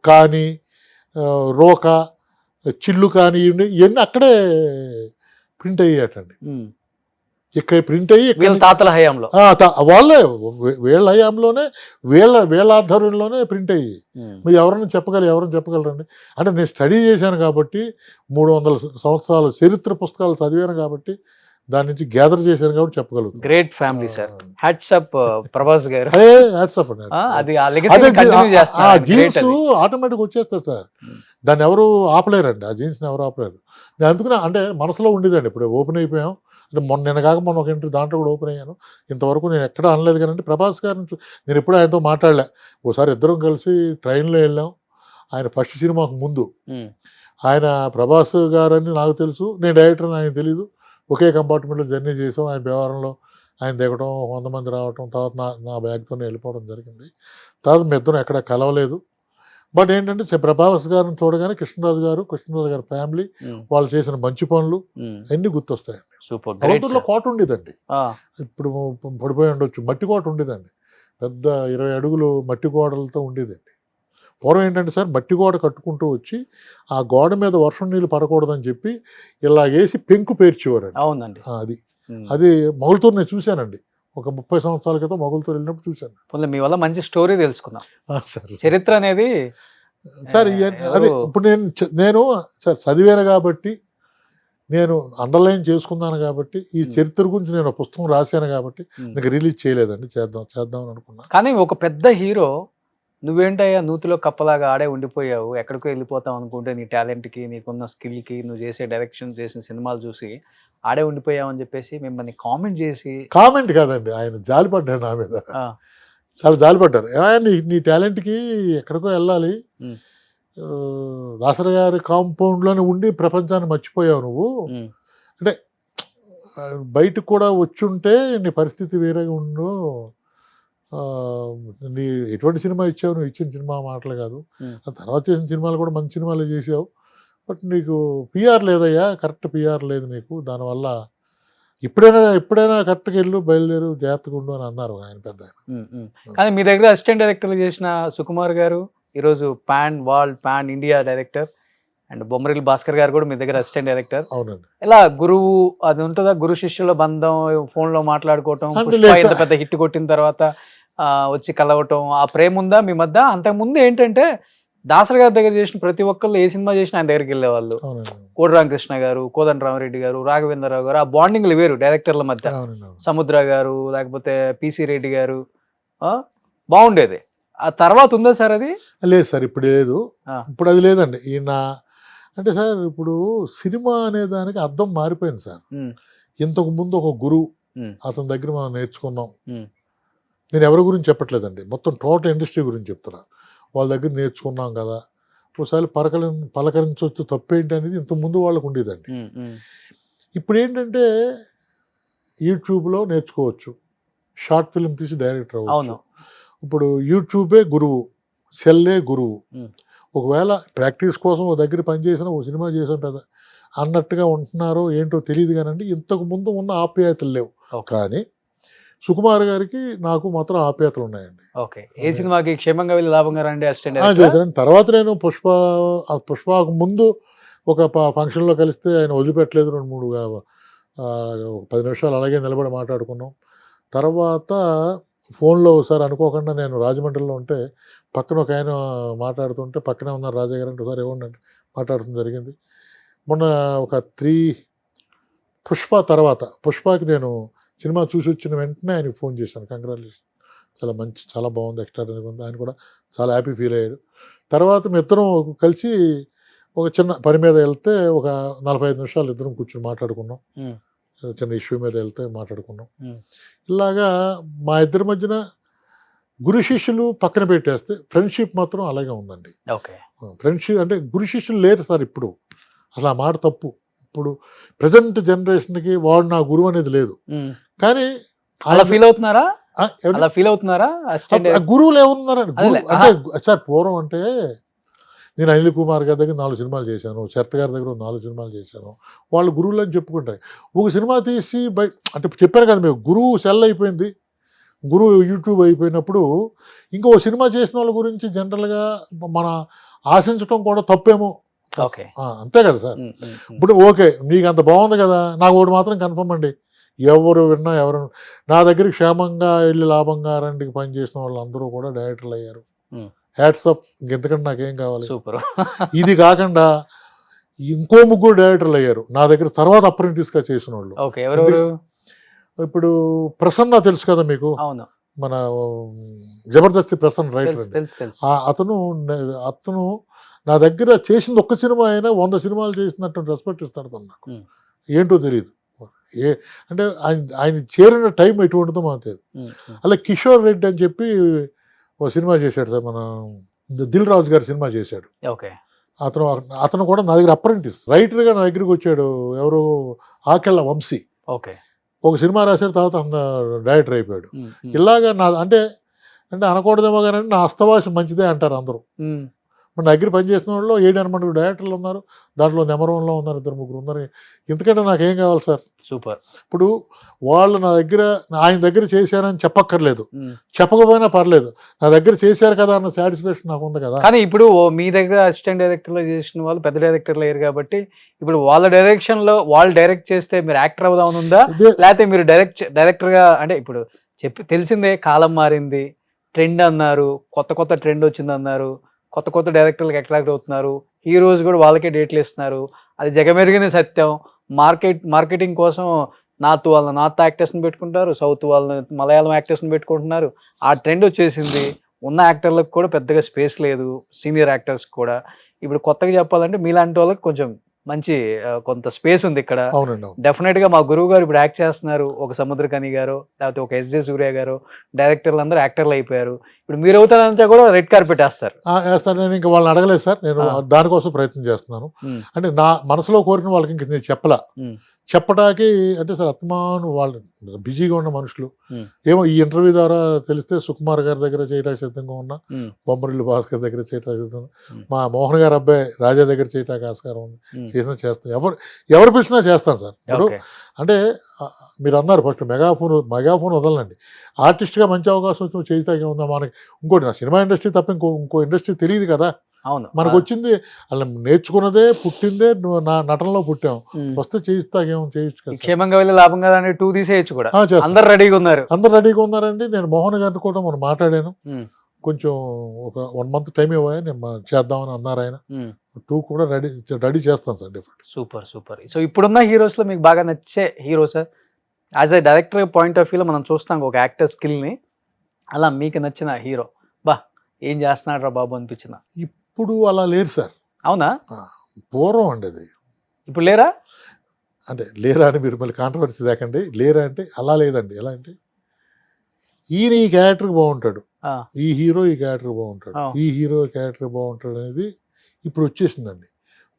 కాని రోక చిల్లు కానీ ఇవన్నీ అక్కడే ప్రింట్ అయ్యాటండి. ఇక్కడ ప్రింట్ అయ్యి తాతల హయాంలో వాళ్ళే వీళ్ళ హయాంలోనే వీళ్ళ ఆధ్వర్యంలోనే ప్రింట్ అయ్యి. మీరు ఎవరైనా చెప్పగలరండి? అంటే నేను స్టడీ చేశాను కాబట్టి 300 సంవత్సరాల చరిత్ర పుస్తకాలు చదివాను కాబట్టి దాని నుంచి గ్యాదర్ చేశాను కాబట్టి చెప్పగలుగుతాను. Great family sir. Hats up Prabhas garu. Hats up అండి. ఆ జీన్స్ ఆటోమేటిక్ వచ్చేస్తుంది సార్, దాన్ని ఎవరు ఆపలేరండి. ఆ జీన్స్ని ఎవరు ఆపలేరు. నేను అందుకనే అంటే మనసులో ఉండేదండి. ఇప్పుడు ఓపెన్ అయిపోయాం అంటే మొన్న ఒక ఇంటర్వ్యూ దాంట్లో కూడా ఓపెన్ అయ్యాను. ఇంతవరకు నేను ఎక్కడ అనలేదు కానీ ప్రభాస్ గారిని నేను ఎప్పుడూ ఆయనతో మాట్లాడలే. ఒకసారి ఇద్దరం కలిసి ట్రైన్లో వెళ్ళాం. ఆయన ఫస్ట్ సినిమాకు ముందు ఆయన ప్రభాస్ గారని నాకు తెలుసు, నేను డైరెక్టర్ అని ఆయన తెలీదు. ఒకే కంపార్ట్మెంట్లో జర్నీ చేసాం. ఆయన వ్యవహారంలో ఆయన దిగడం, 100 మంది రావటం, తర్వాత నా బ్యాగ్తోనే వెళ్ళిపోవడం జరిగింది. తర్వాత మీ ఇద్దరం ఎక్కడ కలవలేదు. బట్ ఏంటంటే ప్రభాస్ గారిని చూడగానే కృష్ణరాజు గారి ఫ్యామిలీ వాళ్ళు చేసిన మంచి పనులు అన్నీ గుర్తొస్తాయండి. అవతూరులో కోట ఉండేదండి, ఇప్పుడు పడిపోయి ఉండొచ్చు. మట్టి కోట ఉండేదండి, పెద్ద 20 అడుగులు మట్టి గోడలతో ఉండేదండి. పూర్వం ఏంటంటే సార్ మట్టి గోడ కట్టుకుంటూ వచ్చి ఆ గోడ మీద వర్షం నీళ్ళు పడకూడదని చెప్పి ఇలా వేసి పెంకు పేర్చేవారండి. అవునండి. అది మొగల్తూరు నేను చూశానండి. ఒక 30 సంవత్సరాల క్రితం మొగల్తూరు వెళ్ళినప్పుడు చూశాను. మీ వల్ల మంచి స్టోరీ తెలుసుకున్నాం. చరిత్ర అనేది సార్ అది ఇప్పుడు నేను సార్ చదివాను కాబట్టి, నేను అండర్లైన్ చేసుకున్నాను కాబట్టి, ఈ చరిత్ర గురించి నేను పుస్తకం రాశాను కాబట్టి ఇంకా రిలీజ్ చేయలేదండి. చేద్దాం అనుకున్నా. కానీ ఒక పెద్ద హీరో నువ్వేంటయ్యా నూతిలో కప్పలాగా ఆడే ఉండిపోయావు, ఎక్కడికో వెళ్ళిపోతావు అనుకుంటే నీ టాలెంట్కి, నీకున్న స్కిల్కి, నువ్వు చేసే డైరెక్షన్ చేసిన సినిమాలు చూసి ఆడే ఉండిపోయావు అని చెప్పేసి మిమ్మల్ని కామెంట్ కాదండి, ఆయన జాలిపడ్డాడు నా మీద. చాలా జాలిపడ్డారు. నీ టాలెంట్కి ఎక్కడికో వెళ్ళాలి, దాసరి గారి కాంపౌండ్లోనే ఉండి ప్రపంచాన్ని మర్చిపోయావు నువ్వు. అంటే బయటకు కూడా వచ్చుంటే నీ పరిస్థితి వేరేగా ఉండు. నీ ఎటువంటి సినిమా ఇచ్చావు, నువ్వు ఇచ్చిన సినిమా మాటలు కాదు, ఆ తర్వాత చేసిన సినిమాలు కూడా మంచి సినిమాలు చేసావు. బట్ నీకు పిఆర్ లేదయ్యా, కరెక్ట్ పిఆర్ లేదు నీకు. దానివల్ల ఎప్పుడైనా కరెక్ట్గా వెళ్ళు, బయలుదేరు, జాగ్రత్తగా ఉండు అని అన్నారు ఆయన పెద్ద. కానీ మీ దగ్గర అసిస్టెంట్ డైరెక్టర్లు చేసిన సుకుమార్ గారు ఈరోజు pan India director, and Bommarillu Bhaskar గారు కూడా మీ దగ్గర అసిస్టెంట్ డైరెక్టర్. అవునండి. ఇలా గురువు అది ఉంటుందా, గురు శిష్యుల బంధం, ఫోన్లో మాట్లాడుకోవటం, ఇంత పెద్ద హిట్ కొట్టిన తర్వాత వచ్చి కలవటం, ఆ ప్రేమ ఉందా మీ మధ్య? అంతకుముందు ఏంటంటే దాసరి గారి దగ్గర చేసిన ప్రతి ఒక్కళ్ళు ఏ సినిమా చేసినా ఆయన దగ్గరికి వెళ్ళేవాళ్ళు, కోడి రామకృష్ణ గారు, కోదండ రామరెడ్డి గారు, రాఘవేంద్రరావు గారు, ఆ బాండింగ్లు వేరు డైరెక్టర్ల మధ్య. అవునండి, అవును. సముద్ర గారు లేకపోతే పిసి రెడ్డి గారు బాగుండేది. ఆ తర్వాత ఉందా సార్ అది? లేదు సార్, ఇప్పుడు లేదు. ఆ. ఇప్పుడు అది లేదండి. ఈయన అంటే సార్ ఇప్పుడు సినిమా అనే దానికి అర్థం మారిపోయింది సార్. ఇంతకు ముందు ఒక గురువు, అతని దగ్గర మనం నేర్చుకున్నాం. నేను ఎవరి గురించి చెప్పట్లేదండి, మొత్తం టోటల్ ఇండస్ట్రీ గురించి చెప్తున్నా. వాళ్ళ దగ్గర నేర్చుకున్నాం కదా, ఒకసారి పలకరించవచ్చు, తప్పేంటి అనేది ఇంతకు ముందు వాళ్ళకు ఉండేదండి. ఇప్పుడు ఏంటంటే యూట్యూబ్లో నేర్చుకోవచ్చు, షార్ట్ ఫిల్మ్ తీసి డైరెక్టర్ అవ్వచ్చు. ఇప్పుడు యూట్యూబే గురువు, సెల్లే గురువు. ఒకవేళ ప్రాక్టీస్ కోసం ఒక దగ్గర పనిచేసిన ఒక సినిమా చేసాం పెద్ద అన్నట్టుగా ఉంటున్నారో ఏంటో తెలియదు కానండి, ఇంతకు ముందు ఉన్న ఆప్యాయతలు లేవు. కానీ సుకుమార్ గారికి నాకు మాత్రం ఆప్యాయతలు ఉన్నాయండి. ఓకే. ఏ సినిమాకి క్షేమంగా వెళ్ళి లాభంగా రండి అసిస్టెంట్ చేశానండి. తర్వాత నేను పుష్పకు ముందు ఒక ఫంక్షన్లో కలిస్తే ఆయన వదిలిపెట్టలేదు. 2-3 10 నిమిషాలు అలాగే నిలబడి మాట్లాడుకున్నాం. తర్వాత ఫోన్లో ఒకసారి అనుకోకుండా నేను రాజమండ్రిలో ఉంటే పక్కన ఒక ఆయన మాట్లాడుతుంటే, పక్కనే ఉన్నారు రాజా గారు అంటే ఒకసారి ఇవ్వండి మాట్లాడుతుంది జరిగింది. మొన్న ఒక పుష్పకి నేను సినిమా చూసి వచ్చిన వెంటనే ఆయనకి ఫోన్ చేశాను, కంగ్రాచులేషన్, చాలా మంచి, చాలా బాగుంది, ఎక్స్ట్రాడనరీ ఉంది. ఆయన కూడా చాలా హ్యాపీ ఫీల్ అయ్యాడు. తర్వాత మీ ఇద్దరం కలిసి ఒక చిన్న పని మీద వెళ్తే ఒక 45 నిమిషాలు ఇద్దరం కూర్చొని మాట్లాడుకున్నాం. చిన్న ఇష్యూ మీద వెళ్తే మాట్లాడుకున్నాం. ఇలాగా మా ఇద్దరి మధ్యన గురు శిష్యులు పక్కన పెట్టేస్తే ఫ్రెండ్షిప్ మాత్రం అలాగే ఉందండి. ఫ్రెండ్షిప్ అంటే గురు శిష్యులు లేరు సార్ ఇప్పుడు, అసలు ఆ మాట తప్పు. ఇప్పుడు ప్రజెంట్ జనరేషన్కి వాడు నా గురువు అనేది లేదు. కానీ అలా ఫీల్ అవుతున్నారా? గురువులు ఏమన్నారండి అంటే సార్, పూర్వం అంటే నేను అనిల్ కుమార్ గారి దగ్గర 4 సినిమాలు చేశాను, శరత్ గారి దగ్గర 4 సినిమాలు చేశాను, వాళ్ళు గురువులు అని చెప్పుకుంటాయి. ఒక సినిమా తీసి అంటే చెప్పారు కదా మేము, గురువు సెల్ అయిపోయింది, గురువు యూట్యూబ్ అయిపోయినప్పుడు ఇంకో సినిమా చేసిన వాళ్ళ గురించి జనరల్గా మన ఆశించడం కూడా తప్పేమో. అంతే కదా సార్. ఇప్పుడు ఓకే, నీకు అంత బాగుంది కదా, నాకు ఒకటి మాత్రం కన్ఫర్మ్ అండి, ఎవరు విన్నా ఎవరు నా దగ్గర క్షేమంగా వెళ్ళి లాభంగా రండికి పనిచేసిన వాళ్ళందరూ కూడా డైరెక్టర్లు అయ్యారు. హ్యాట్స్ ఆఫ్, ఇంకెంతకంటే నాకేం కావాలి. సూపర్. ఇది కాకుండా ఇంకో 3 డైరెక్టర్లు అయ్యారు నా దగ్గర తర్వాత అప్రెంటిస్గా చేసిన వాళ్ళు. ఇప్పుడు ప్రసన్న తెలుసు కదా మీకు, మన జబర్దస్త్ ప్రసన్న రైటర్. అతను నా దగ్గర చేసింది ఒక్క సినిమా అయినా 100 సినిమాలు చేసినట్టు రెస్పెక్ట్ ఇస్తాడు తను నాకు. ఏంటో తెలియదు, అంటే ఆయన చేరిన టైం ఎటువంటిదో మాకు తెలియదు. అలా కిషోర్ రెడ్డి అని చెప్పి ఓ సినిమా చేశాడు సార్, మన దిల్ రాజు గారి సినిమా చేశాడు. అతను కూడా నా దగ్గర అప్రెంటిస్ రైటర్గా నా దగ్గరికి వచ్చాడు. ఎవరు, ఆకెళ్ళ వంశీ. ఒక సినిమా రాశాడు, తర్వాత డైరెక్టర్ అయిపోయాడు. ఇలాగా అంటే అనకూడదేమో కానీ నా హస్తవాసి మంచిదే అంటారు అందరూ. మన దగ్గర పనిచేసిన వాళ్ళు 7-8 డైరెక్టర్లు ఉన్నారు, దాంట్లో నెంబర్ 1లో ఉన్నారు, 2-3 ఉన్నారు. ఇంతకంటే నాకేం కావాలి సార్. సూపర్. ఇప్పుడు వాళ్ళు నా దగ్గర, ఆయన దగ్గర చేశారని చెప్పక్కర్లేదు, చెప్పకపోయినా పర్లేదు, నా దగ్గర చేశారు కదా అన్న సాటిస్ఫాక్షన్ నాకు ఉంది కదా. కానీ ఇప్పుడు మీ దగ్గర అసిస్టెంట్ డైరెక్టర్లో చేసిన వాళ్ళు పెద్ద డైరెక్టర్లు అయ్యారు కాబట్టి, ఇప్పుడు వాళ్ళ డైరెక్షన్లో వాళ్ళు డైరెక్ట్ చేస్తే మీరు యాక్టర్ అవుదామని ఉందా, లేకపోతే మీరు డైరెక్టర్గా అంటే ఇప్పుడు తెలిసిందే, కాలం మారింది, ట్రెండ్ అన్నారు, కొత్త ట్రెండ్ వచ్చింది అన్నారు, కొత్త డైరెక్టర్లకు అట్రాక్ట్ అవుతున్నారు, హీరోస్ కూడా వాళ్ళకే డేట్లు ఇస్తున్నారు, అది జగమెరిగిన సత్యం. మార్కెటింగ్ కోసం నార్త్ యాక్టర్స్ని పెట్టుకుంటారు, సౌత్ వాళ్ళని మలయాళం యాక్టర్స్ని పెట్టుకుంటున్నారు. ఆ ట్రెండ్ వచ్చేసింది. ఉన్న యాక్టర్లకు కూడా పెద్దగా స్పేస్ లేదు, సీనియర్ యాక్టర్స్ కూడా. ఇప్పుడు కొత్తగా చెప్పాలంటే మీలాంటి వాళ్ళకి కొంచెం మంచి కొంత స్పేస్ ఉంది ఇక్కడ. డెఫినెట్గా మా గురువు గారు ఇప్పుడు యాక్ట్ చేస్తున్నారు, ఒక సముద్రకని గారు, లేకపోతే ఒక ఎస్జే సూర్య గారు, డైరెక్టర్లు అందరూ యాక్టర్లు అయిపోయారు. ఇప్పుడు మీరు అవుతారంటే కూడా రెడ్ కార్పెట్ వేస్తారు. నేను ఇంకా వాళ్ళని అడగలేదు సార్, నేను దానికోసం ప్రయత్నం చేస్తున్నాను. అంటే నా మనసులో కోరిన వాళ్ళకి ఇంక నేను చెప్పడానికి అంటే సార్, అత్మాను వాళ్ళు బిజీగా ఉన్న మనుషులు ఏమో ఈ ఇంటర్వ్యూ ద్వారా తెలిస్తే సుకుమార్ గారి దగ్గర చేయడానికి సిద్ధంగా ఉన్నా, బొమ్మరిల్లు భాస్కర్ దగ్గర చేయడానికి సిద్ధంగా, మా మోహన్ గారి అబ్బాయి రాజా దగ్గర చేయడానికి ఆస్కారం ఉంది, చేస్తాను. ఎవరు పిలిచినా చేస్తాను సార్. ఇప్పుడు అంటే మీరు అన్నారు ఫస్ట్ మెగాఫోన్ వదలండి, ఆర్టిస్ట్గా మంచి అవకాశం వచ్చి చేయటానికి ఉందా మనకి. ఇంకోటి, నా సినిమా ఇండస్ట్రీ తప్ప ఇంకో ఇండస్ట్రీ తెలియదు కదా. మనకు వచ్చింది అలా నేర్చుకున్నదే, పుట్టిందే నా నటనలో పుట్టాం, వస్తే చేయిస్తాకేమో చేయొచ్చు కదా. క్షేమంగా వెళ్ళి లాభంగా 2 తీసేయచ్చు కూడా. అందరు రెడీగా ఉన్నారండి. నేను మోహన్ గారిని కూడా మనం మాట్లాడాను, కొంచెం ఒక 1 మంత్ టైం ఇవ్వాలి, నేను చేద్దామని అన్నారు ఆయన. 2 కూడా రెడీ చేస్తాను sir definite. Super super. So ఇప్పుడున్న హీరోస్లో మీకు బాగా నచ్చే hero sir? As a director point of వ్యూలో మనం చూస్తాం ఒక యాక్టర్ స్కిల్ని, అలా మీకు నచ్చిన హీరో బా ఏం చేస్తున్నాడు రా బాబు అనిపించిన? ఇప్పుడు అలా లేరు సార్. అవునా? పూర్వం అండి అది. ఇప్పుడు లేరా? అంటే లేరా అని మీరు మళ్ళీ కాంట్రవర్సీ దాకండి. లేరా అంటే అలా లేదండి. ఎలా అంటే ఈయన ఈ క్యారెక్టర్ బాగుంటాడు, ఈ హీరో ఈ క్యారెక్టర్ బాగుంటాడు, ఈ హీరో క్యారెక్టర్ బాగుంటాడు అనేది ఇప్పుడు వచ్చేసిందండి.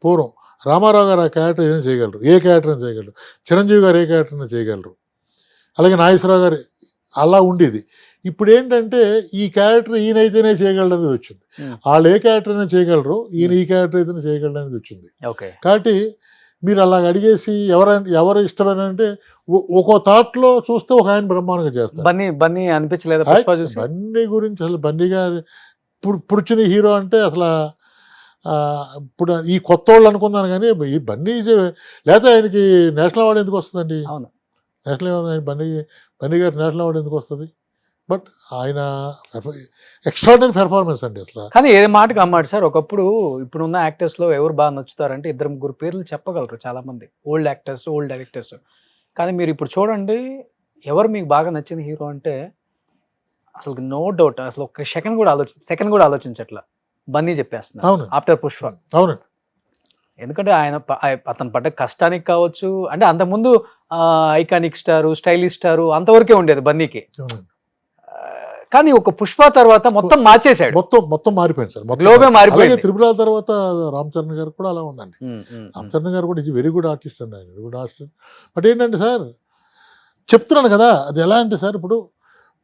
పూర్వం రామారావు గారు ఆ క్యారెక్టర్ ఏదైనా చేయగలరు, ఏ క్యారెక్టర్ అయినా చేయగలరు. చిరంజీవి గారు ఏ క్యారెక్టర్ అయినా చేయగలరు. అలాగే నాగేశ్వరరావు గారు అలా ఉండేది. ఇప్పుడు ఏంటంటే ఈ క్యారెక్టర్ ఈయనైతేనే చేయగలరు అనేది వచ్చింది. వాళ్ళు ఏ క్యారెక్టర్ అయినా చేయగలరు, ఈయన ఈ క్యారెక్టర్ అయితేనే చేయగలరు అనేది వచ్చింది. కాబట్టి మీరు అలాగ అడిగేసి ఎవరు ఇష్టమైన అంటే ఒక్కో థాట్లో చూస్తే ఒక ఆయన బ్రహ్మాండంగా చేస్తారు. బన్నీ అనిపించలేదు బన్నీ గురించి అసలు బన్నీ గారు ఇప్పుడు వచ్చిన హీరో అంటే అసలు ఇప్పుడు ఈ కొత్త వాళ్ళు అనుకున్నాను కానీ ఈ బన్నీ లేకపోతే ఆయనకి నేషనల్ అవార్డు ఎందుకు వస్తుందండి? నేషనల్ అవార్డు బన్నీ గారు నేషనల్ అవార్డు ఎందుకు వస్తుంది? బట్ ఆయన ఎక్స్ట్రాడినరీ పెర్ఫార్మెన్స్ అండి అసలు. కానీ ఏ మాటకు అమ్మాడు సార్. ఒకప్పుడు ఇప్పుడున్న యాక్టర్స్లో ఎవరు బాగా నచ్చుతారంటే 2-3 పేర్లు చెప్పగలరు చాలామంది, ఓల్డ్ యాక్టర్స్, ఓల్డ్ డైరెక్టర్స్. కానీ మీరు ఇప్పుడు చూడండి, ఎవరు మీకు బాగా నచ్చిన హీరో అంటే అసలు నో డౌట్, అసలు ఒక సెకండ్ కూడా ఆలోచించట్లా, బన్నీ చెప్పేస్తున్నారు ఆఫ్టర్ పుష్ప. అవునండి. ఎందుకంటే అతను పడ్డ కష్టానికి కావచ్చు, అంటే అంతకుముందు ఐకానిక్ స్టారు, స్టైలిష్ స్టారు అంతవరకే ఉండేది బన్నీకి. కానీ ఒక పుష్ప తర్వాత మొత్తం మార్చేశాడు, మొత్తం మారిపోయింది సార్. గ్లోబే మారిపోయింది. త్రిపుల తర్వాత రామ్ చరణ్ గారు కూడా అలా ఉందండి. రామ్ చరణ్ గారు కూడా ఇది వెరీ గుడ్ ఆర్టిస్ట్ అండి, ఆయన వెరీ గుడ్ ఆర్టిస్ట్. బట్ ఏంటంటే సార్ చెప్తున్నాను కదా, అది ఎలా అంటే సార్ ఇప్పుడు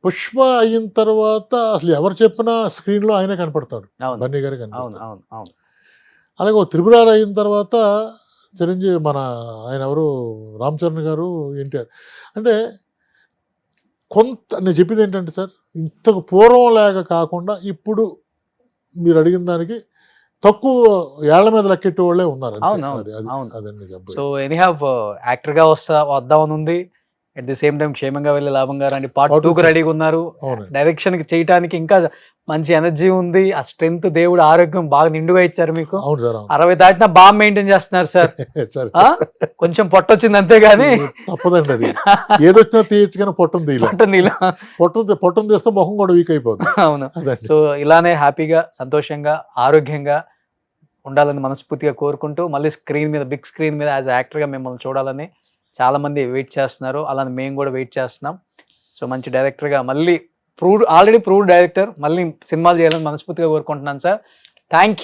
పుష్ప అయిన తర్వాత అసలు ఎవరు చెప్పినా స్క్రీన్లో ఆయనే కనపడతాడు, బన్నీ గారే కనపడతాడు. అలాగే ఒక త్రిపురాలు అయిన తర్వాత చిరంజీవి ఆయన ఎవరు రామ్ చరణ్ గారు, ఎన్టీఆర్. అంటే నేను చెప్పింది ఏంటంటే సార్, ఇంతకు పూర్వం లాగా కాకుండా ఇప్పుడు మీరు అడిగిన దానికి తక్కువ ఏళ్ల మీద లెక్కెట్టే వాళ్ళే ఉన్నారు. సో ఎనీహావ్ యాక్టర్గా వద్దామని ఉంది, అట్ ది సేమ్ టైం క్షేమంగా వెళ్ళి లాభంగా రండి పార్ట్ 2కి రెడీగా ఉన్నారు. డైరెక్షన్ కి చేయడానికి ఇంకా మంచి ఎనర్జీ ఉంది, ఆ స్ట్రెంత్, దేవుడు ఆరోగ్యం బాగా నిండుగా ఇచ్చారు మీకు. 60 దాటినా బాగా మెయింటైన్ చేస్తున్నారు సార్. కొంచెం పొట్టొచ్చింది అంతేగాని తప్పదండి, అది ఏదొచ్చినా తీయచ్చు కానీ పొట్టం తీస్తే ముఖం కూడా వీక్ అయిపోతుంది. అవును. సో ఇలానే హ్యాపీగా, సంతోషంగా, ఆరోగ్యంగా ఉండాలని మనస్ఫూర్తిగా కోరుకుంటూ, మళ్ళీ స్క్రీన్ మీద, బిగ్ స్క్రీన్ మీద యాజ్ యాక్టర్గా మిమ్మల్ని చూడాలని చాలా మంది వెయిట్ చేస్తున్నారు, అలానే మేము కూడా వెయిట్ చేస్తున్నాం. సో మంచి డైరెక్టర్గా మళ్ళీ ఆల్రెడీ ప్రూవ్డ్ డైరెక్టర్, మళ్ళీ సినిమాలు చేయాలని మనస్ఫూర్తిగా కోరుకుంటున్నాను sir. Thank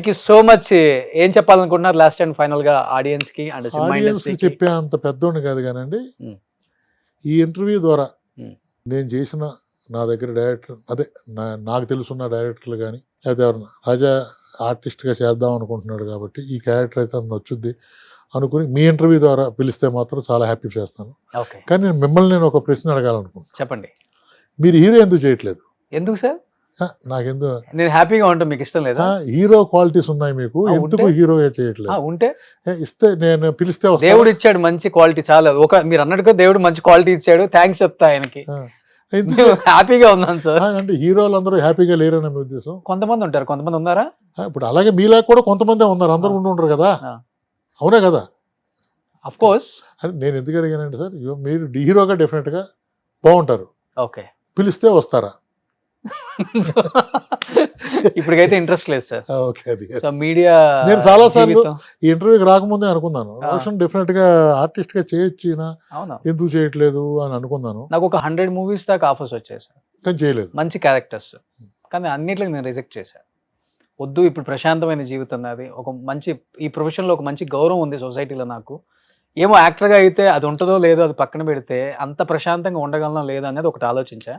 you so much. ఏం చెప్పాలనుకుంటున్నారు లాస్ట్ అండ్ ఫైనల్ గా ఆడియన్స్ కి అండ్ సినిమా ఇండస్ట్రీకి? చెప్పే అంత పెద్దోడిని కాదు కానండి, ఈ ఇంటర్వ్యూ ద్వారా నేను చేసిన నా దగ్గర డైరెక్టర్, అదే నాకు తెలుసున్న డైరెక్టర్లు కానీ లేదా ఎవరన్నా రాజా ఆర్టిస్ట్గా చేద్దాం అనుకుంటున్నాడు కాబట్టి ఈ క్యారెక్టర్ అయితే నచ్చుద్ది అనుకుని మీ ఇంటర్వ్యూ ద్వారా పిలిస్తే మాత్రం చాలా హ్యాపీ చేస్తాను. కానీ నేను ఒక ప్రశ్న అడగాలనుకుంటున్నాను. చెప్పండి. మీరు హీరో ఎందుకు చేయట్లేదు? ఎందుకు సార్? నాకెందుకు, నేను హ్యాపీగా ఉంటాను, మీకు ఇష్టం లేదా? హీరో క్వాలిటీస్ ఉన్నాయి మీకు, ఎందుకు హీరో చేయట్లేదు? ఉంటే ఇస్తే నేను పిలిస్తే దేవుడు ఇచ్చాడు మంచి క్వాలిటీ, చాలా మీరు అన్నట్టుగా దేవుడు మంచి క్వాలిటీ ఇచ్చాడు, థ్యాంక్స్ చెప్తా ఆయనకి. హ్యాపీగా ఉన్నాను సార్. అంటే హీరోలు అందరూ హ్యాపీగా లేరని మీ ఉద్దేశం? కొంతమంది ఉంటారు, కొంతమంది ఉన్నారా? ఇప్పుడు అలాగే మీలా కూడా కొంతమంది ఉన్నారు, అందరూ ఉండరు కదా, అవునా కదా? Of course. నేను ఎందుకు అడిగానంటే సార్, మీరు హీరోగా డెఫినెట్గా బాగుంటారు, ఓకే, పిలిస్తే వస్తారా? ఇప్పటికైతే ఇంట్రెస్ట్ లేదు సార్. సో మీడియా, నేను చాలా సార్లు ఈ ఇంటర్వ్యూకి రాకముందే అనుకున్నాను, రోషన్ డెఫినెట్ గా ఆర్టిస్ట్ గా చేయొచ్చు, ఎందుకు చేయట్లేదు అని అనుకున్నాను. నాకు ఒక 100 మూవీస్ దాకా ఆఫర్స్ వచ్చాయి సార్, కానీ చేయలేదు. మంచి క్యారెక్టర్స్, కానీ అన్నిట్లకి నేను రిజెక్ట్ చేశాను. వద్దు, ఇప్పుడు ప్రశాంతమైన జీవితం నాది, ఒక మంచి ఈ ప్రొఫెషన్లో ఒక మంచి గౌరవం ఉంది సొసైటీలో నాకు. ఏమో యాక్టర్గా అయితే అది ఉంటుందో లేదో అది పక్కన పెడితే అంత ప్రశాంతంగా ఉండగలనో లేదో అనేది ఒకటి ఆలోచించా.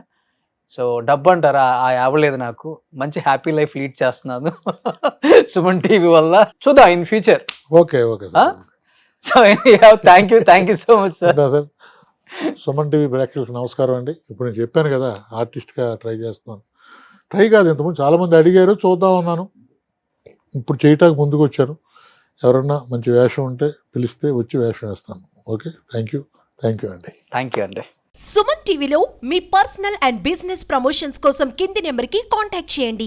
సో డబ్బు అంటారా, అవ్వలేదు నాకు, మంచి హ్యాపీ లైఫ్ లీడ్ చేస్తున్నాను సుమన్ టీవీ వల్ల. చూద్దాం in future. Okay. So thank you so much sir. Suman TV ప్రేక్షకులకు నమస్కారం అండి. ఇప్పుడు నేను చెప్పాను కదా ఆర్టిస్ట్గా ట్రై చేస్తున్నాను, ట్రై కాదు, ఇంతకుముందు చాలామంది అడిగారు, చూద్దాం అన్నాను, ఇప్పుడు చేయటానికి ముందుకు వచ్చాను. ఎవరన్నా మంచి వేషం ఉంటే పిలిస్తే వచ్చి వేషం వేస్తాను. ఓకే, థ్యాంక్ యూ అండి. థ్యాంక్ యూ అండి. సుమన్ టీవీలో మీ పర్సనల్ అండ్ బిజినెస్ ప్రమోషన్స్ కోసం కింది నెంబర్కి కాంటాక్ట్ చేయండి.